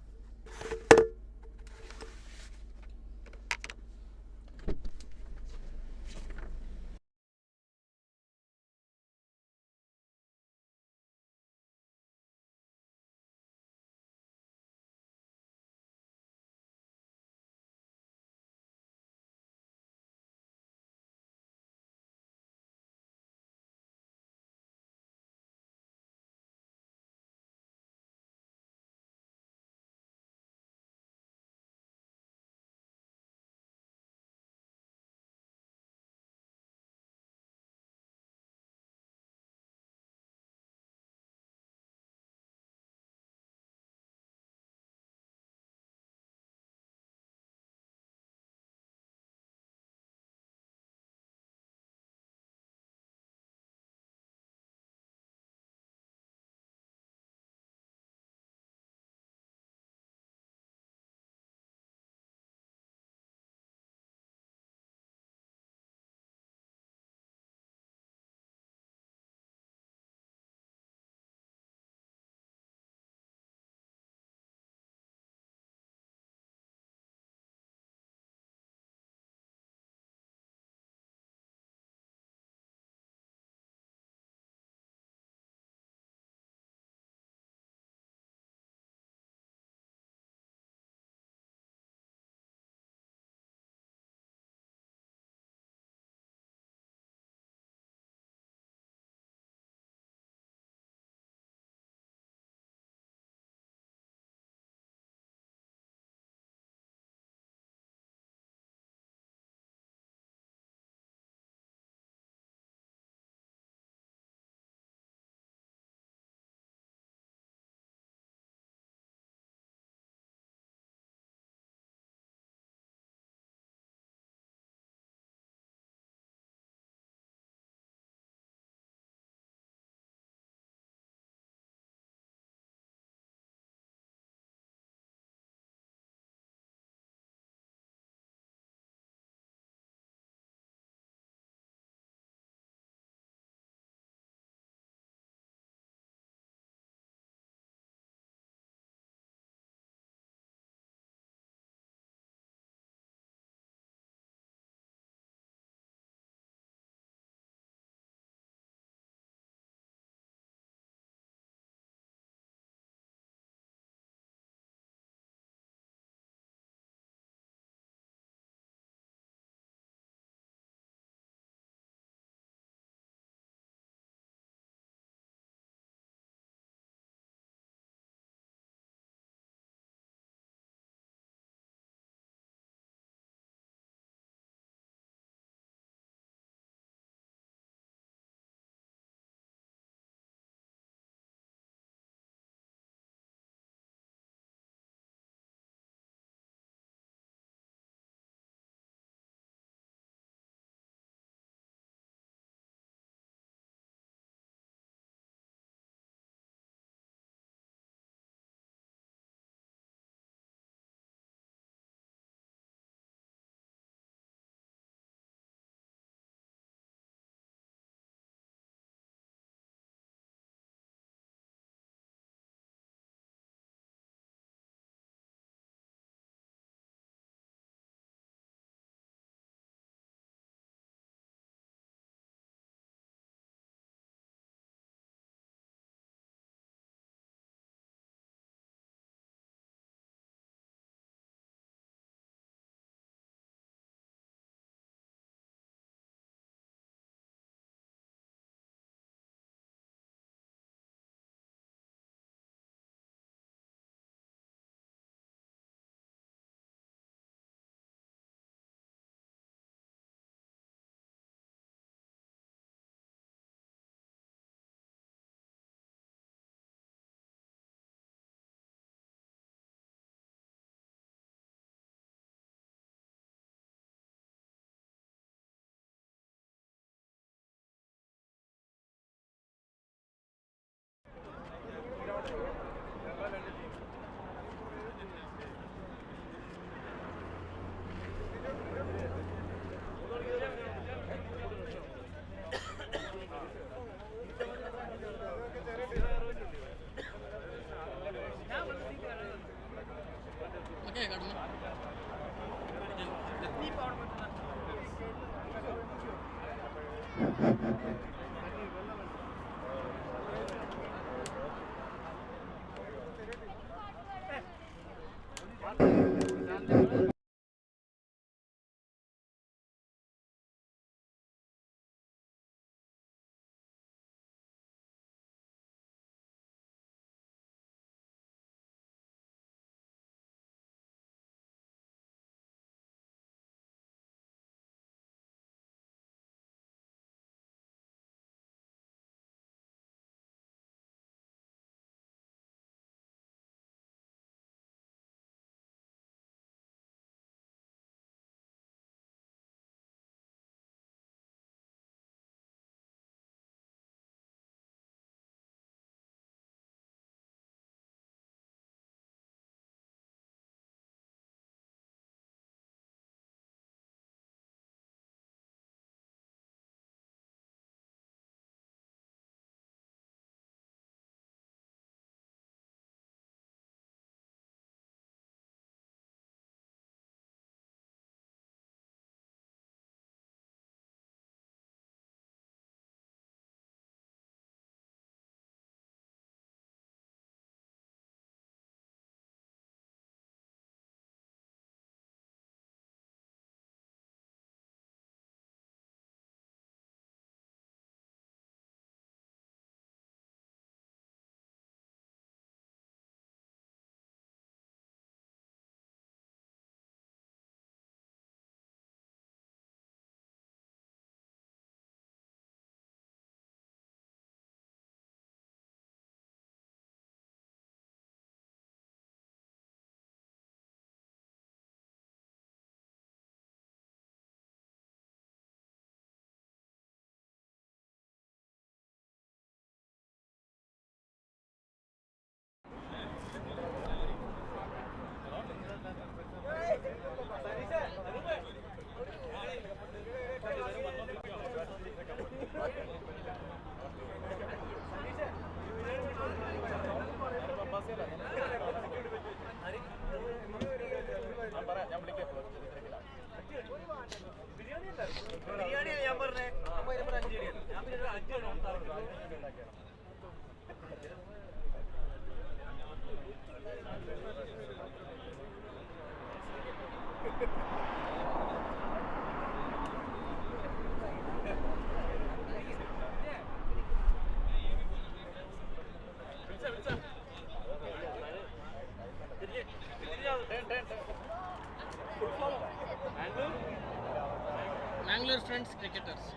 Mangalore friends cricketers.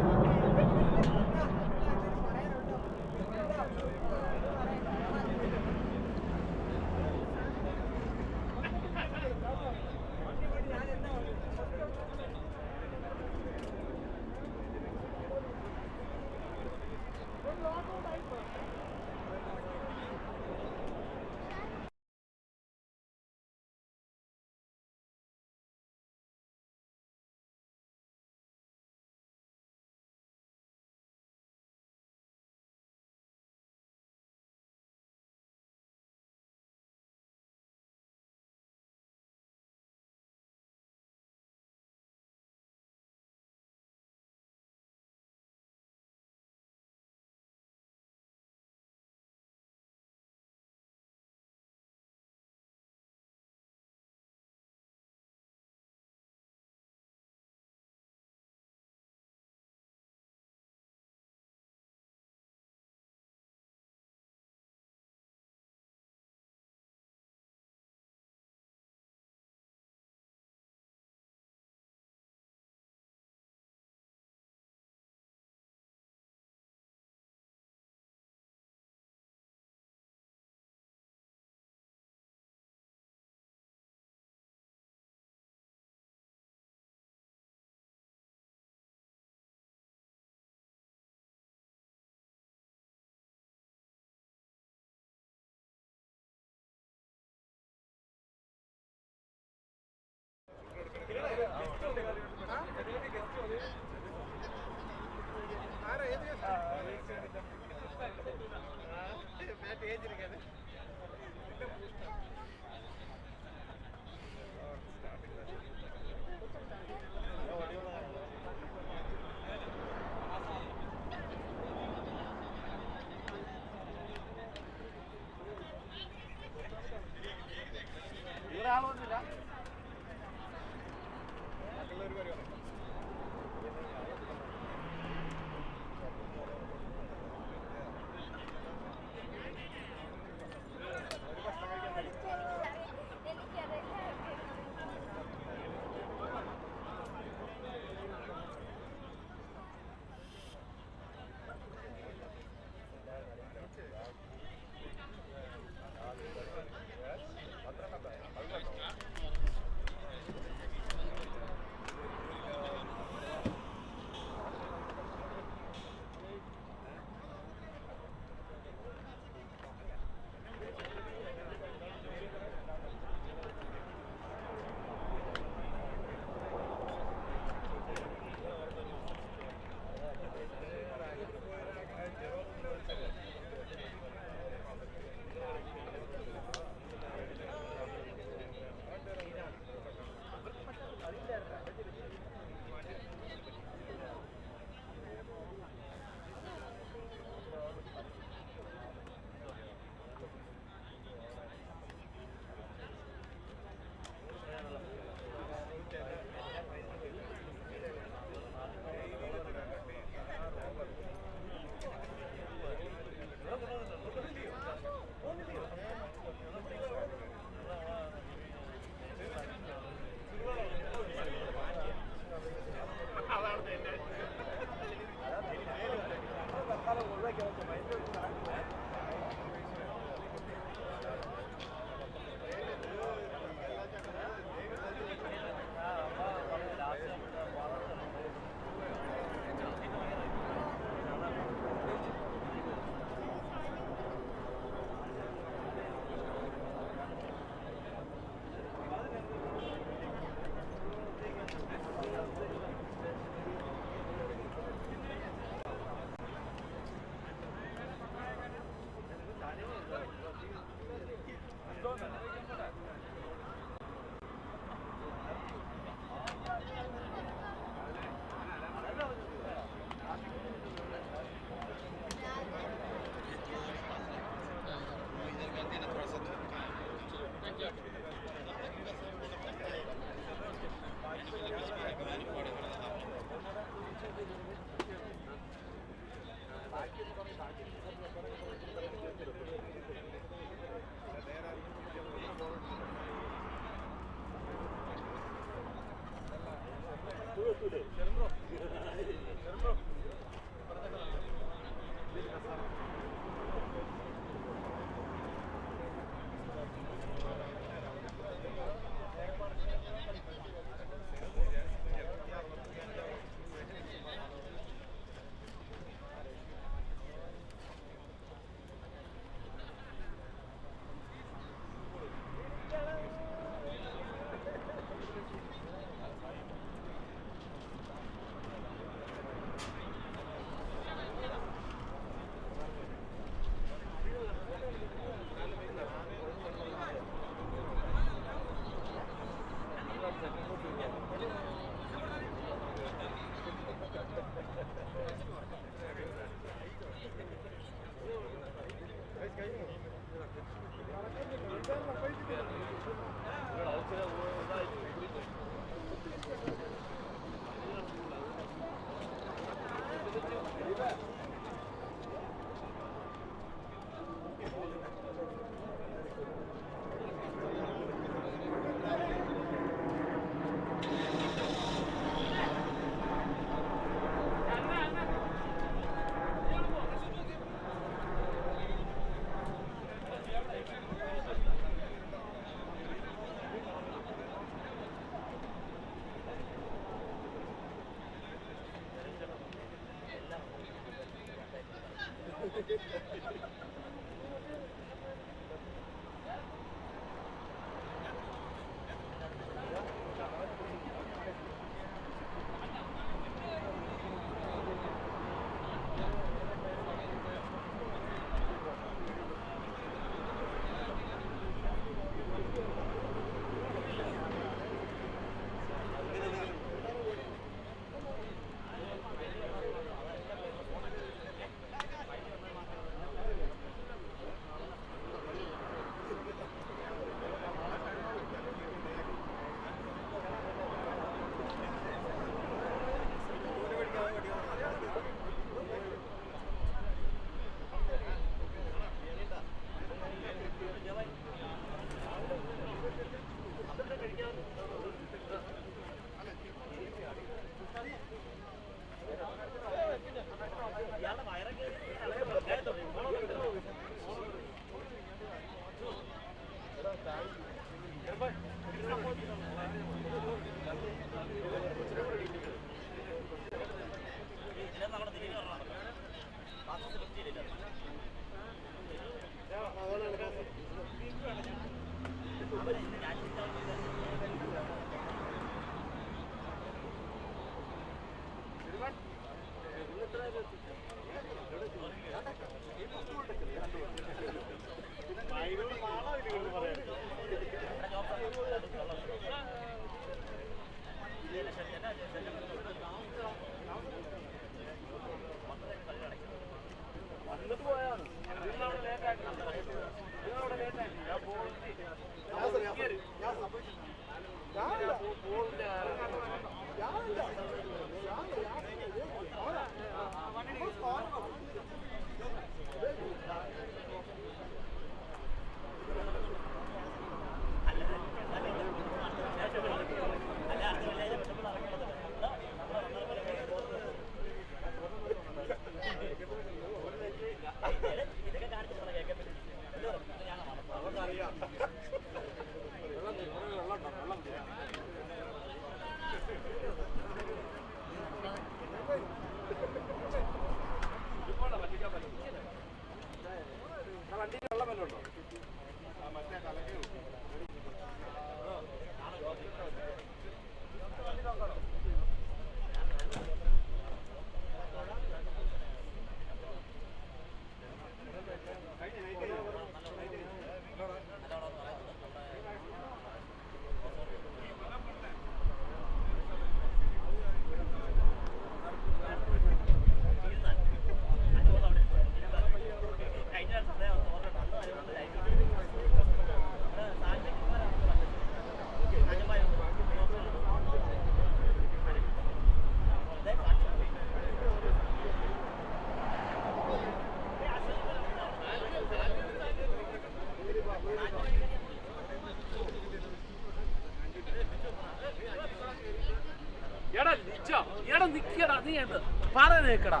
എടാ നിക്കടാ നീ എന്ത് പറയാൻ നിക്കടാ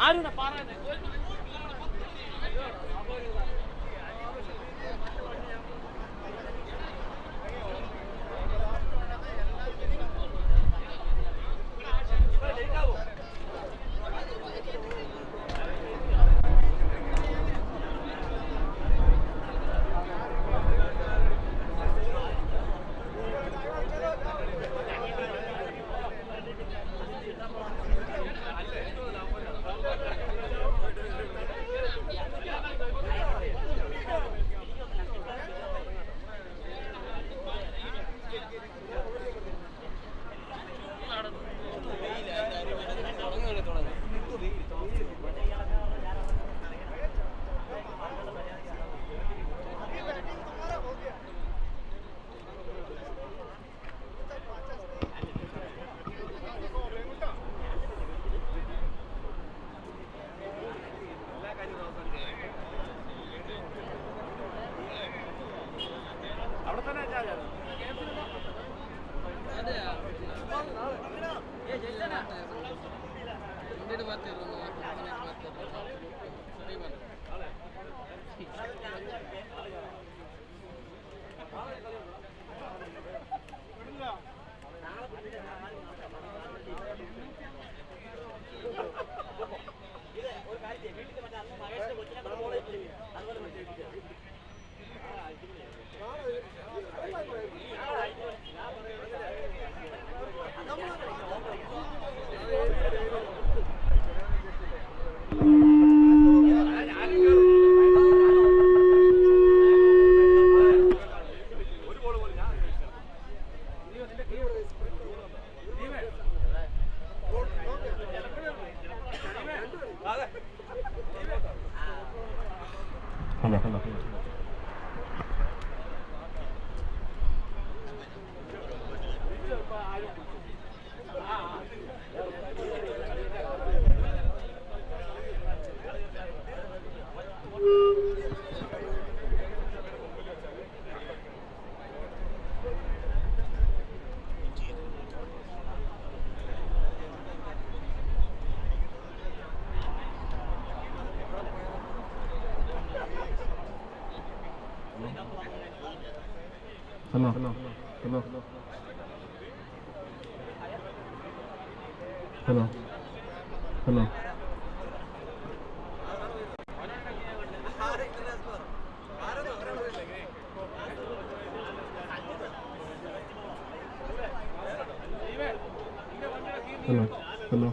ആരുടെ പറയാൻ Hello.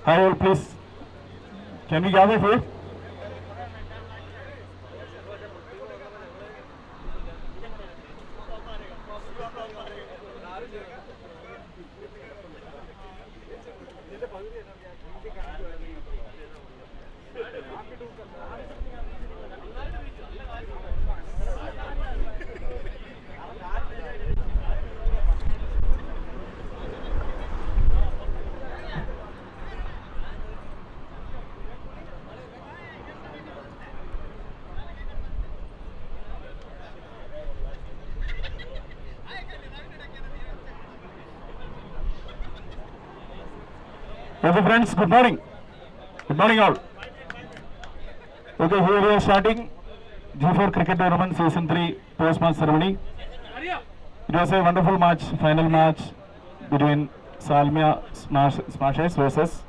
Hi all, please. Can we gather here? Okay friends, good morning. Good morning all. Okay, here we are starting G4 Cricket Tournament Season 3 post-match ceremony. It was a wonderful match, final match between Salmiya Chairs versus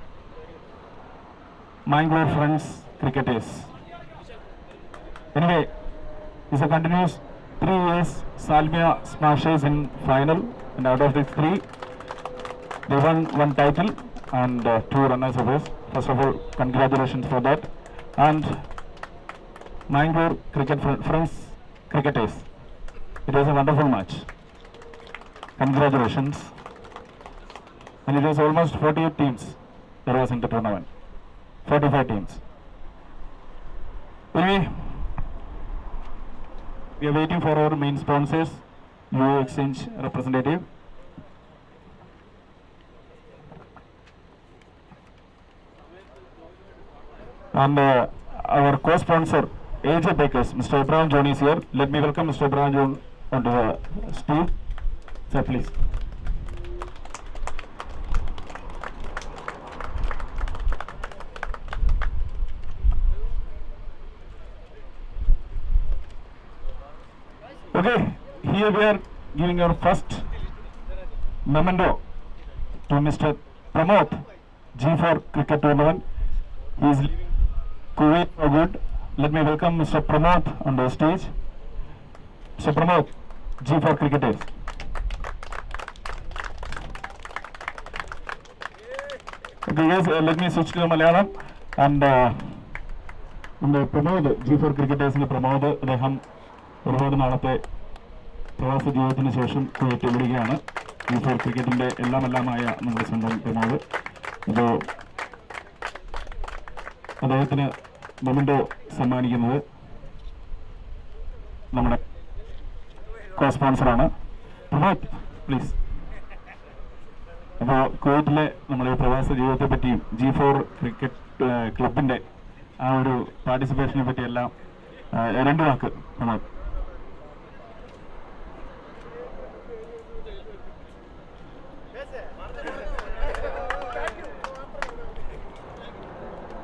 Mangalore Friends Cricketers. Anyway, it's a continuous 3 years Salmiya Chairs in final, and out of the 3, they won 1 title and 2 runners-up. First of all, congratulations for that. And Mangalore Friends Cricketers. It was a wonderful match. Congratulations. and it was almost 48 teams there was in the tournament. 45 teams. Anyway, we are waiting for our main sponsors, UAeexchange representative. And our co-sponsor, AJ Bakers, Mr. Abraham John is here. Let me welcome Mr. Abraham John onto the stage. Sir, please. Okay, here we are giving our first memento to Mr. Pramod, G4 Cricket Tournament. He is leaving Kuwait for good. Let me welcome Mr. Pramod on the stage. Mr. Pramod, G4 Cricketers. Okay guys, let me switch to Malayalam. And Pramod, G4 Cricketers in Pramod, അദ്ദേഹം ഒരുപാട് നാളത്തെ പ്രവാസ ജീവിതത്തിന് ശേഷം Kuwait വിടുകയാണ്. G4 ക്രിക്കറ്റിൻ്റെ എല്ലാമായ നമ്മുടെ സ്വന്തം പ്രമോദ്. ഇപ്പോൾ അദ്ദേഹത്തിന് മൊമെന്റോ സമ്മാനിക്കുന്നത് നമ്മുടെ കോ സ്പോൺസറാണ്. പ്രമോദ് പ്ലീസ്. അപ്പോൾ കുവൈറ്റിലെ നമ്മുടെ പ്രവാസ ജീവിതത്തെ പറ്റിയും G4 ക്രിക്കറ്റ് ക്ലബിൻ്റെ ആ ഒരു പാർട്ടിസിപ്പേഷനെ പറ്റിയെല്ലാം രണ്ട് വാക്ക് പ്രമോദ്.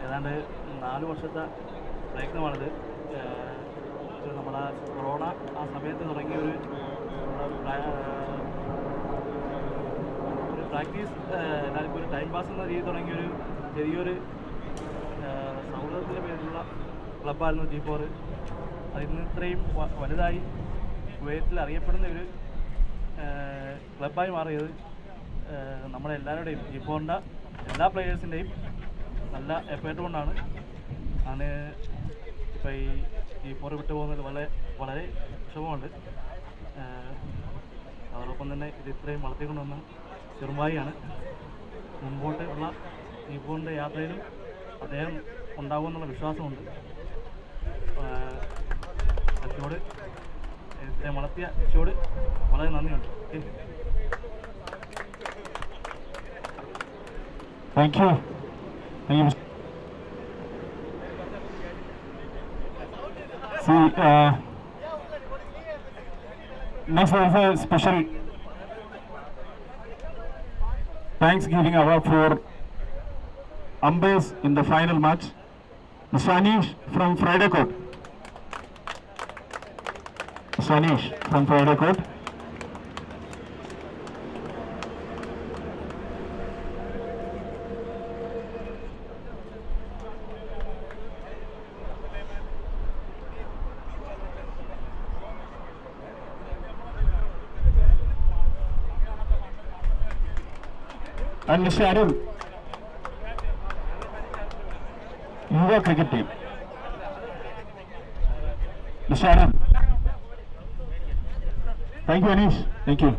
ഏതാണ്ട് 4 വർഷത്തെ പ്രയത്നമാണിത്. നമ്മുടെ കൊറോണ ആ സമയത്ത് തുടങ്ങിയ ഒരു പ്രാക്ടീസ്, എല്ലാവർക്കും ഒരു ടൈം പാസ് എന്ന രീതിയിൽ തുടങ്ങിയൊരു ചെറിയൊരു സൗഹൃദത്തിൻ്റെ പേരിലുള്ള ക്ലബ്ബായിരുന്നു G4. അതിന് ഇത്രയും വലുതായി കുവൈറ്റിൽ അറിയപ്പെടുന്ന ഒരു ക്ലബ്ബായി മാറിയത് നമ്മളെല്ലാവരുടെയും G4ൻ്റെ എല്ലാ പ്ലെയേഴ്സിൻ്റെയും നല്ല എഫേർട്ട് കൊണ്ടാണ്. ആണ് ഇപ്പോൾ ഈ G4 വിട്ടു പോകുന്നതിൽ വളരെ വിഷമമുണ്ട്. അതോടൊപ്പം തന്നെ ഇത് ഇത്രയും വളർത്തിക്കൊണ്ടുവന്ന ചെറുമ്പായിയാണ്. മുമ്പോട്ട് ഉള്ള G4ൻ്റെ യാത്രയിലും അദ്ദേഹം ഉണ്ടാകുമെന്നുള്ള വിശ്വാസമുണ്ട്. അച്ഛനോട് ഇത്രയും വളർത്തിയ അച്ഛനോട് വളരെ നന്ദിയുണ്ട്. Thank you. Thank you. See, next there is a special Thanksgiving award for umpires in the final match. Mr. Anish from Friday Court. Mr. Anish from Friday Court. And Mr. Arun, UA cricket team. Mr. Arun. Thank you, Anish. Thank you.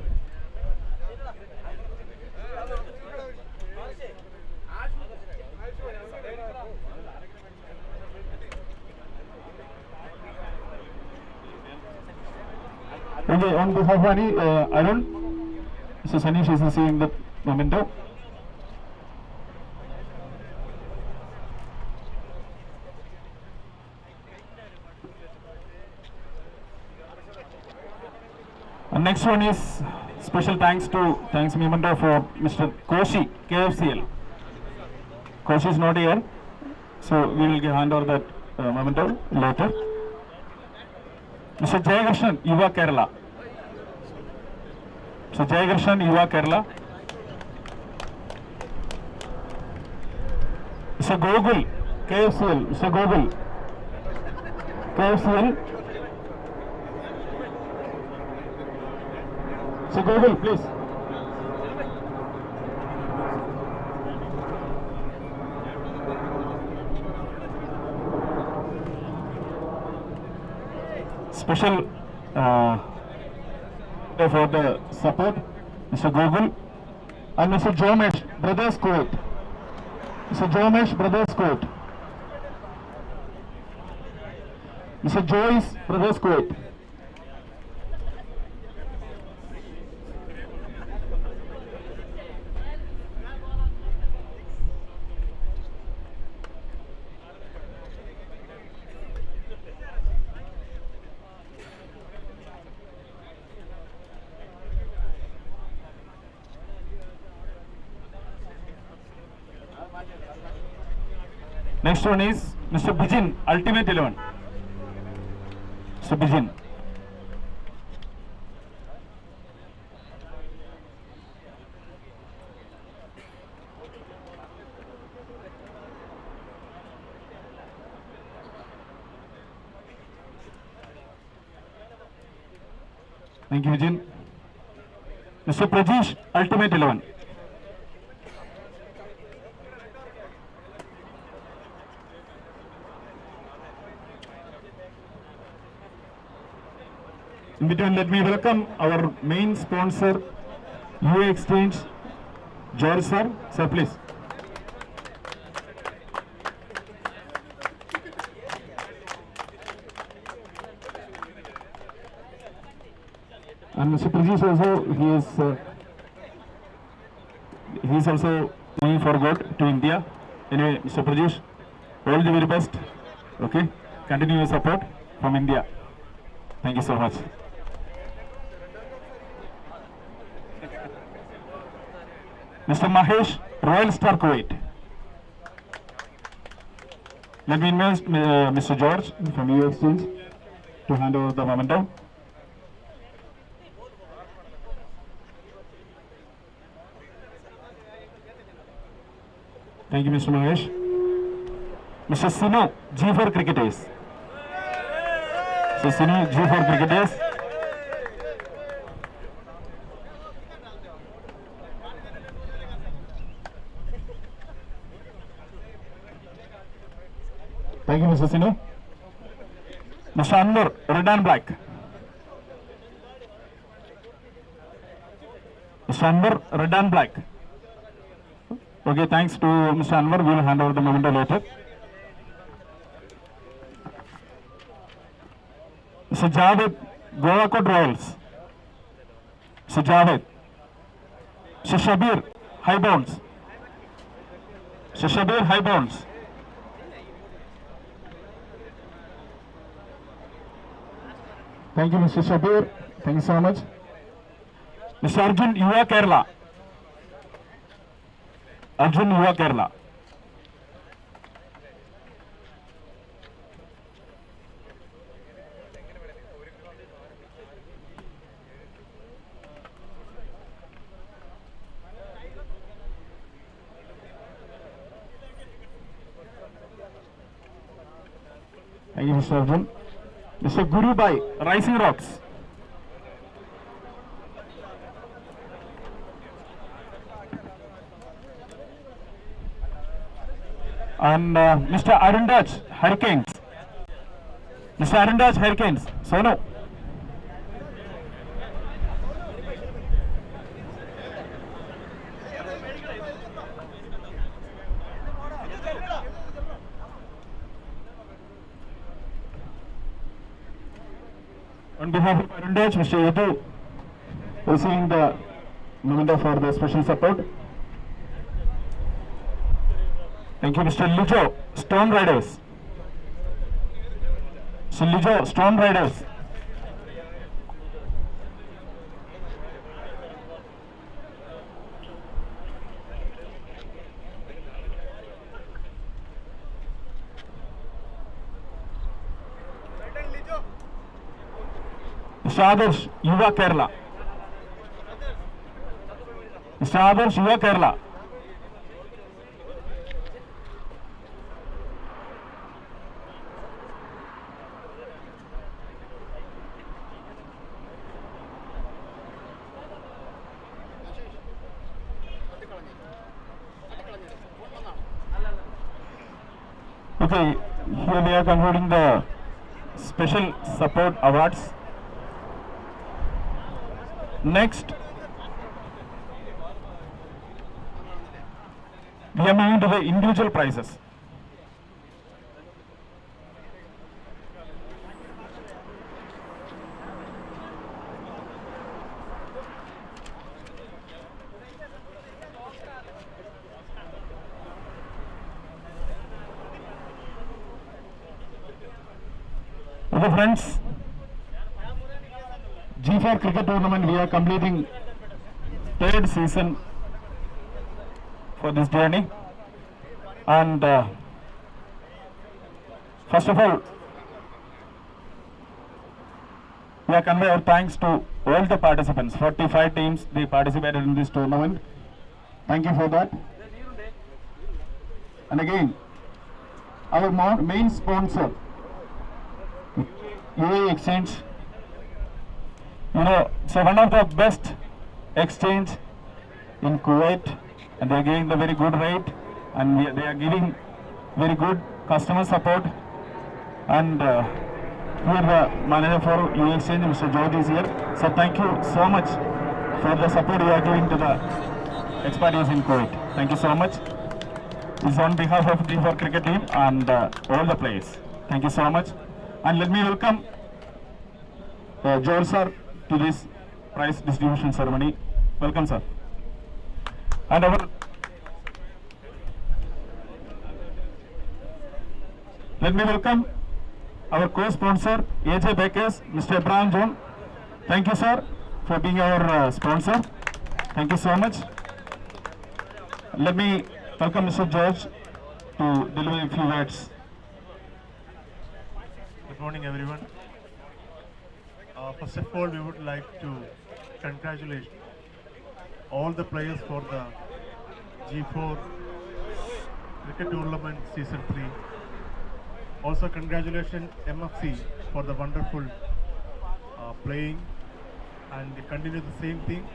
Okay, on behalf of Arun, Mr. Anish is receiving the memento. And next one is special thanks memento for Mr. Koshi, KFCL. Koshi is not here, so we will hand over that memento later. Mr. Jayakrishnan, Yuva Kerala. Mr. Jayakrishnan, Yuva Kerala. Mr. Gogul, KFCL. Mr. Gogul, KFCL. Mr. Gogul, please. Special for the support, Mr. Gogul. And Mr. Jomesh, Brothers Kuwait. Mr. Jomesh, Brothers Kuwait. Mr. Joyce, Brothers Kuwait. Next one is Mr. Bijin, Ultimate 11. Mr. Bijin. Thank you, Bijin. Mr. Prajesh, Ultimate 11. In between, let me welcome our main sponsor, UAeexchange, George sir. Sir, please. And Mr. Prajesh also, he is also moving forward to India. Anyway, Mr. Prajesh, all the very best. Okay, continue your support from India. Thank you so much. Mr. Mahesh, Royal Star Kuwait. Let me invite Mr. George from UAeexchange to hand over the memento. Thank you, Mr. Mahesh. Mr. Sinu, G4 Cricketers. So, Sinu, G4 Cricketers. Thank you, Mr. Sinu. Mr. Anwar, Red and Black. Mr. Anwar, Red and Black. Okay, thanks to Mr. Anwar. We will hand over the memento later. Mr. Javed, Goa Code Royals. Mr. Javed. Mr. Shabir, High Bounds. Mr. Shabir, High Bounds. Thank you, Mr. Shabir. Thank you so much. Mr. Arjun, UA Kerala. Arjun, UA Kerala. Thank you, Mr. Arjun. Mr. Guru Bhai, Rising Rocks. And Mr. Arundaj, Hurricanes. Mr. Arundaj, Hurricanes. Sonu. On behalf of Arundaj, Mr. Yadu receiving the memento for the special support. Thank you, Mr. Lijo, Stone Riders. Mr. Lijo, Stone Riders. Mr. Adarsh, Yuva Kerala. Mr. Adarsh, Yuva Kerala. Okay, here we are concluding the special support awards. We are moving to the individual prizes. Okay, friends, G4 cricket tournament, we are completing third season for this journey, and first of all, we are convey our thanks to all the participants. 45 teams they participated in this tournament. Thank you for that. And again, our main sponsor, uaeexchange. You know, it's one of the best exchange in Kuwait, and they are giving the very good rate, and they are giving very good customer support. And here the manager for uaeexchange, Mr. George, is here. So thank you so much for the support you are giving to the expatriates in Kuwait. Thank you so much. This is on behalf of the G4 cricket team and all the players. Thank you so much. And let me welcome George sir to this prize distribution ceremony. Welcome, sir. And let me welcome our co-sponsor, AJ Bakers, Mr. Abraham John. Thank you, sir, for being our sponsor. Thank you so much. Let me welcome Mr. George to deliver a few words. Good morning, everyone. First of all, we would like to congratulate all the players for the G4 cricket tournament season 3. Also, congratulations MFC for the wonderful playing, and continue the same thing.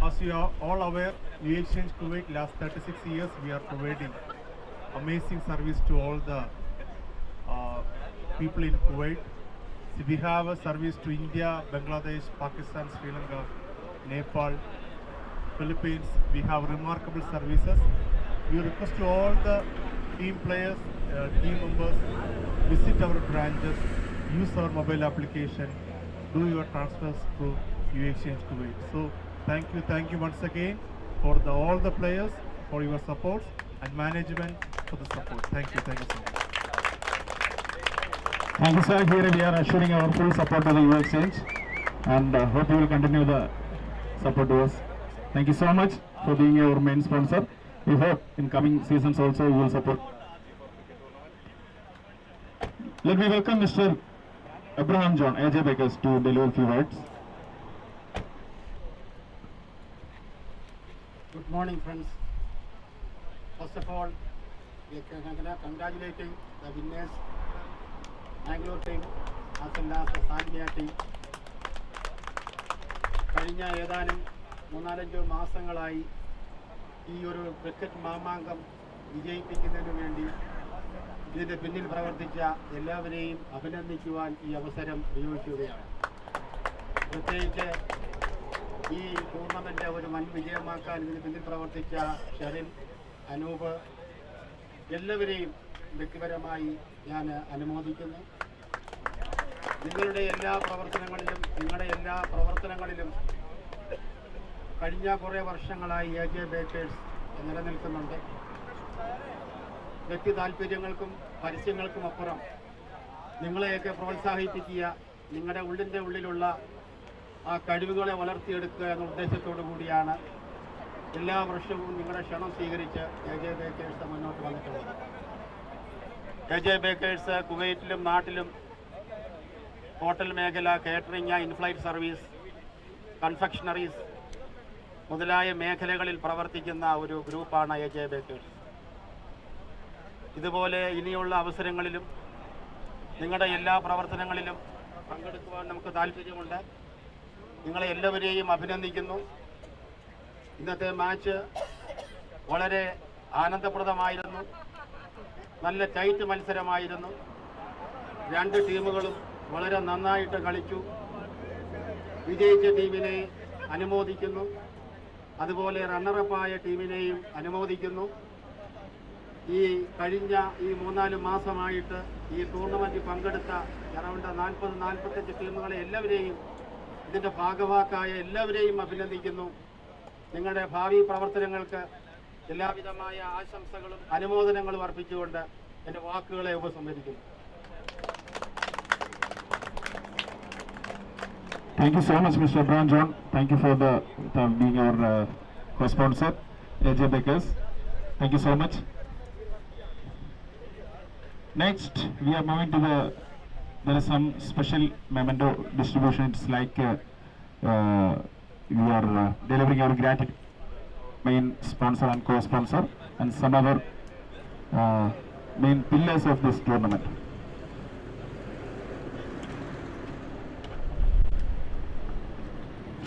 As you are all aware, uaeexchange Kuwait last 36 years we are providing amazing service to all the people in Kuwait. So we have a service to India, Bangladesh, Pakistan, Sri Lanka, Nepal, Philippines. We have remarkable services. We request to all the team players, team members, visit our branches, use our mobile application, do your transfers through uaeexchange Kuwait. So thank you once again for all the players for your support, and management for the support. Thank you so much. Thank you, sir. Here we are assuring our full support to the uaeexchange, and hope you will continue the support to us. Thank you so much for being our main sponsor. We hope in coming seasons also you will support. Let me welcome Mr. Abraham John, AJ Bakers, to deliver a few words. Good morning, friends. First of all, we are congratulating the winners, Mangalore team, as well as the Salmiya team. കഴിഞ്ഞ ഏതാനും 3-4 മാസങ്ങളായി ഈ ഒരു cricket Mamankam വിജയിപ്പിക്കുന്നതിന് വേണ്ടി ഇതിൻ്റെ പിന്നിൽ പ്രവർത്തിച്ച എല്ലാവരെയും അഭിനന്ദിക്കുവാൻ ഈ അവസരം ഉപയോഗിക്കുകയാണ്. പ്രത്യേകിച്ച് ഈ ടൂർണമെന്റ് ഒരു വൻ വിജയമാക്കാൻ ഇതിന് പിന്നിൽ പ്രവർത്തിച്ച ഷെറിൻ, അനൂപ്, എല്ലാവരെയും വ്യക്തിപരമായി ഞാൻ അനുമോദിക്കുന്നു. നിങ്ങളുടെ എല്ലാ പ്രവർത്തനങ്ങളിലും കഴിഞ്ഞ കുറേ വർഷങ്ങളായി AJ ബേക്കേഴ്സ് നിലനിൽക്കുന്നുണ്ട്. വ്യക്തി താല്പര്യങ്ങൾക്കും പരസ്യങ്ങൾക്കും അപ്പുറം നിങ്ങളെയൊക്കെ പ്രോത്സാഹിപ്പിക്കുക, നിങ്ങളുടെ ഉള്ളിലുള്ള ആ കഴിവുകളെ വളർത്തിയെടുക്കുക എന്ന ഉദ്ദേശത്തോടു കൂടിയാണ് എല്ലാ വർഷവും നിങ്ങളുടെ ക്ഷണം സ്വീകരിച്ച് AJ ബേക്കേഴ്സ് മുന്നോട്ട് വന്നിട്ടുള്ളത്. AJ ബേക്കേഴ്സ് കുവൈറ്റിലും നാട്ടിലും ഹോട്ടൽ മേഖല, കേറ്ററിംഗ്, ഇൻഫ്ലൈറ്റ് സർവീസ്, കൺഫെക്ഷണറീസ് മുതലായ മേഖലകളിൽ പ്രവർത്തിക്കുന്ന ഒരു ഗ്രൂപ്പാണ് AJ ബേക്കേഴ്സ്. ഇതുപോലെ ഇനിയുള്ള അവസരങ്ങളിലും നിങ്ങളുടെ എല്ലാ പ്രവർത്തനങ്ങളിലും പങ്കെടുക്കുവാൻ നമുക്ക് താല്പര്യമുണ്ട്. നിങ്ങളെ എല്ലാവരെയും അഭിനന്ദിക്കുന്നു. ഇന്നത്തെ മാച്ച് വളരെ ആനന്ദപ്രദമായിരുന്നു. നല്ല ടൈറ്റ് മത്സരമായിരുന്നു. രണ്ട് ടീമുകളും വളരെ നന്നായിട്ട് കളിച്ചു. വിജയിച്ച ടീമിനെ അനുമോദിക്കുന്നു. അതുപോലെ റണ്ണറപ്പായ ടീമിനെയും അനുമോദിക്കുന്നു. ഈ കഴിഞ്ഞ ഈ 3-4 മാസമായിട്ട് ഈ ടൂർണമെൻറ്റിൽ പങ്കെടുത്ത അറൗണ്ട് 40-45 ടീമുകളെ എല്ലാവരെയും ഇതിൻ്റെ ഭാഗവാക്കായ എല്ലാവരെയും അഭിനന്ദിക്കുന്നു. നിങ്ങളുടെ ഭാവി പ്രവർത്തനങ്ങൾക്ക് എല്ലാവിധമായ ആശംസകളും അനുമോദനങ്ങളും അർപ്പിച്ചുകൊണ്ട് എൻ്റെ വാക്കുകളെ ഉപസംഹരിക്കുന്നു. Thank you so much, Mr. Brown John. Thank you for being our co-sponsor, AJ Bakers. Thank you so much. Next, we are moving to there is some special memento distribution. It's like we are delivering our gratitude, main sponsor and co-sponsor, and some other main pillars of this tournament.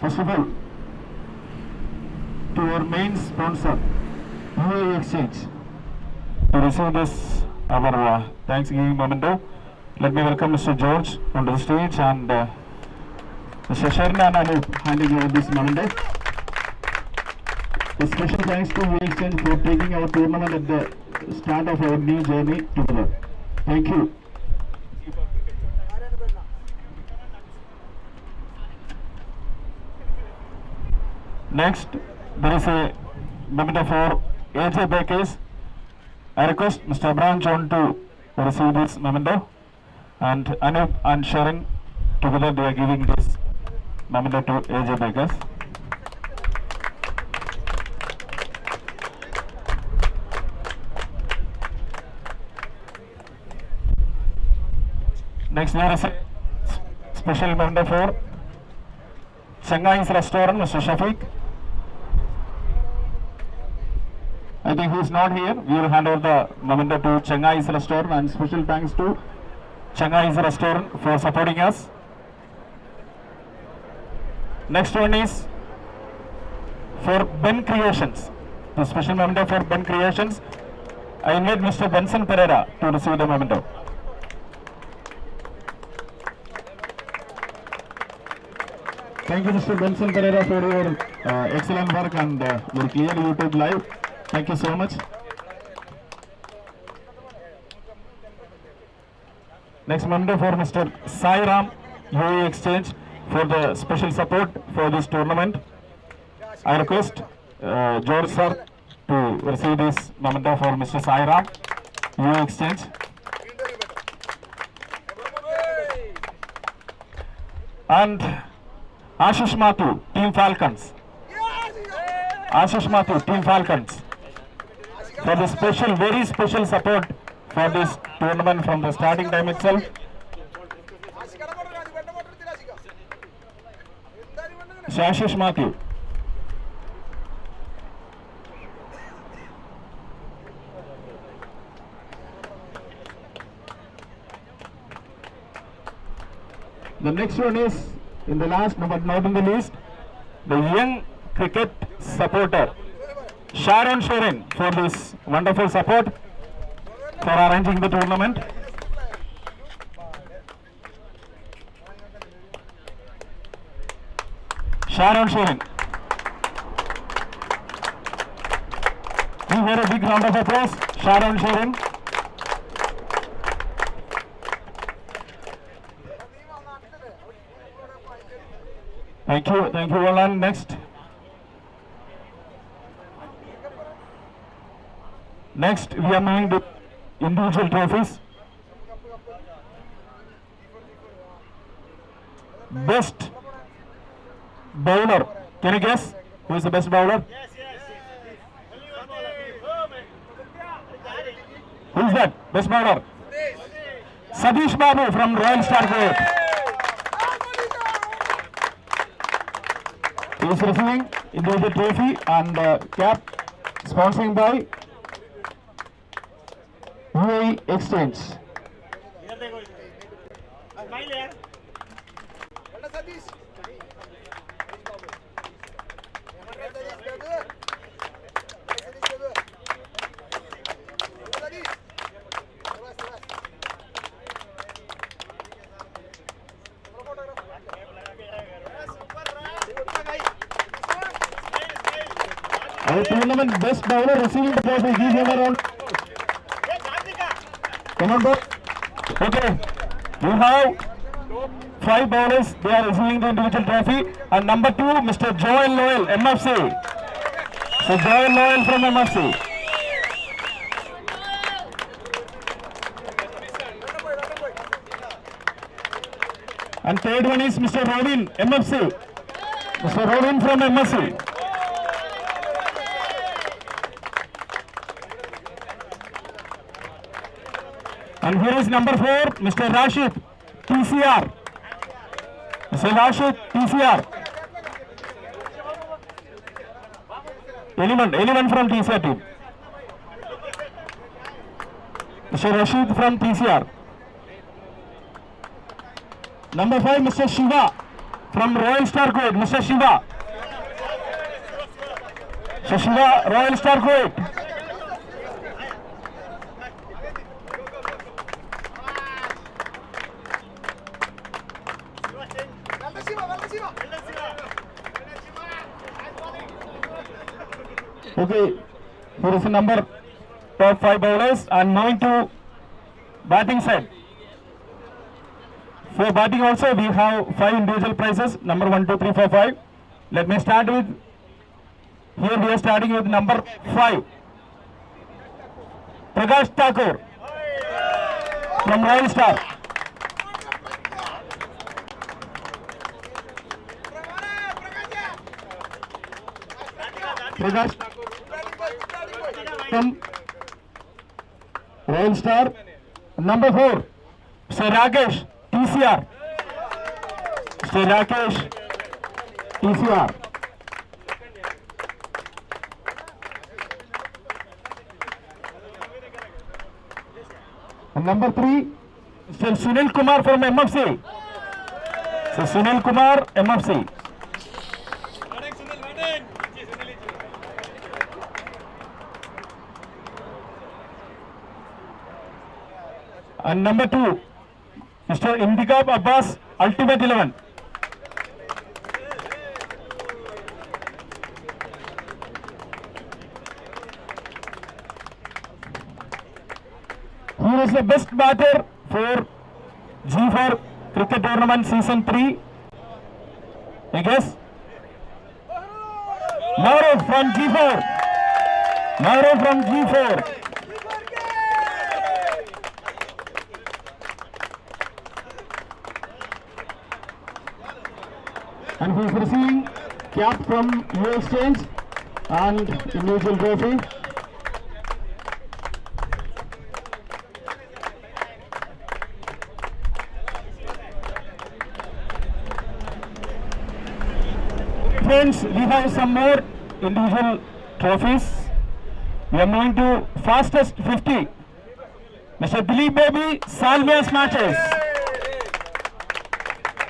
First of all, to our main sponsor, UAeexchange, to receive this our Thanksgiving memento, let me welcome Mr. George onto the stage and Mr. Sharna and Anup handing over this memento. A special thanks to UAeexchange for taking our tournament at the start of our new journey together. Thank you. Next, there is a memento for AJ Bakers. I request Mr. Brown John to receive this memento, and Anup and Sharon together they are giving this memento to AJ Bakers. Next, there is a special memento for Changai's restaurant, Mr. Shafiq. I think he is not here. We will hand over the memento to Changai's restaurant, and special thanks to Changai's restaurant for supporting us. Next one is for BENCREATIONS. The special memento for BENCREATIONS. I invite Mr. Benson Pereira to receive the memento. Thank you, Mr. Benson Pereira, for your excellent work and your clear YouTube live. Thank you so much. Next memento for Mr. Sai Ram, UAeexchange, for the special support for this tournament. I request George sir to receive this memento for Mr. Sai Ram, UAeexchange. And Ashish Mathu, Team Falcons. Ashish Mathu, Team Falcons, for the special, very special support for this tournament from the starting time itself. Ashish Mathu. The next one is, in the last but not in the least, the young cricket supporter Sharon Sherin, for this wonderful support for arranging the tournament. Sharon Sherin. Give her a big round of applause, Sharon Sherin. Thank you, Varun. Next, we are moving to individual trophies. Best bowler. Can you guess who is the best bowler? Who is that? Best bowler? Satish Babu from Royal Star Kuwait. He is receiving individual trophy and cap, sponsoring by UAeexchange. Our tournament best bowler receiving the trophy. Give him a round. Come on, boy. Okay. You have 5 bowlers. They are receiving the individual trophy. And number 2, Mr. Joel Loyal, MFC. So Joel Loyal from MFC. And third one is Mr. Robin, MFC. Mr. Robin from MFC. And here is number 4, Mr. Rashid, TCR. Mr. Rashid, TCR. Anyone from TCR team? Mr. Rashid from TCR. Number 5, Mr. Shiva from Royal Star Kuwait. Mr. Shiva. Mr. Shiva, Royal Star Kuwait. Okay, here is the number top 5 bowlers and moving to batting side. For batting also we have 5 individual prizes, number 1, 2, 3, 4, 5. Let me start with, here we are starting with number 5. Prakash Thakur from Royal Star. Prakash from Royal Star. Number 4, Sir Rakesh, TCR. Sir Rakesh, TCR. And number 3, Sir Sunil Kumar from MFC. Sir Sunil Kumar, MFC. And number 2, Mr. Indikab Abbas, Ultimate 11. Who is the best batter for G4 Cricket Tournament Season 3? I guess? Mauro from G4. Mauro from G4. And he is receiving cap from uaeexchange and individual trophy. Friends, we have some more individual trophies. We are moving to fastest 50. Mr. Dilip Baby, Salmiya Smashes.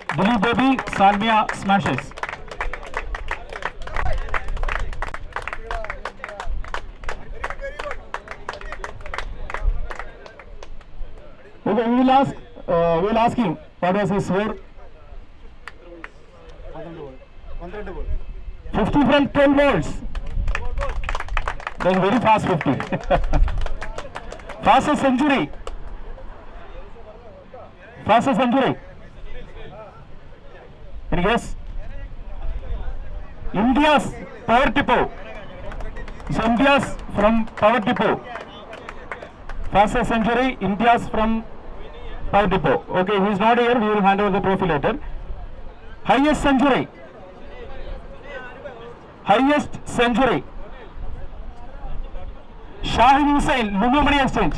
Dilip Baby, Salmiya Smashes. Okay, we will ask him what was his score. 50 from 12 balls. That's very fast 50. Fastest century. Fastest century. Can you guess? India's power tipo. So India's from power tipo. Fastest century, India's from power tipo. Okay, he is not here. We will hand over the trophy later. Highest century. Highest century. Shahid Hussain, Lulu Money Exchange.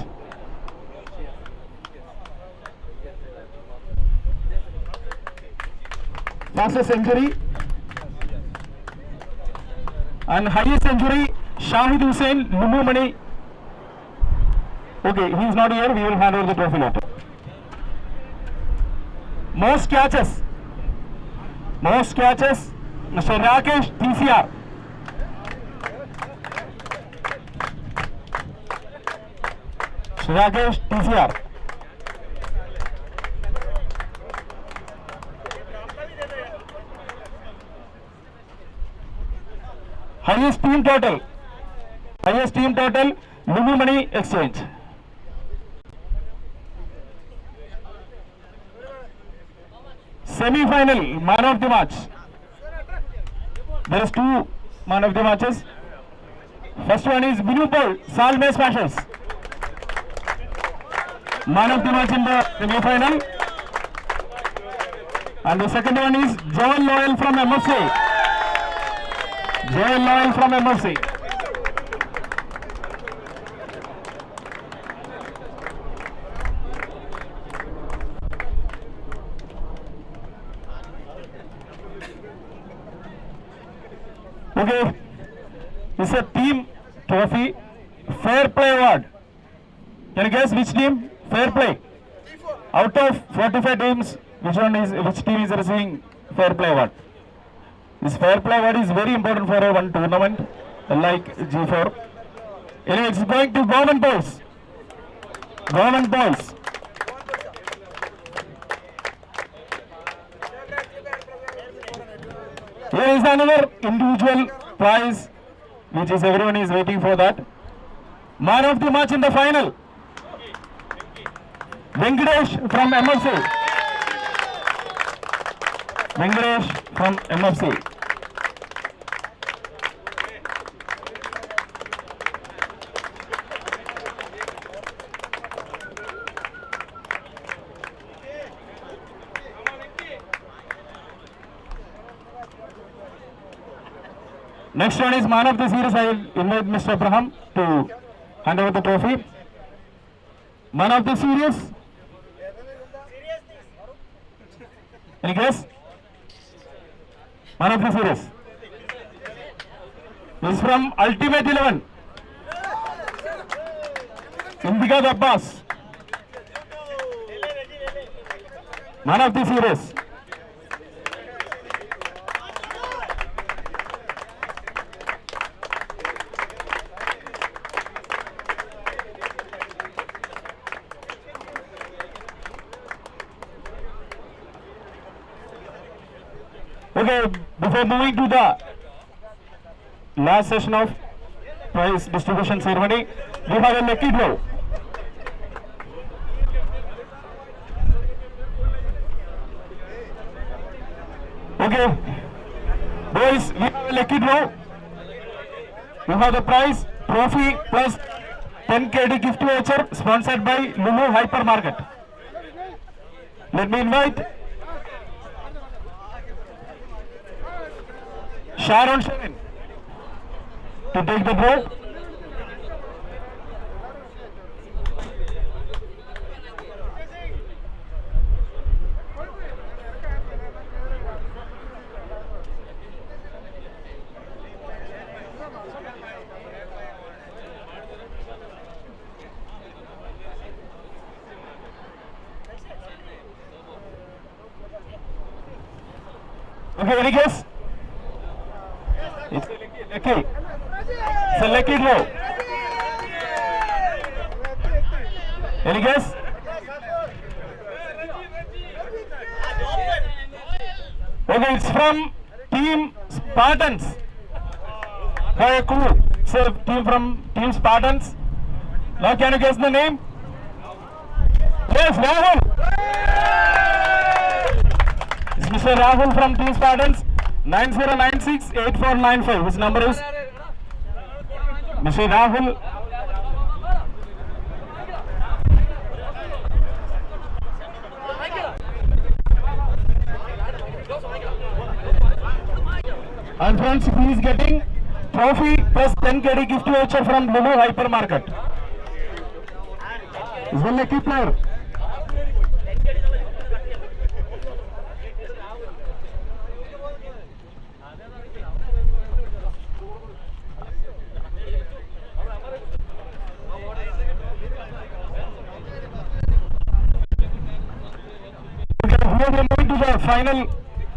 Fastest century. And highest century, Shahid Hussain, Lulu Money. Okay, he is not here. We will hand over the trophy later. Most catches. Most catches, Mr. Rakesh, TCR. Rakesh, TCR. Highest team total. Highest team total, Lulu Money Exchange. Semi-final man of the match. There is two man of the matches. First one is Udupi Salmiya Smashers. Man of the match in the semi-final. And the second one is Joel Loyal from MFC. Joel Loyal from MFC. Okay, it's a team trophy, fair play award. Can you guess which team? Fair play. Out of 45 teams, which team is receiving fair play award? This fair play award is very important for a one tournament like G4. Anyway, it's going to government boys. Government boys. Here is another individual prize, which is everyone is waiting for that. Man of the match in the final. Venkatesh from MFC. Venkatesh from MFC. Next one is man of the series. I will invite Mr. Abraham to hand over the trophy. Man of the series. Any guess? Man of the series. This is from Ultimate 11. Imtiaz Abbas. Man of the series. Okay, before moving to the last session of prize distribution ceremony, we have a lucky draw. Okay, boys, we have a lucky draw. We have the prize trophy plus 10 KD gift voucher sponsored by Lulu Hypermarket. Let me invite Sharon Shavin to take the draw. Okay, any guess? It's lucky. It's a lucky draw. Any guess? Okay, it's from Team Spartans. Very cool. It's a team from Team Spartans. Now can you guess the name? Yes, Rahul. It's Mr. Rahul from Team Spartans. 90968495. His number is Mr. Rahul. And friends, he is getting trophy plus 10 KD gift voucher from Lulu Hypermarket. He's a lucky player. We are moving to the final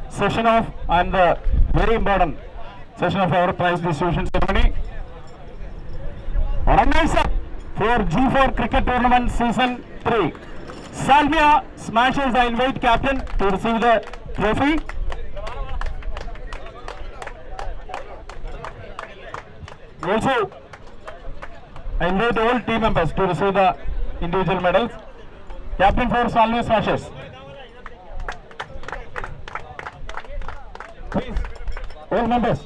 session of and the very important session of our prize distribution ceremony. Runners up for G4 Cricket Tournament Season 3. Salmiya Smashers, I invite captain to receive the trophy. Also, I invite all team members to receive the individual medals. Captain for Salmiya Smashers. Please, all members.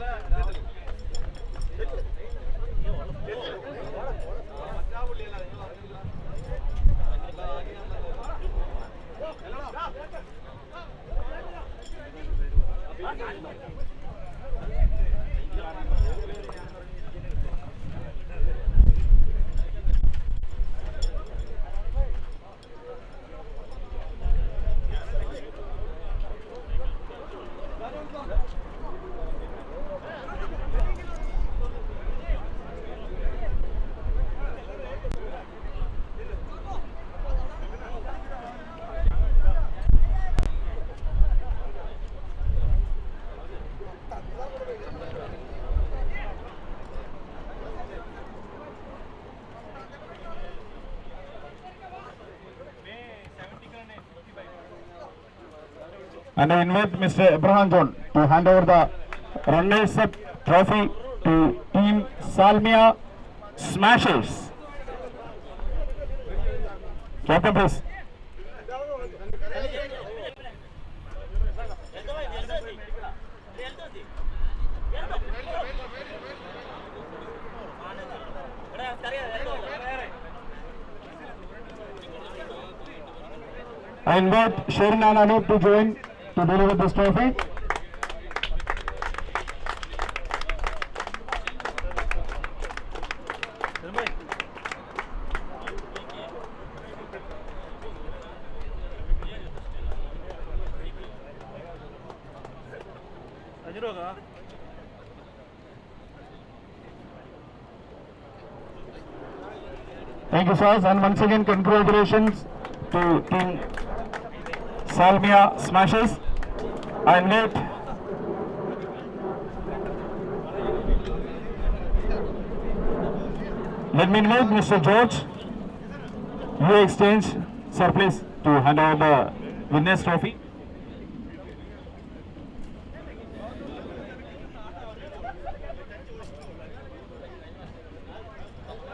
And I invite Mr. Abraham John to hand over the runners-up trophy to Team Salmiya Smashers. Captain, please. I invite Sharon and Anup to join to deliver this trophy. Thank you, sirs, and once again congratulations to Team Salmiya Smashers. I invite let me invite Mr. George, uaeexchange, sir, please, to hand over the winners trophy.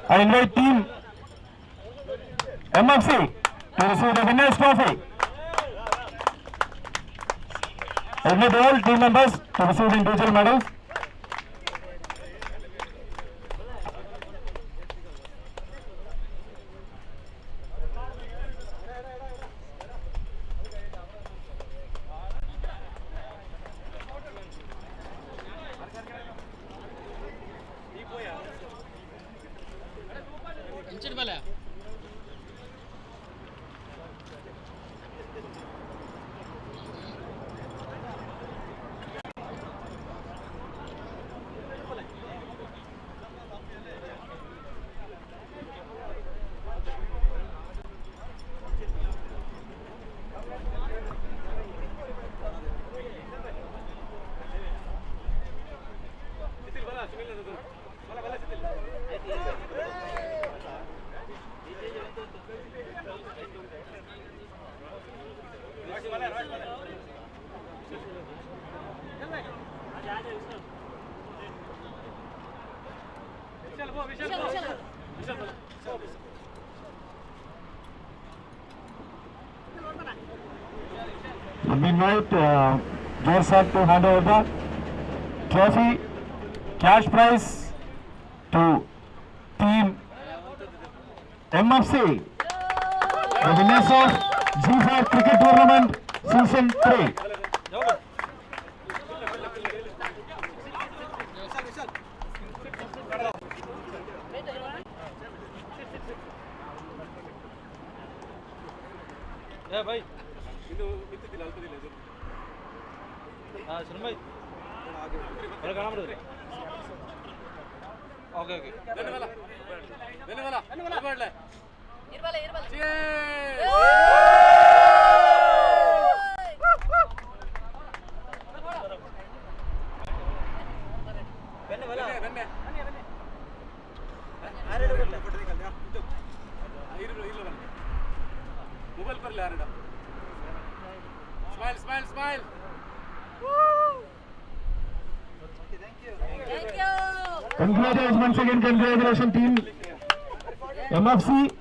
I invite Team MFC to receive the winners trophy. I invite all team members to receive the individual medals. We invite George sir to hand over the trophy, cash prize to Team MFC, the winners of G4 Cricket Tournament Season 3. Congratulations once again, congratulations Team MFC.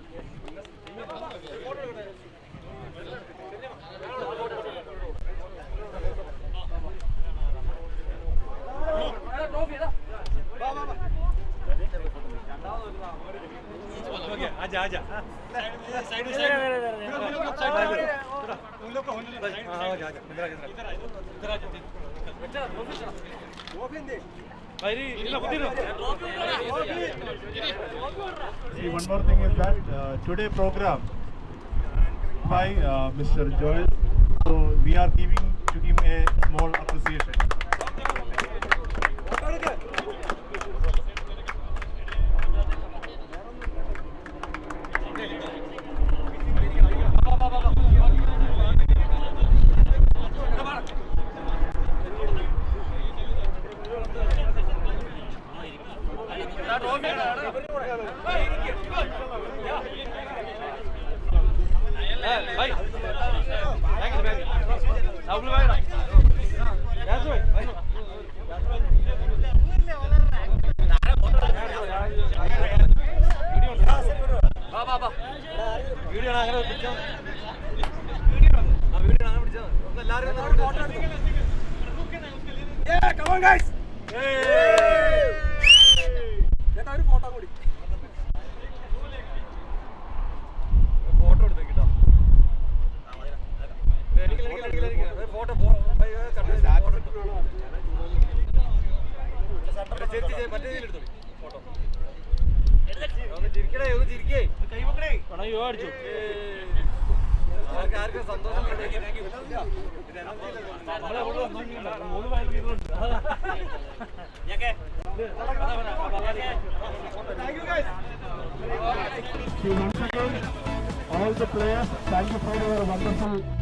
See, one more thing is that today program by Mr. Joel, so we are giving to him a small appreciation. Yeah, come on guys. Once again, all the players, thank you for your wonderful